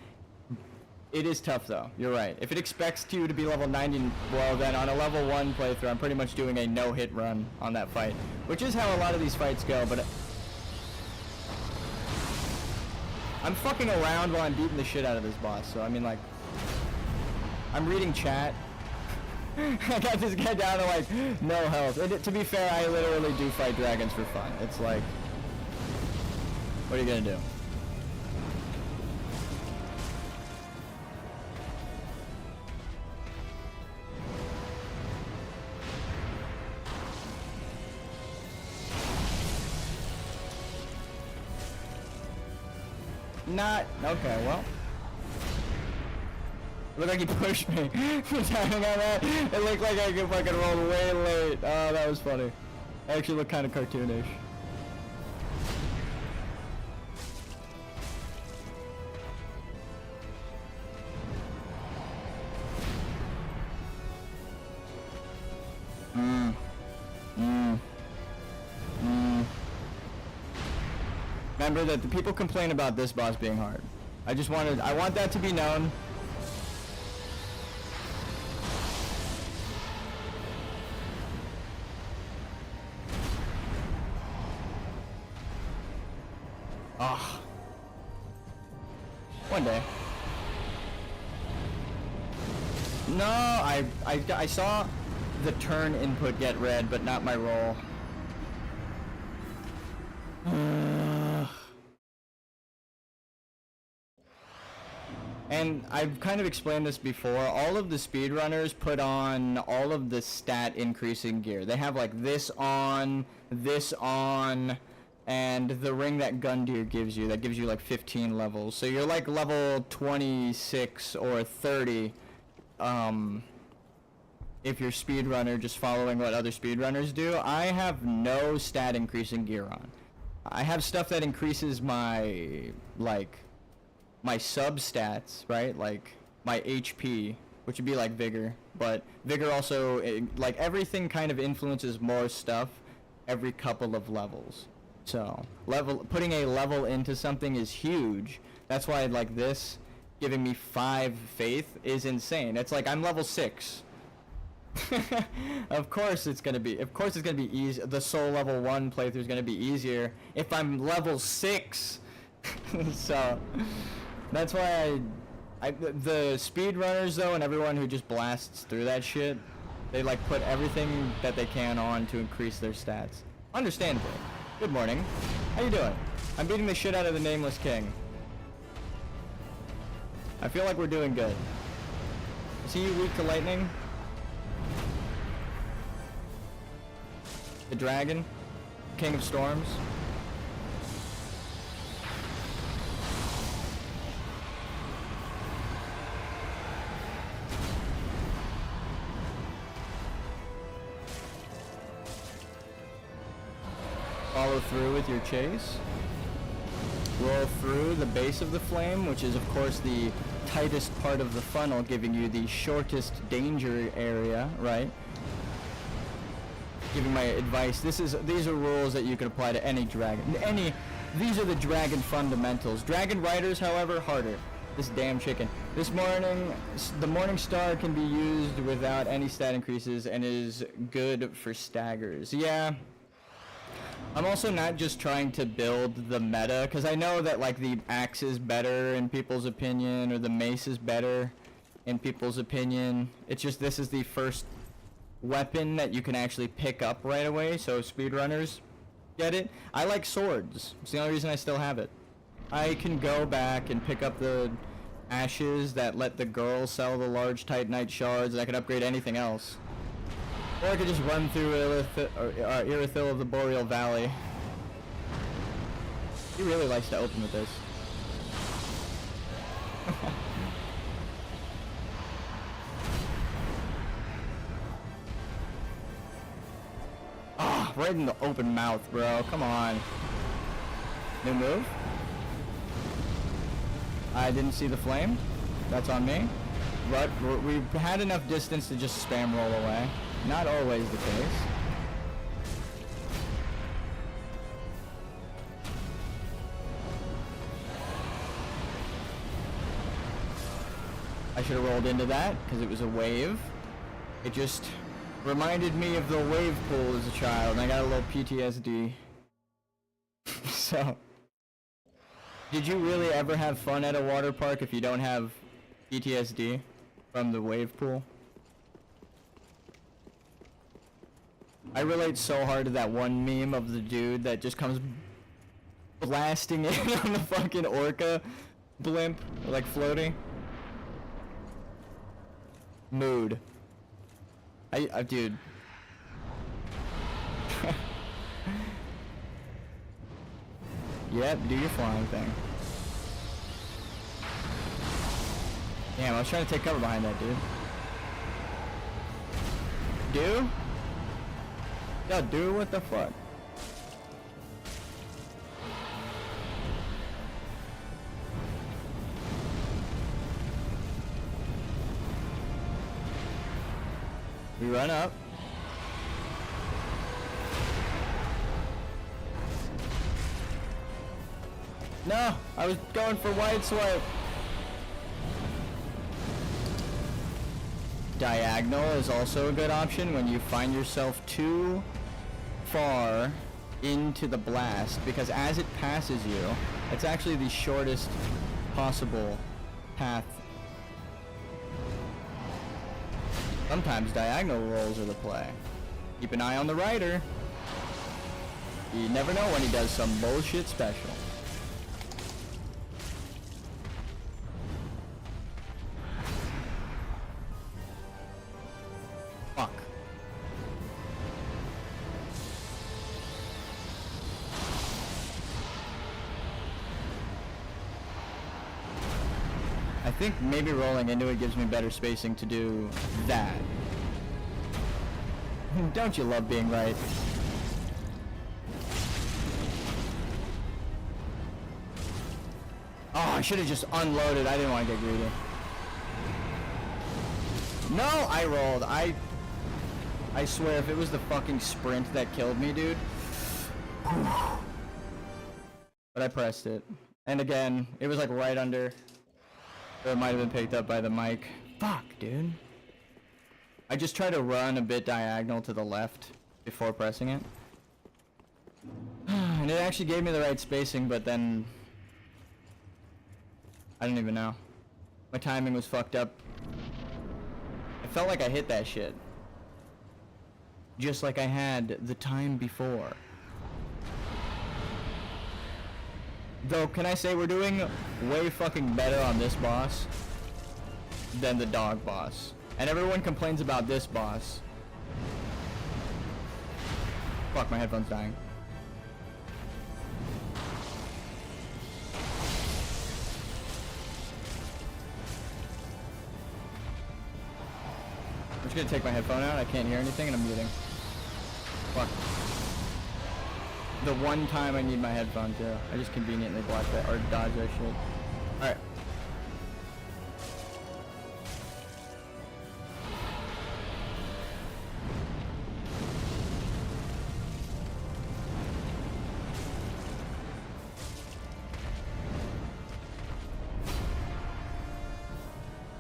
It is tough though, you're right. If it expects you to be level 90, well then on a level 1 playthrough I'm pretty much doing a no-hit run on that fight. Which is how a lot of these fights go, but... I'm fucking around while I'm beating the shit out of this boss, so I mean like... I'm reading chat. I got this guy down to like no health. And to be fair, I literally do fight dragons for fun. It's like, what are you gonna do? Not okay. Well. It looked like he pushed me. For timing on that, it looked like I could fucking roll way late. Oh, that was funny. It actually looked kind of cartoonish. Remember that the people complain about this boss being hard. I want that to be known. Ah. One day. No, I saw the turn input get red, but not my roll. And I've kind of explained this before, all of the speedrunners put on all of the stat increasing gear. They have like this on, and the ring that Gundyr gives you, that gives you like 15 levels. So you're like level 26 or 30, if you're speedrunner just following what other speedrunners do. I have no stat increasing gear on. I have stuff that increases my, like, my sub-stats, right? Like, my HP, which would be like Vigor. But Vigor also, like, everything kind of influences more stuff every couple of levels. So, putting a level into something is huge. That's why, like, this giving me 5 faith is insane. It's like, I'm level 6. Of course it's gonna be easy. The soul level 1 playthrough is gonna be easier if I'm level 6. So that's why the speedrunners though, and everyone who just blasts through that shit, they like put everything that they can on to increase their stats. Understandably. Good morning. How you doing? I'm beating the shit out of the Nameless King. I feel like we're doing good. Is he weak to lightning? The dragon? King of Storms? Follow through with your chase. Roll through the base of the flame, which is of course the tightest part of the funnel, giving you the shortest danger area, right? Giving my advice. These are rules that you can apply to any dragon. These are the dragon fundamentals. Dragon riders, however, harder. This damn chicken. This morning, the Morning Star can be used without any stat increases and is good for staggers. Yeah. I'm also not just trying to build the meta, because I know that like the axe is better in people's opinion, or the mace is better in people's opinion. It's just this is the first weapon that you can actually pick up right away, so speedrunners get it. I like swords. It's the only reason I still have it. I can go back and pick up the ashes that let the girl sell the large titanite shards, and I could upgrade anything else. Or I could just run through Irithyll of the Boreal Valley. He really likes to open with this. Ah, right in the open mouth, bro. Come on. New move? I didn't see the flame. That's on me. But we've had enough distance to just spam roll away. Not always the case. I should have rolled into that because it was a wave. It just reminded me of the wave pool as a child, and I got a little PTSD. So, did you really ever have fun at a water park if you don't have PTSD from the wave pool? I relate so hard to that one meme of the dude that just comes blasting in on the fucking orca blimp, like floating. Mood. Dude. Yep, do your flying thing. Damn, I was trying to take cover behind that dude. Do? Yo, dude, what the fuck? We run up. No, I was going for wide swipe. Diagonal is also a good option when you find yourself too far into the blast, because as it passes you, it's actually the shortest possible path. Sometimes diagonal rolls are the play. Keep an eye on the rider. You never know when he does some bullshit special. Fuck. I think maybe rolling into it gives me better spacing to do that. Don't you love being right? Oh, I should have just unloaded. I didn't want to get greedy. No, I rolled. I swear, if it was the fucking sprint that killed me, dude. But I pressed it. And again, it was like right under. Or it might have been picked up by the mic. Fuck, dude. I just tried to run a bit diagonal to the left before pressing it. And it actually gave me the right spacing, but then I don't even know. My timing was fucked up. I felt like I hit that shit. Just like I had the time before. Though, can I say we're doing way fucking better on this boss than the dog boss. And everyone complains about this boss. Fuck, my headphone's dying. I'm just gonna take my headphone out, I can't hear anything and I'm muting. Fuck. The one time I need my headphone too. I just conveniently blocked that, or dodged that shit. Alright.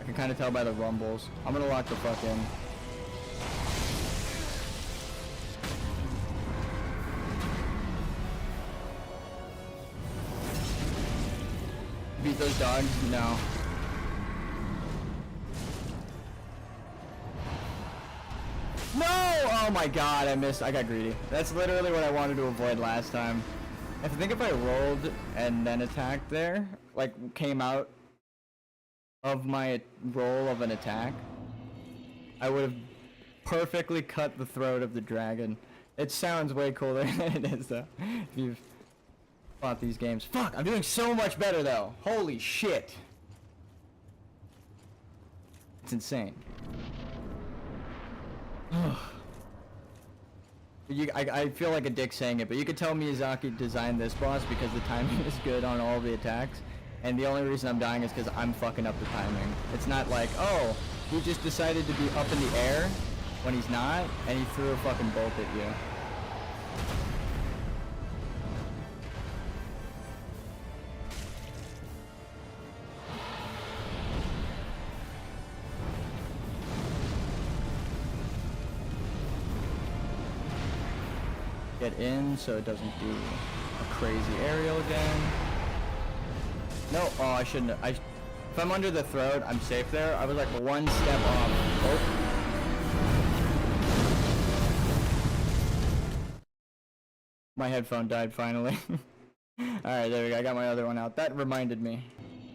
I can kind of tell by the rumbles. I'm gonna lock the fuck in. Beat those dogs? No. No! Oh my god, I missed. I got greedy. That's literally what I wanted to avoid last time. I think if I rolled and then attacked there, like came out of my roll of an attack, I would have perfectly cut the throat of the dragon. It sounds way cooler than it is though. Bought these games. Fuck, I'm doing so much better though. Holy shit. It's insane. I feel like a dick saying it, but you could tell Miyazaki designed this boss because the timing is good on all the attacks, and the only reason I'm dying is because I'm fucking up the timing. It's not like, oh, he just decided to be up in the air when he's not, and he threw a fucking bolt at you. Get in so it doesn't do a crazy aerial again. No, oh, I shouldn't. If I'm under the throat, I'm safe there. I was like one step off. Oh. My headphone died finally. Alright, there we go. I got my other one out. That reminded me.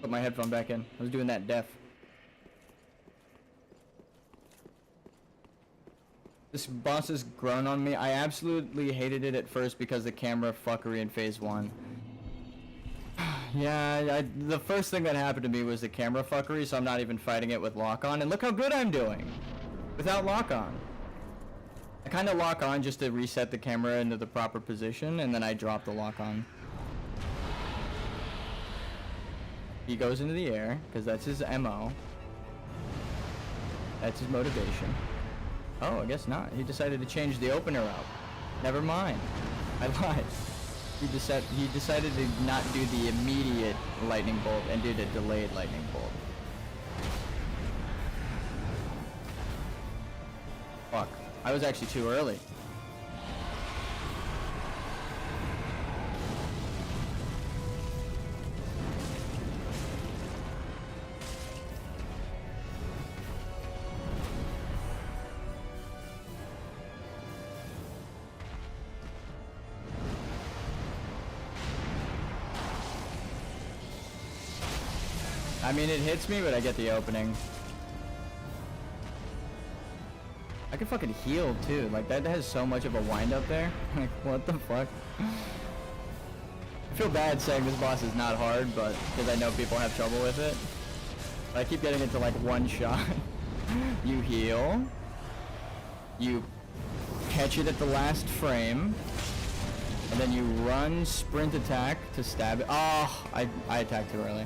Put my headphone back in. I was doing that deaf. This boss has grown on me. I absolutely hated it at first because the camera fuckery in phase 1. Yeah, the first thing that happened to me was the camera fuckery, so I'm not even fighting it with lock on. And look how good I'm doing without lock on. I kind of lock on just to reset the camera into the proper position, and then I drop the lock on. He goes into the air because that's his MO. That's his motivation. Oh, I guess not. He decided to change the opener out. Never mind. I lied. He decided to not do the immediate lightning bolt and did a delayed lightning bolt. Fuck. I was actually too early. I mean, it hits me, but I get the opening. I can fucking heal, too. Like, that has so much of a wind-up there. Like, what the fuck? I feel bad saying this boss is not hard, but because I know people have trouble with it. But I keep getting it to, like, one shot. You heal. You catch it at the last frame. And then you run, sprint attack to stab it. Oh, I attacked too early.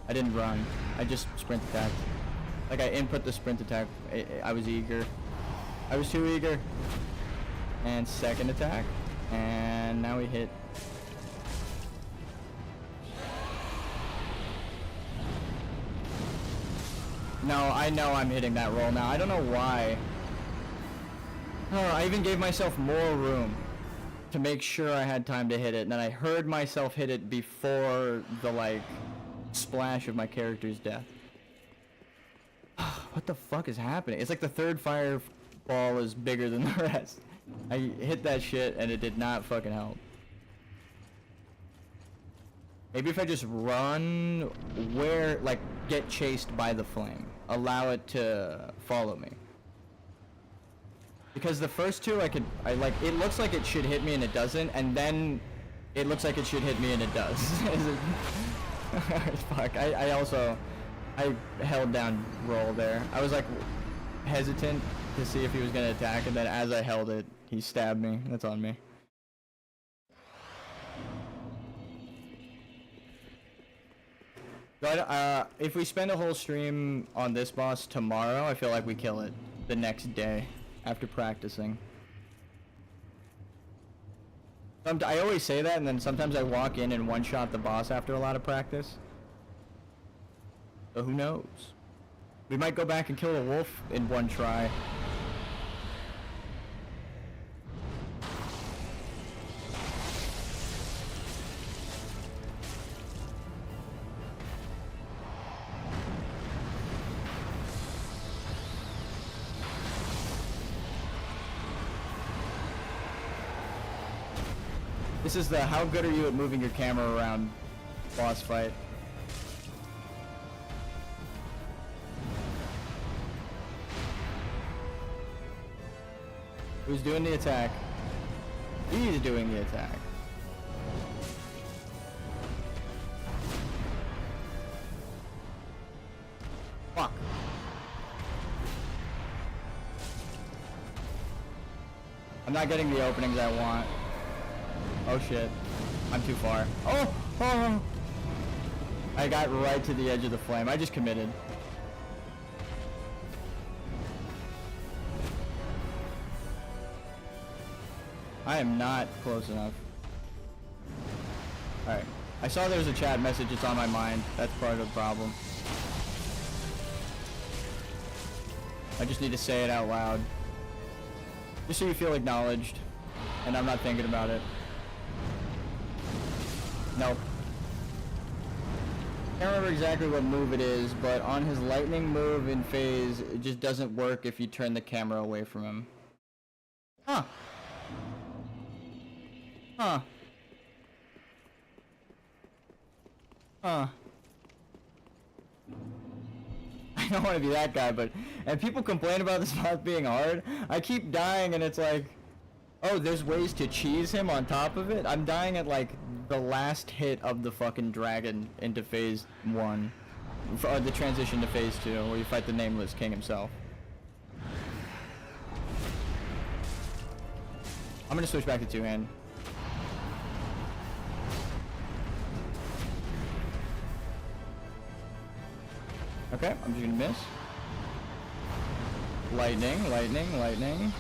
I didn't run. I just sprint attacked. Like, I input the sprint attack. I was eager. I was too eager. And second attack. And now we hit. No, I know I'm hitting that roll now. I don't know why. Oh, I even gave myself more room to make sure I had time to hit it. And then I heard myself hit it before the, like, splash of my character's death. What the fuck is happening? It's like the third fireball is bigger than the rest. I hit that shit and it did not fucking help. Maybe if I just run where, like, get chased by the flame. Allow it to follow me. Because the first two it looks like it should hit me and it doesn't, and then it looks like it should hit me and it does. Fuck, I held down roll there. I was like hesitant to see if he was gonna attack, and then as I held it, he stabbed me. That's on me. But if we spend a whole stream on this boss tomorrow, I feel like we kill it the next day after practicing. I always say that, and then sometimes I walk in and one-shot the boss after a lot of practice. So who knows? We might go back and kill a wolf in one try. This is the how good are you at moving your camera around boss fight. Who's doing the attack? He's doing the attack. I'm not getting the openings I want. Oh shit. I'm too far. Oh! Oh! I got right to the edge of the flame. I just committed. I am not close enough. Alright. I saw there was a chat message. It's on my mind. That's part of the problem. I just need to say it out loud. Just so you feel acknowledged. And I'm not thinking about it. Nope. Can't remember exactly what move it is, but on his lightning move in phase, it just doesn't work if you turn the camera away from him. Huh. Huh. Huh. I don't want to be that guy, but... And people complain about this mod being hard. I keep dying and it's like... Oh, there's ways to cheese him on top of it? I'm dying at like the last hit of the fucking dragon into phase 1. Or the transition to phase 2, where you fight the nameless king himself. I'm gonna switch back to two-hand. Okay, I'm just gonna miss. Lightning, lightning, lightning.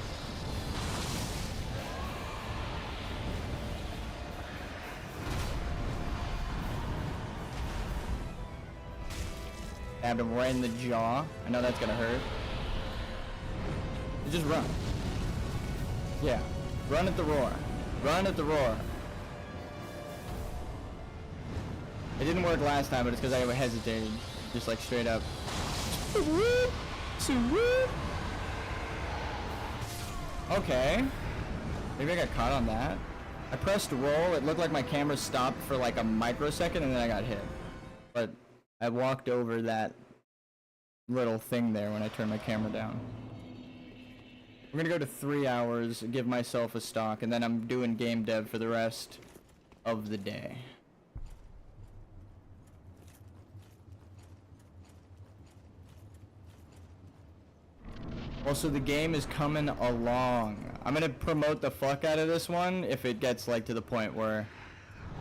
Stabbed him right in the jaw. I know that's gonna hurt. Just run. Yeah. Run at the roar. Run at the roar. It didn't work last time, but it's because I hesitated. Just like straight up. Okay. Maybe I got caught on that. I pressed roll. It looked like my camera stopped for like a microsecond and then I got hit. But I walked over that little thing there when I turned my camera down. We're gonna go to 3 hours, give myself a stock, and then I'm doing game dev for the rest of the day. Also, the game is coming along. I'm gonna promote the fuck out of this one if it gets like to the point where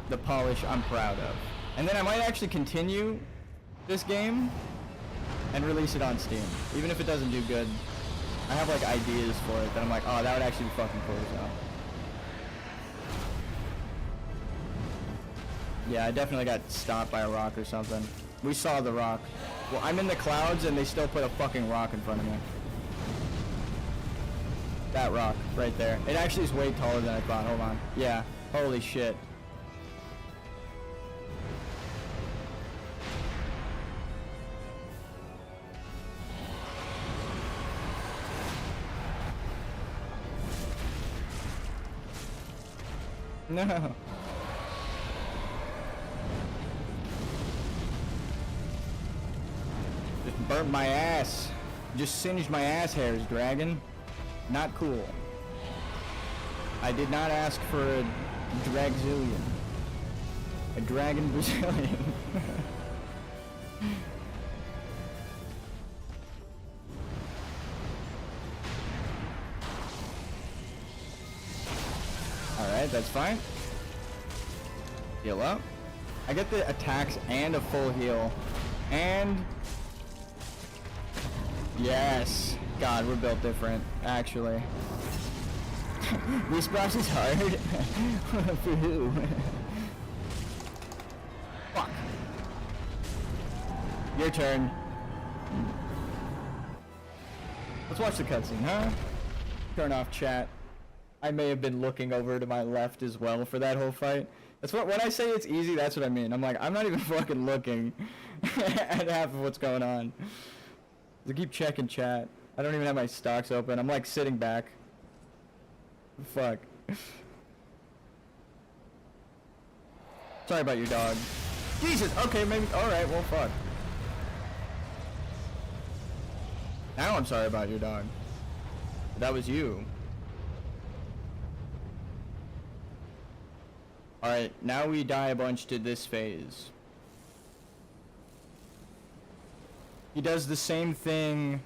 the polish I'm proud of. And then I might actually continue this game and release it on Steam. Even if it doesn't do good, I have like ideas for it that I'm like, oh, that would actually be fucking cool as hell. Yeah, I definitely got stopped by a rock or something. We saw the rock. Well, I'm in the clouds and they still put a fucking rock in front of me. That rock, right there. It actually is way taller than I thought. Hold on. Yeah. Holy shit. No. Just burnt my ass. Just singed my ass hairs, dragon. Not cool. I did not ask for a dragzillion. A dragon Brazilian. Alright, that's fine. Heal up. I get the attacks and a full heal. And... Yes! God, we're built different, actually. Respawn is hard. For who? Fuck. Your turn. Let's watch the cutscene, huh? Turn off chat. I may have been looking over to my left as well for that whole fight. That's what, when I say it's easy, that's what I mean. I'm like, I'm not even fucking looking at half of what's going on. So keep checking chat. I don't even have my stocks open. I'm like sitting back. Fuck. Sorry about your dog. Jesus, okay, maybe, alright, well fuck. Now I'm sorry about your dog. That was you. Alright, now we die a bunch to this phase. He does the same thing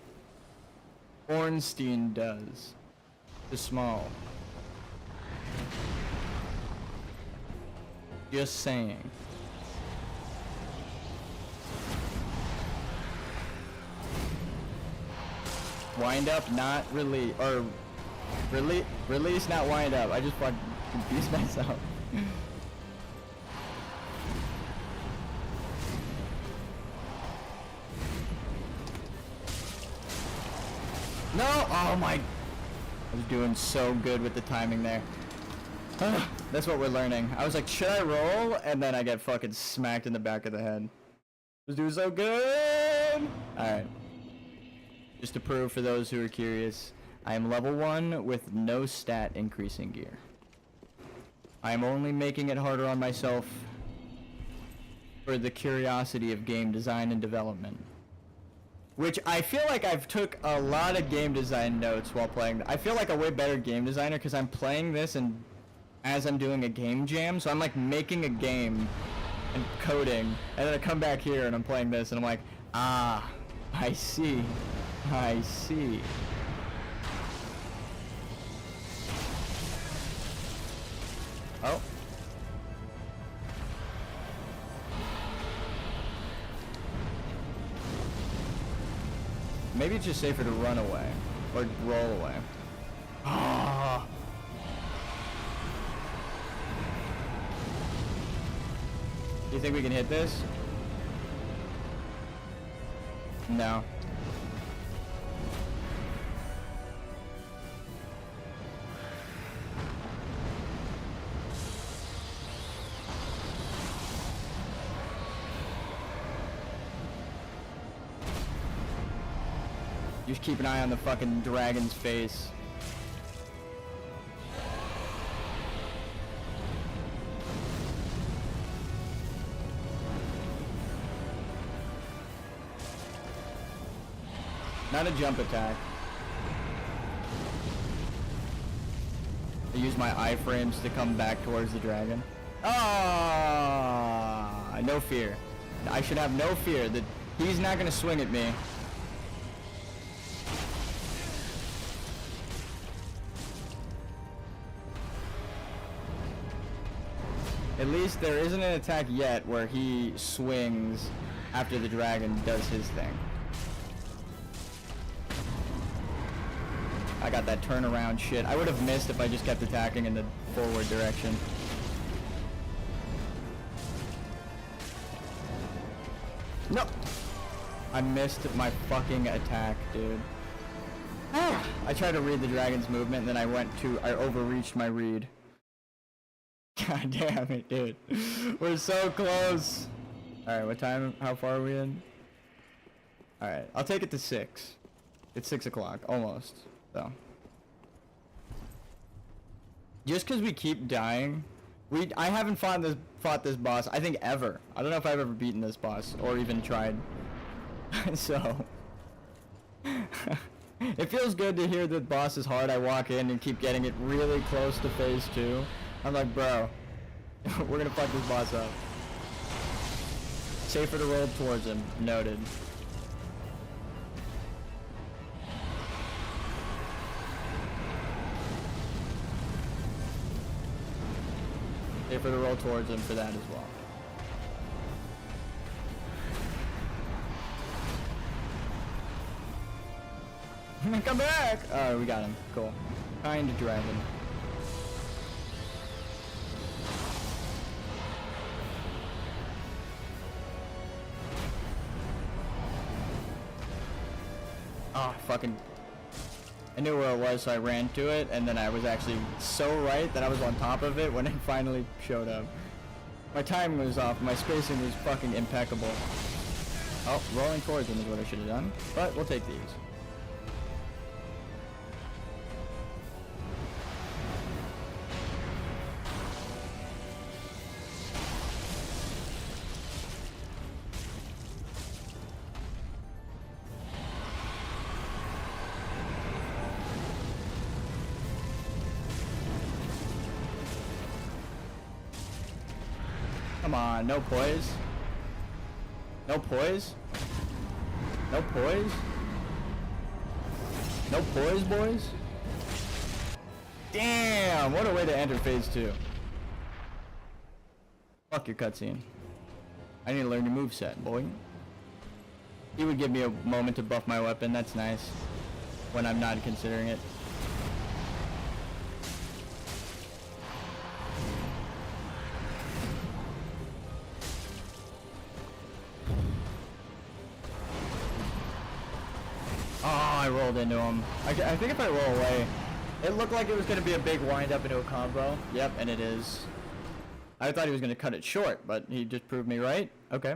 Ornstein does. The small. Just saying. Wind up, not release, or release, not wind up. I just fucking confused myself. No! Oh my... I was doing so good with the timing there. That's what we're learning. I was like, should I roll? And then I get fucking smacked in the back of the head. I was doing so good! Alright. Just to prove for those who are curious, I am level 1 with no stat increasing gear. I am only making it harder on myself for the curiosity of game design and development. Which I feel like I've took a lot of game design notes while playing. I feel like a way better game designer because I'm playing this and as I'm doing a game jam, so I'm like making a game and coding, and then I come back here and I'm playing this and I'm like, ah, I see. I see. Oh. Maybe it's just safer to run away or roll away. Ah. Do you think we can hit this? No. Just keep an eye on the fucking dragon's face. Not a jump attack. I use my iframes to come back towards the dragon. Ah, no fear. I should have no fear that he's not gonna swing at me. At least there isn't an attack yet where he swings after the dragon does his thing. I got that turnaround shit. I would have missed if I just kept attacking in the forward direction. No! I missed my fucking attack, dude. I tried to read the dragon's movement, and then I overreached my read. God damn it, dude. We're so close. Alright, what time? How far are we in? Alright, I'll take it to 6. It's 6 o'clock, almost. So. Just because we keep dying, I haven't fought this boss, I think ever. I don't know if I've ever beaten this boss, or even tried. So. It feels good to hear that boss is hard. I walk in and keep getting it really close to phase 2. I'm like, bro, we're gonna fuck this boss up. Safer to roll towards him. Noted. Safer to roll towards him for that as well. Come back! Alright, we got him. Cool. Kind dragon. Oh, fucking... I knew where it was, so I ran to it, and then I was actually so right that I was on top of it when it finally showed up. My timing was off, my spacing was fucking impeccable. Oh, rolling towards him is what I should have done, but we'll take these. Come on, no poise. No poise? No poise? No poise, boys? Damn, what a way to enter phase 2. Fuck your cutscene. I need to learn your moveset, boy. He would give me a moment to buff my weapon, that's nice. When I'm not considering it. Oh, I rolled into him. I think if I roll away, it looked like it was going to be a big wind up into a combo. Yep, and it is. I thought he was going to cut it short, but he just proved me right. Okay.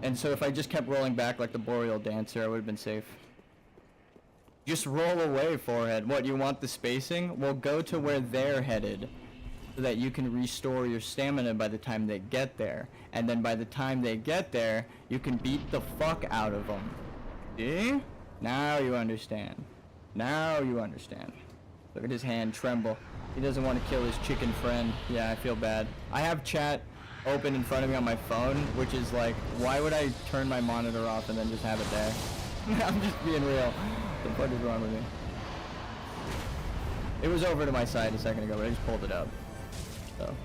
And so if I just kept rolling back like the Boreal Dancer, I would have been safe. Just roll away, forehead. What, you want the spacing? Well, go to where they're headed so that you can restore your stamina by the time they get there. And then by the time they get there, you can beat the fuck out of them. See? Now you understand. Now you understand. Look at his hand tremble. He doesn't want to kill his chicken friend. Yeah, I feel bad. I have chat open in front of me on my phone, which is like, why would I turn my monitor off and then just have it there? I'm just being real. What the fuck is wrong with me? It was over to my side a second ago, but I just pulled it up. So.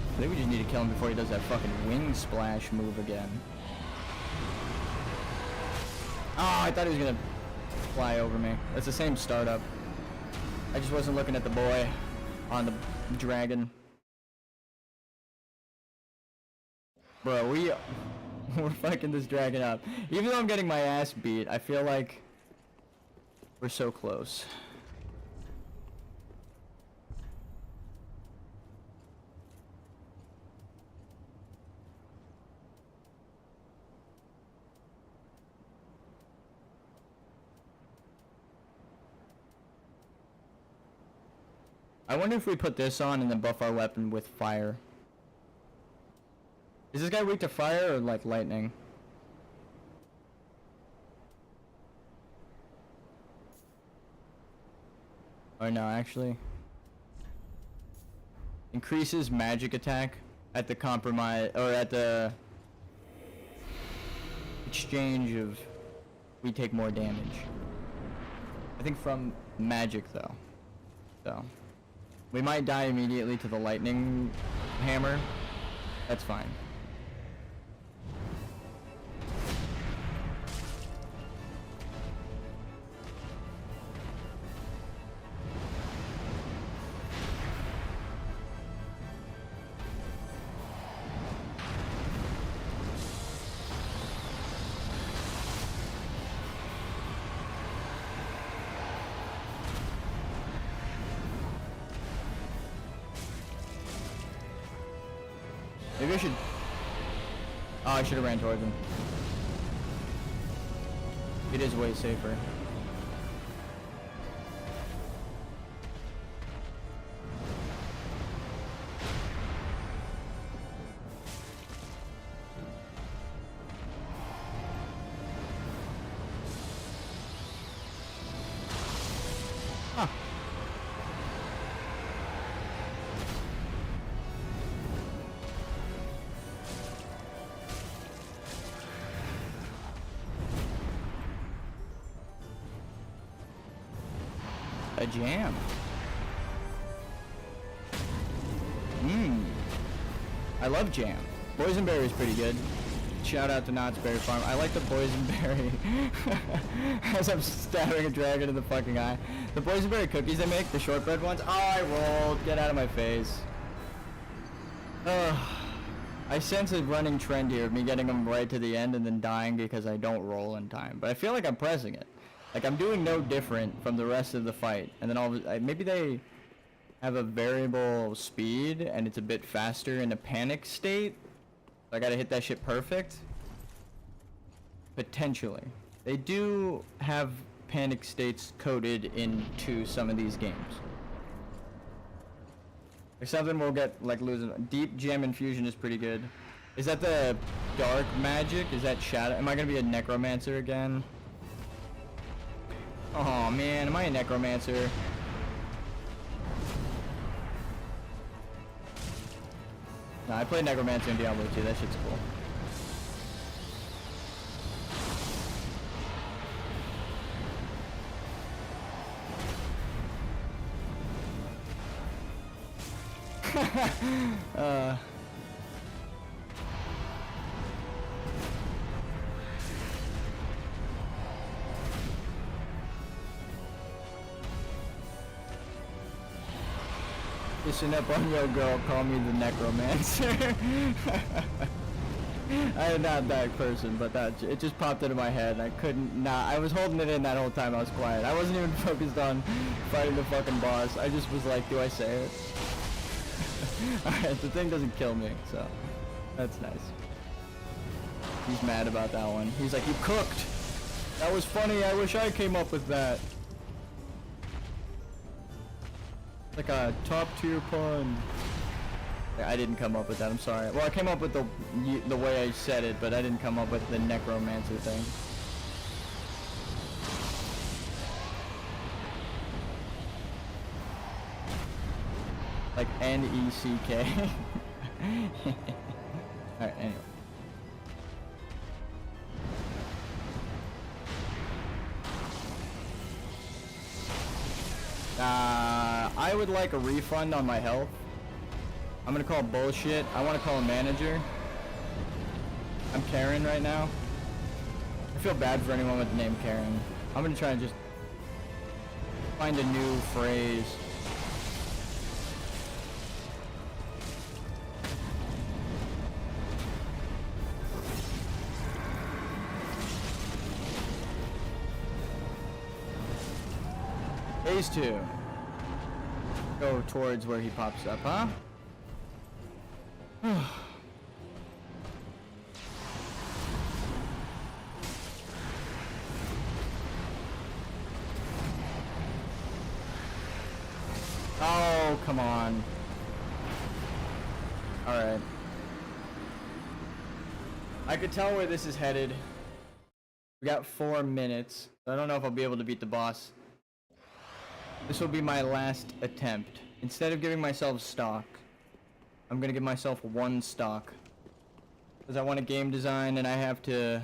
I think we just need to kill him before he does that fucking wing splash move again. Oh, I thought he was gonna fly over me. That's the same startup. I just wasn't looking at the boy on the dragon. Bro, we're fucking this dragon up. Even though I'm getting my ass beat, I feel like we're so close. I wonder if we put this on and then buff our weapon with fire. Is this guy weak to fire or like lightning? Or no, actually. Increases magic attack at the compromise, or at the exchange of we take more damage. I think from magic though. So. We might die immediately to the lightning hammer. That's fine. Maybe I should... Oh, I should have ran towards him. It is way safer. Huh. A jam. I love jam. Boysenberry is pretty good. Shout out to Knott's Berry Farm. I like the boysenberry. As I'm stabbing a dragon in the fucking eye. The boysenberry cookies they make, the shortbread ones. Oh, I rolled. Get out of my face. Ugh. I sense a running trend here of me getting them right to the end and then dying because I don't roll in time. But I feel like I'm pressing it. Like, I'm doing no different from the rest of the fight. And then all of maybe they have a variable speed and it's a bit faster in a panic state. I gotta hit that shit perfect. Potentially. They do have panic states coded into some of these games. Or something we'll get, like, losing. Deep Gem Infusion is pretty good. Is that the dark magic? Is that shadow? Am I gonna be a necromancer again? Oh man, am I a necromancer? Nah, I played necromancer in Diablo 2, that shit's cool. Listen up on your girl, call me the necromancer. I am not that person, but it just popped into my head. I couldn't not. I was holding it in that whole time. I was quiet. I wasn't even focused on fighting the fucking boss. I just was like, do I say it? Alright, the thing doesn't kill me, so that's nice. He's mad about that one. He's like, you cooked! That was funny, I wish I came up with that. Like a top tier pun. I didn't come up with that, I'm sorry. Well, I came up with the way I said it, but I didn't come up with the necromancer thing. Like N-E-C-K. Alright, anyway. I would like a refund on my health. I'm gonna call bullshit. I want to call a manager. I'm Karen right now. I feel bad for anyone with the name Karen. I'm gonna try and just find a new phrase. Phase 2. Go towards where he pops up, huh? Oh, come on. Alright. I could tell where this is headed. We got 4 minutes. I don't know if I'll be able to beat the boss. This will be my last attempt. Instead of giving myself stock, I'm gonna give myself 1 stock. Because I want a game design and I have to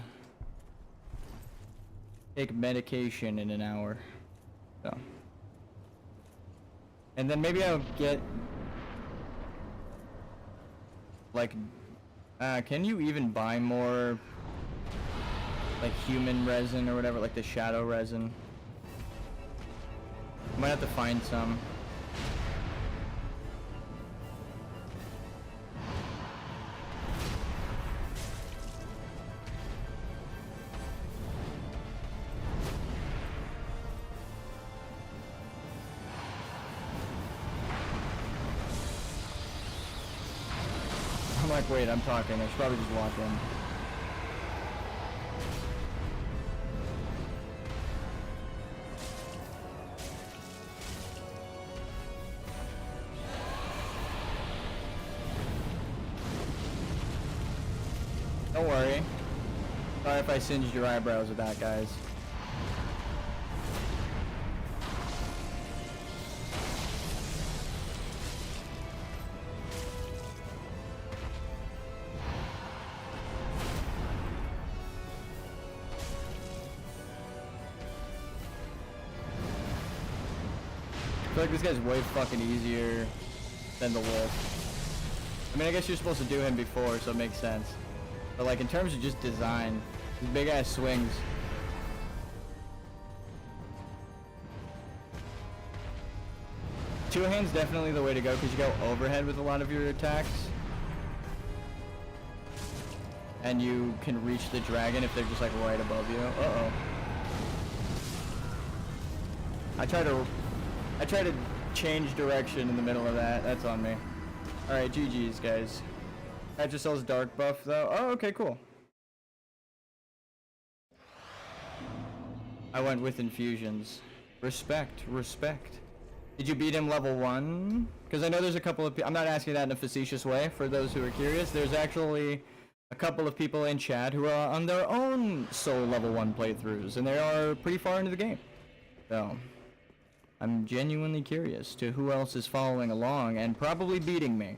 take medication in an hour. So. And then maybe I'll get like can you even buy more like human resin or whatever, like the shadow resin? I might have to find some. I'm like, wait, I'm talking. I should probably just walk in. Don't worry. Sorry if I singed your eyebrows with that, guys. I feel like this guy's way fucking easier than the wolf. I mean, I guess you're supposed to do him before, so it makes sense. But like in terms of just design, these big ass swings. Two hands definitely the way to go because you go overhead with a lot of your attacks. And you can reach the dragon if they're just like right above you. Uh-oh. I try to change direction in the middle of that. That's on me. Alright, GG's guys. Petrocel's dark buff though. Oh, okay, cool. I went with infusions. Respect, respect. Did you beat him level 1? Because I know there's a couple of I'm not asking that in a facetious way for those who are curious. There's actually a couple of people in chat who are on their own solo level 1 playthroughs, and they are pretty far into the game. So, I'm genuinely curious to who else is following along and probably beating me.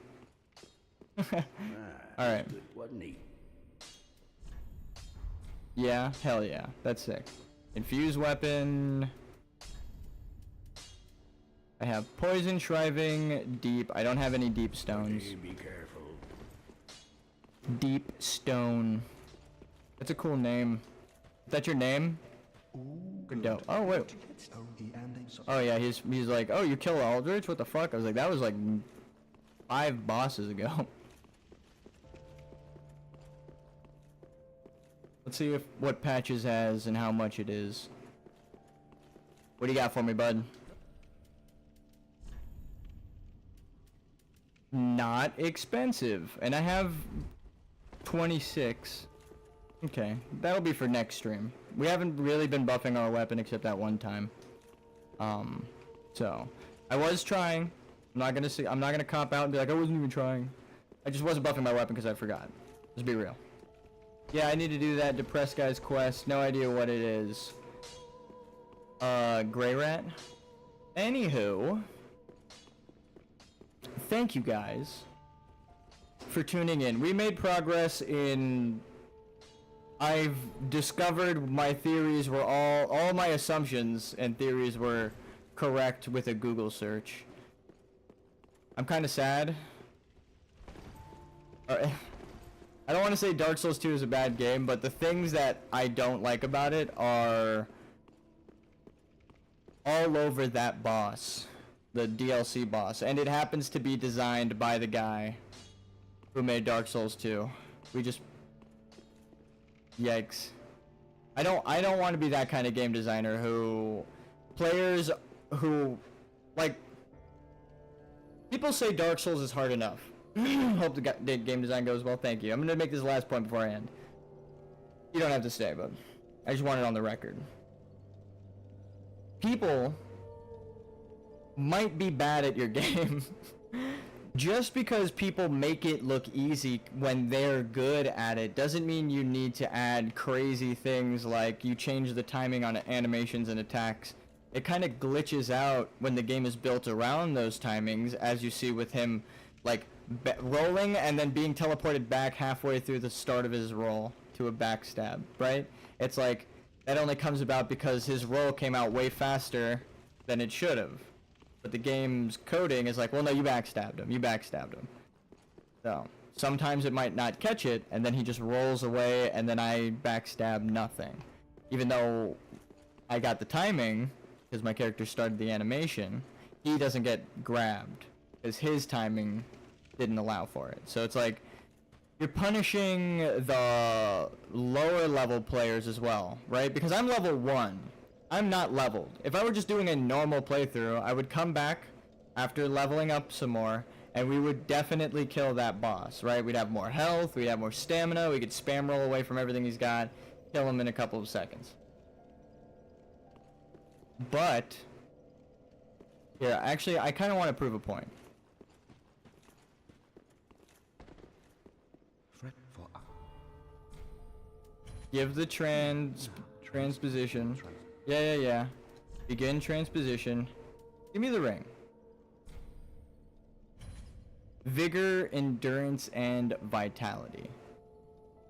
Alright. Wasn't he? Yeah, hell yeah. That's sick. Infuse weapon. I have poison, shriving, deep. I don't have any deep stones. Be careful. Deep stone. That's a cool name. Is that your name? Good dope. Oh wait. Oh yeah, he's like, oh, you kill Aldrich? What the fuck? I was like, that was like 5 bosses ago. Let's see what Patches has and how much it is. What do you got for me, bud? Not expensive, and I have 26. Okay, that'll be for next stream. We haven't really been buffing our weapon except that one time. So I was trying. I'm not gonna cop out and be like I wasn't even trying. I just wasn't buffing my weapon because I forgot. Let's be real. Yeah, I need to do that depressed guy's quest. No idea what it is. Gray rat. Anywho, thank you guys for tuning in. We made progress in. I've discovered my theories were all my assumptions and theories were correct with a Google search. I'm kind of sad. I don't want to say Dark Souls 2 is a bad game, but the things that I don't like about it are all over that boss, the DLC boss, and it happens to be designed by the guy who made Dark Souls 2. We just yikes. I don't want to be that kind of game designer who players who like people say Dark Souls is hard enough. Hope the game design goes well. Thank you. I'm gonna make this last point before I end. You don't have to stay, but I just want it on the record. People might be bad at your game. Just because people make it look easy when they're good at it doesn't mean you need to add crazy things like you change the timing on animations and attacks. It kind of glitches out when the game is built around those timings, as you see with him like rolling and then being teleported back halfway through the start of his roll to a backstab, right? It's like that only comes about because his roll came out way faster than it should have. But the game's coding is like, well, no, you backstabbed him. You backstabbed him. So sometimes it might not catch it, and then he just rolls away, and then I backstab nothing. Even though I got the timing, because my character started the animation, he doesn't get grabbed, because his timing didn't allow for it. So it's like, you're punishing the lower level players as well, right? Because I'm level 1. I'm not leveled. If I were just doing a normal playthrough, I would come back after leveling up some more, and we would definitely kill that boss, right? We'd have more health, we'd have more stamina, we could spam roll away from everything he's got, kill him in a couple of seconds. But, here, actually, I kind of want to prove a point. Give the transposition. Yeah. Begin transposition. Give me the ring. Vigor, endurance, and vitality.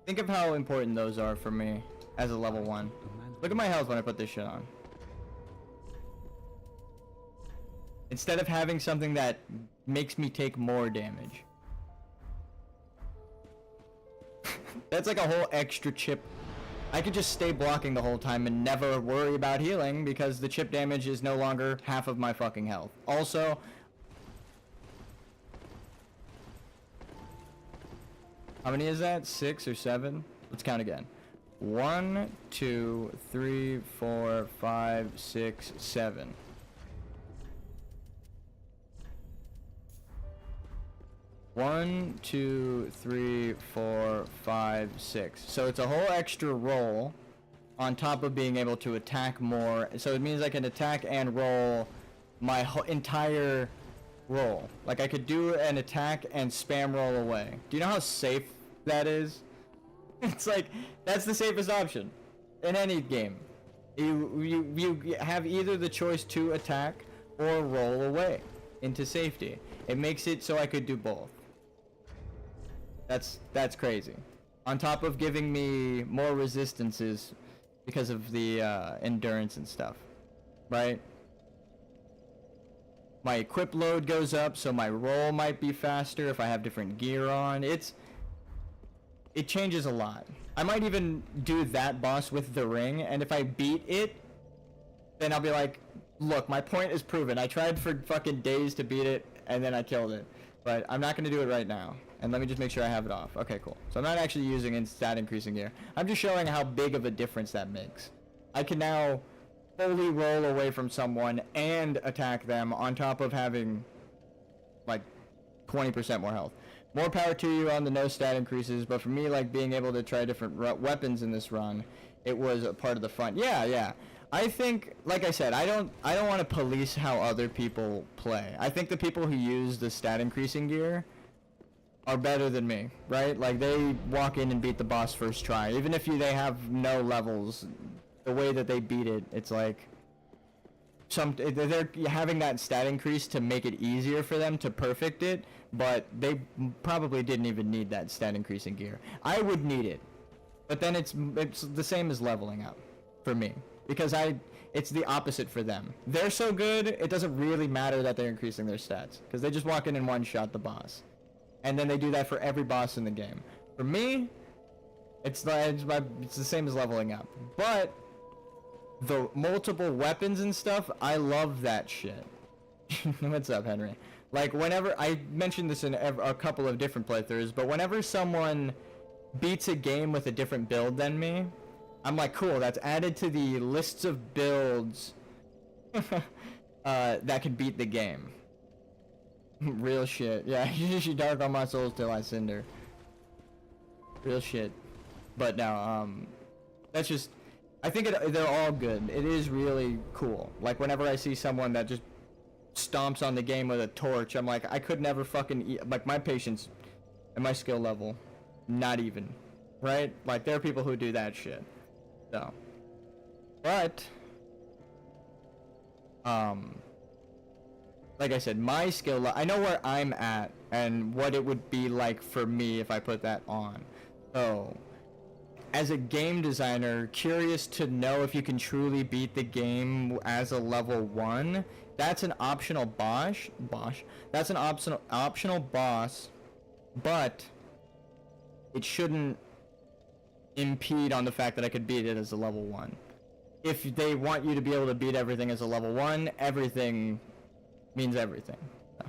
Think of how important those are for me as a level 1. Look at my health when I put this shit on. Instead of having something that makes me take more damage. That's like a whole extra chip. I could just stay blocking the whole time and never worry about healing because the chip damage is no longer half of my fucking health. Also, how many is that? 6 or 7? Let's count again. 1, 2, 3, 4, 5, 6, 7. One, 2, 3, 4, 5, 6. So it's a whole extra roll on top of being able to attack more. So it means I can attack and roll my entire roll. Like I could do an attack and spam roll away. Do you know how safe that is? It's like, that's the safest option in any game. You have either the choice to attack or roll away into safety. It makes it so I could do both. That's crazy. On top of giving me more resistances because of the endurance and stuff, right? My equip load goes up, so my roll might be faster if I have different gear on. It changes a lot. I might even do that boss with the ring, and if I beat it, then I'll be like, look, my point is proven. I tried for fucking days to beat it, and then I killed it. But I'm not going to do it right now. And let me just make sure I have it off. Okay, cool. So I'm not actually using stat increasing gear. I'm just showing how big of a difference that makes. I can now fully roll away from someone and attack them on top of having like 20% more health. More power to you on the no stat increases, but for me, like being able to try different weapons in this run, it was a part of the fun. Yeah. I think, like I said, I don't want to police how other people play. I think the people who use the stat increasing gear are better than me, right? Like they walk in and beat the boss first try, even if they have no levels. The way that they beat it, it's like they're having that stat increase to make it easier for them to perfect it, but they probably didn't even need that stat increasing gear. I would need it, but then it's the same as leveling up for me, because it's the opposite for them. They're so good, it doesn't really matter that they're increasing their stats, because they just walk in and one-shot the boss, and then they do that for every boss in the game. For me, it's the same as leveling up, but the multiple weapons and stuff, I love that shit. What's up, Henry? Like, whenever, I mentioned this in a couple of different playthroughs, but whenever someone beats a game with a different build than me, I'm like, cool, that's added to the lists of builds that can beat the game. Real shit. Yeah, she dark on my souls till I cinder. Real shit. But no, that's just, I think they're all good. It is really cool. Like, whenever I see someone that just stomps on the game with a torch, I'm like, I could never fucking like, my patience and my skill level, not even, right? Like, there are people who do that shit. So, but, like I said, my skill, I know where I'm at and what it would be like for me if I put that on. So, as a game designer, curious to know if you can truly beat the game as a level 1. That's an optional boss. That's an optional boss, but it shouldn't impede on the fact that I could beat it as a level 1. If they want you to be able to beat everything as a level 1, everything means everything. So,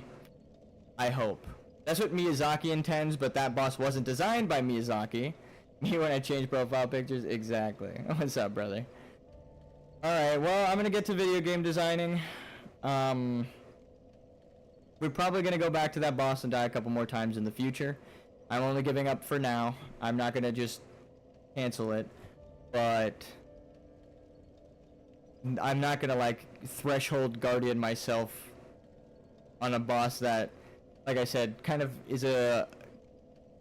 I hope. That's what Miyazaki intends, but that boss wasn't designed by Miyazaki. Me when I change profile pictures? Exactly. What's up, brother? Alright, well, I'm gonna get to video game designing. We're probably gonna go back to that boss and die a couple more times in the future. I'm only giving up for now. I'm not gonna just cancel it. But I'm not gonna, like, threshold guardian myself on a boss that, like I said, kind of is a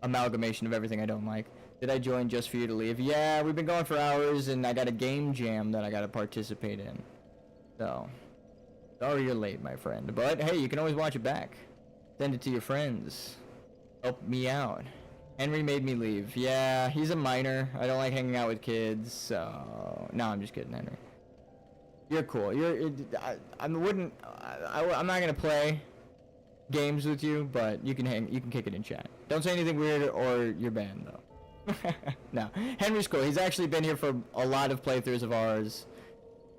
amalgamation of everything I don't like. Did I join just for you to leave? Yeah, we've been going for hours, and I got a game jam that I gotta participate in. So, sorry you're late, my friend. But, hey, you can always watch it back. Send it to your friends. Help me out. Henry made me leave. Yeah, he's a minor. I don't like hanging out with kids, so... No, I'm just kidding, Henry. You're cool. I'm not gonna play games with you, but you can kick it in chat. Don't say anything weird or you're banned, though. No, Henry's cool. He's actually been here for a lot of playthroughs of ours,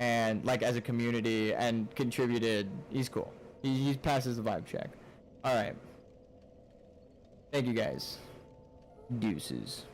and like as a community, and contributed. He's cool. He passes the vibe check. All right. Thank you guys. Deuces.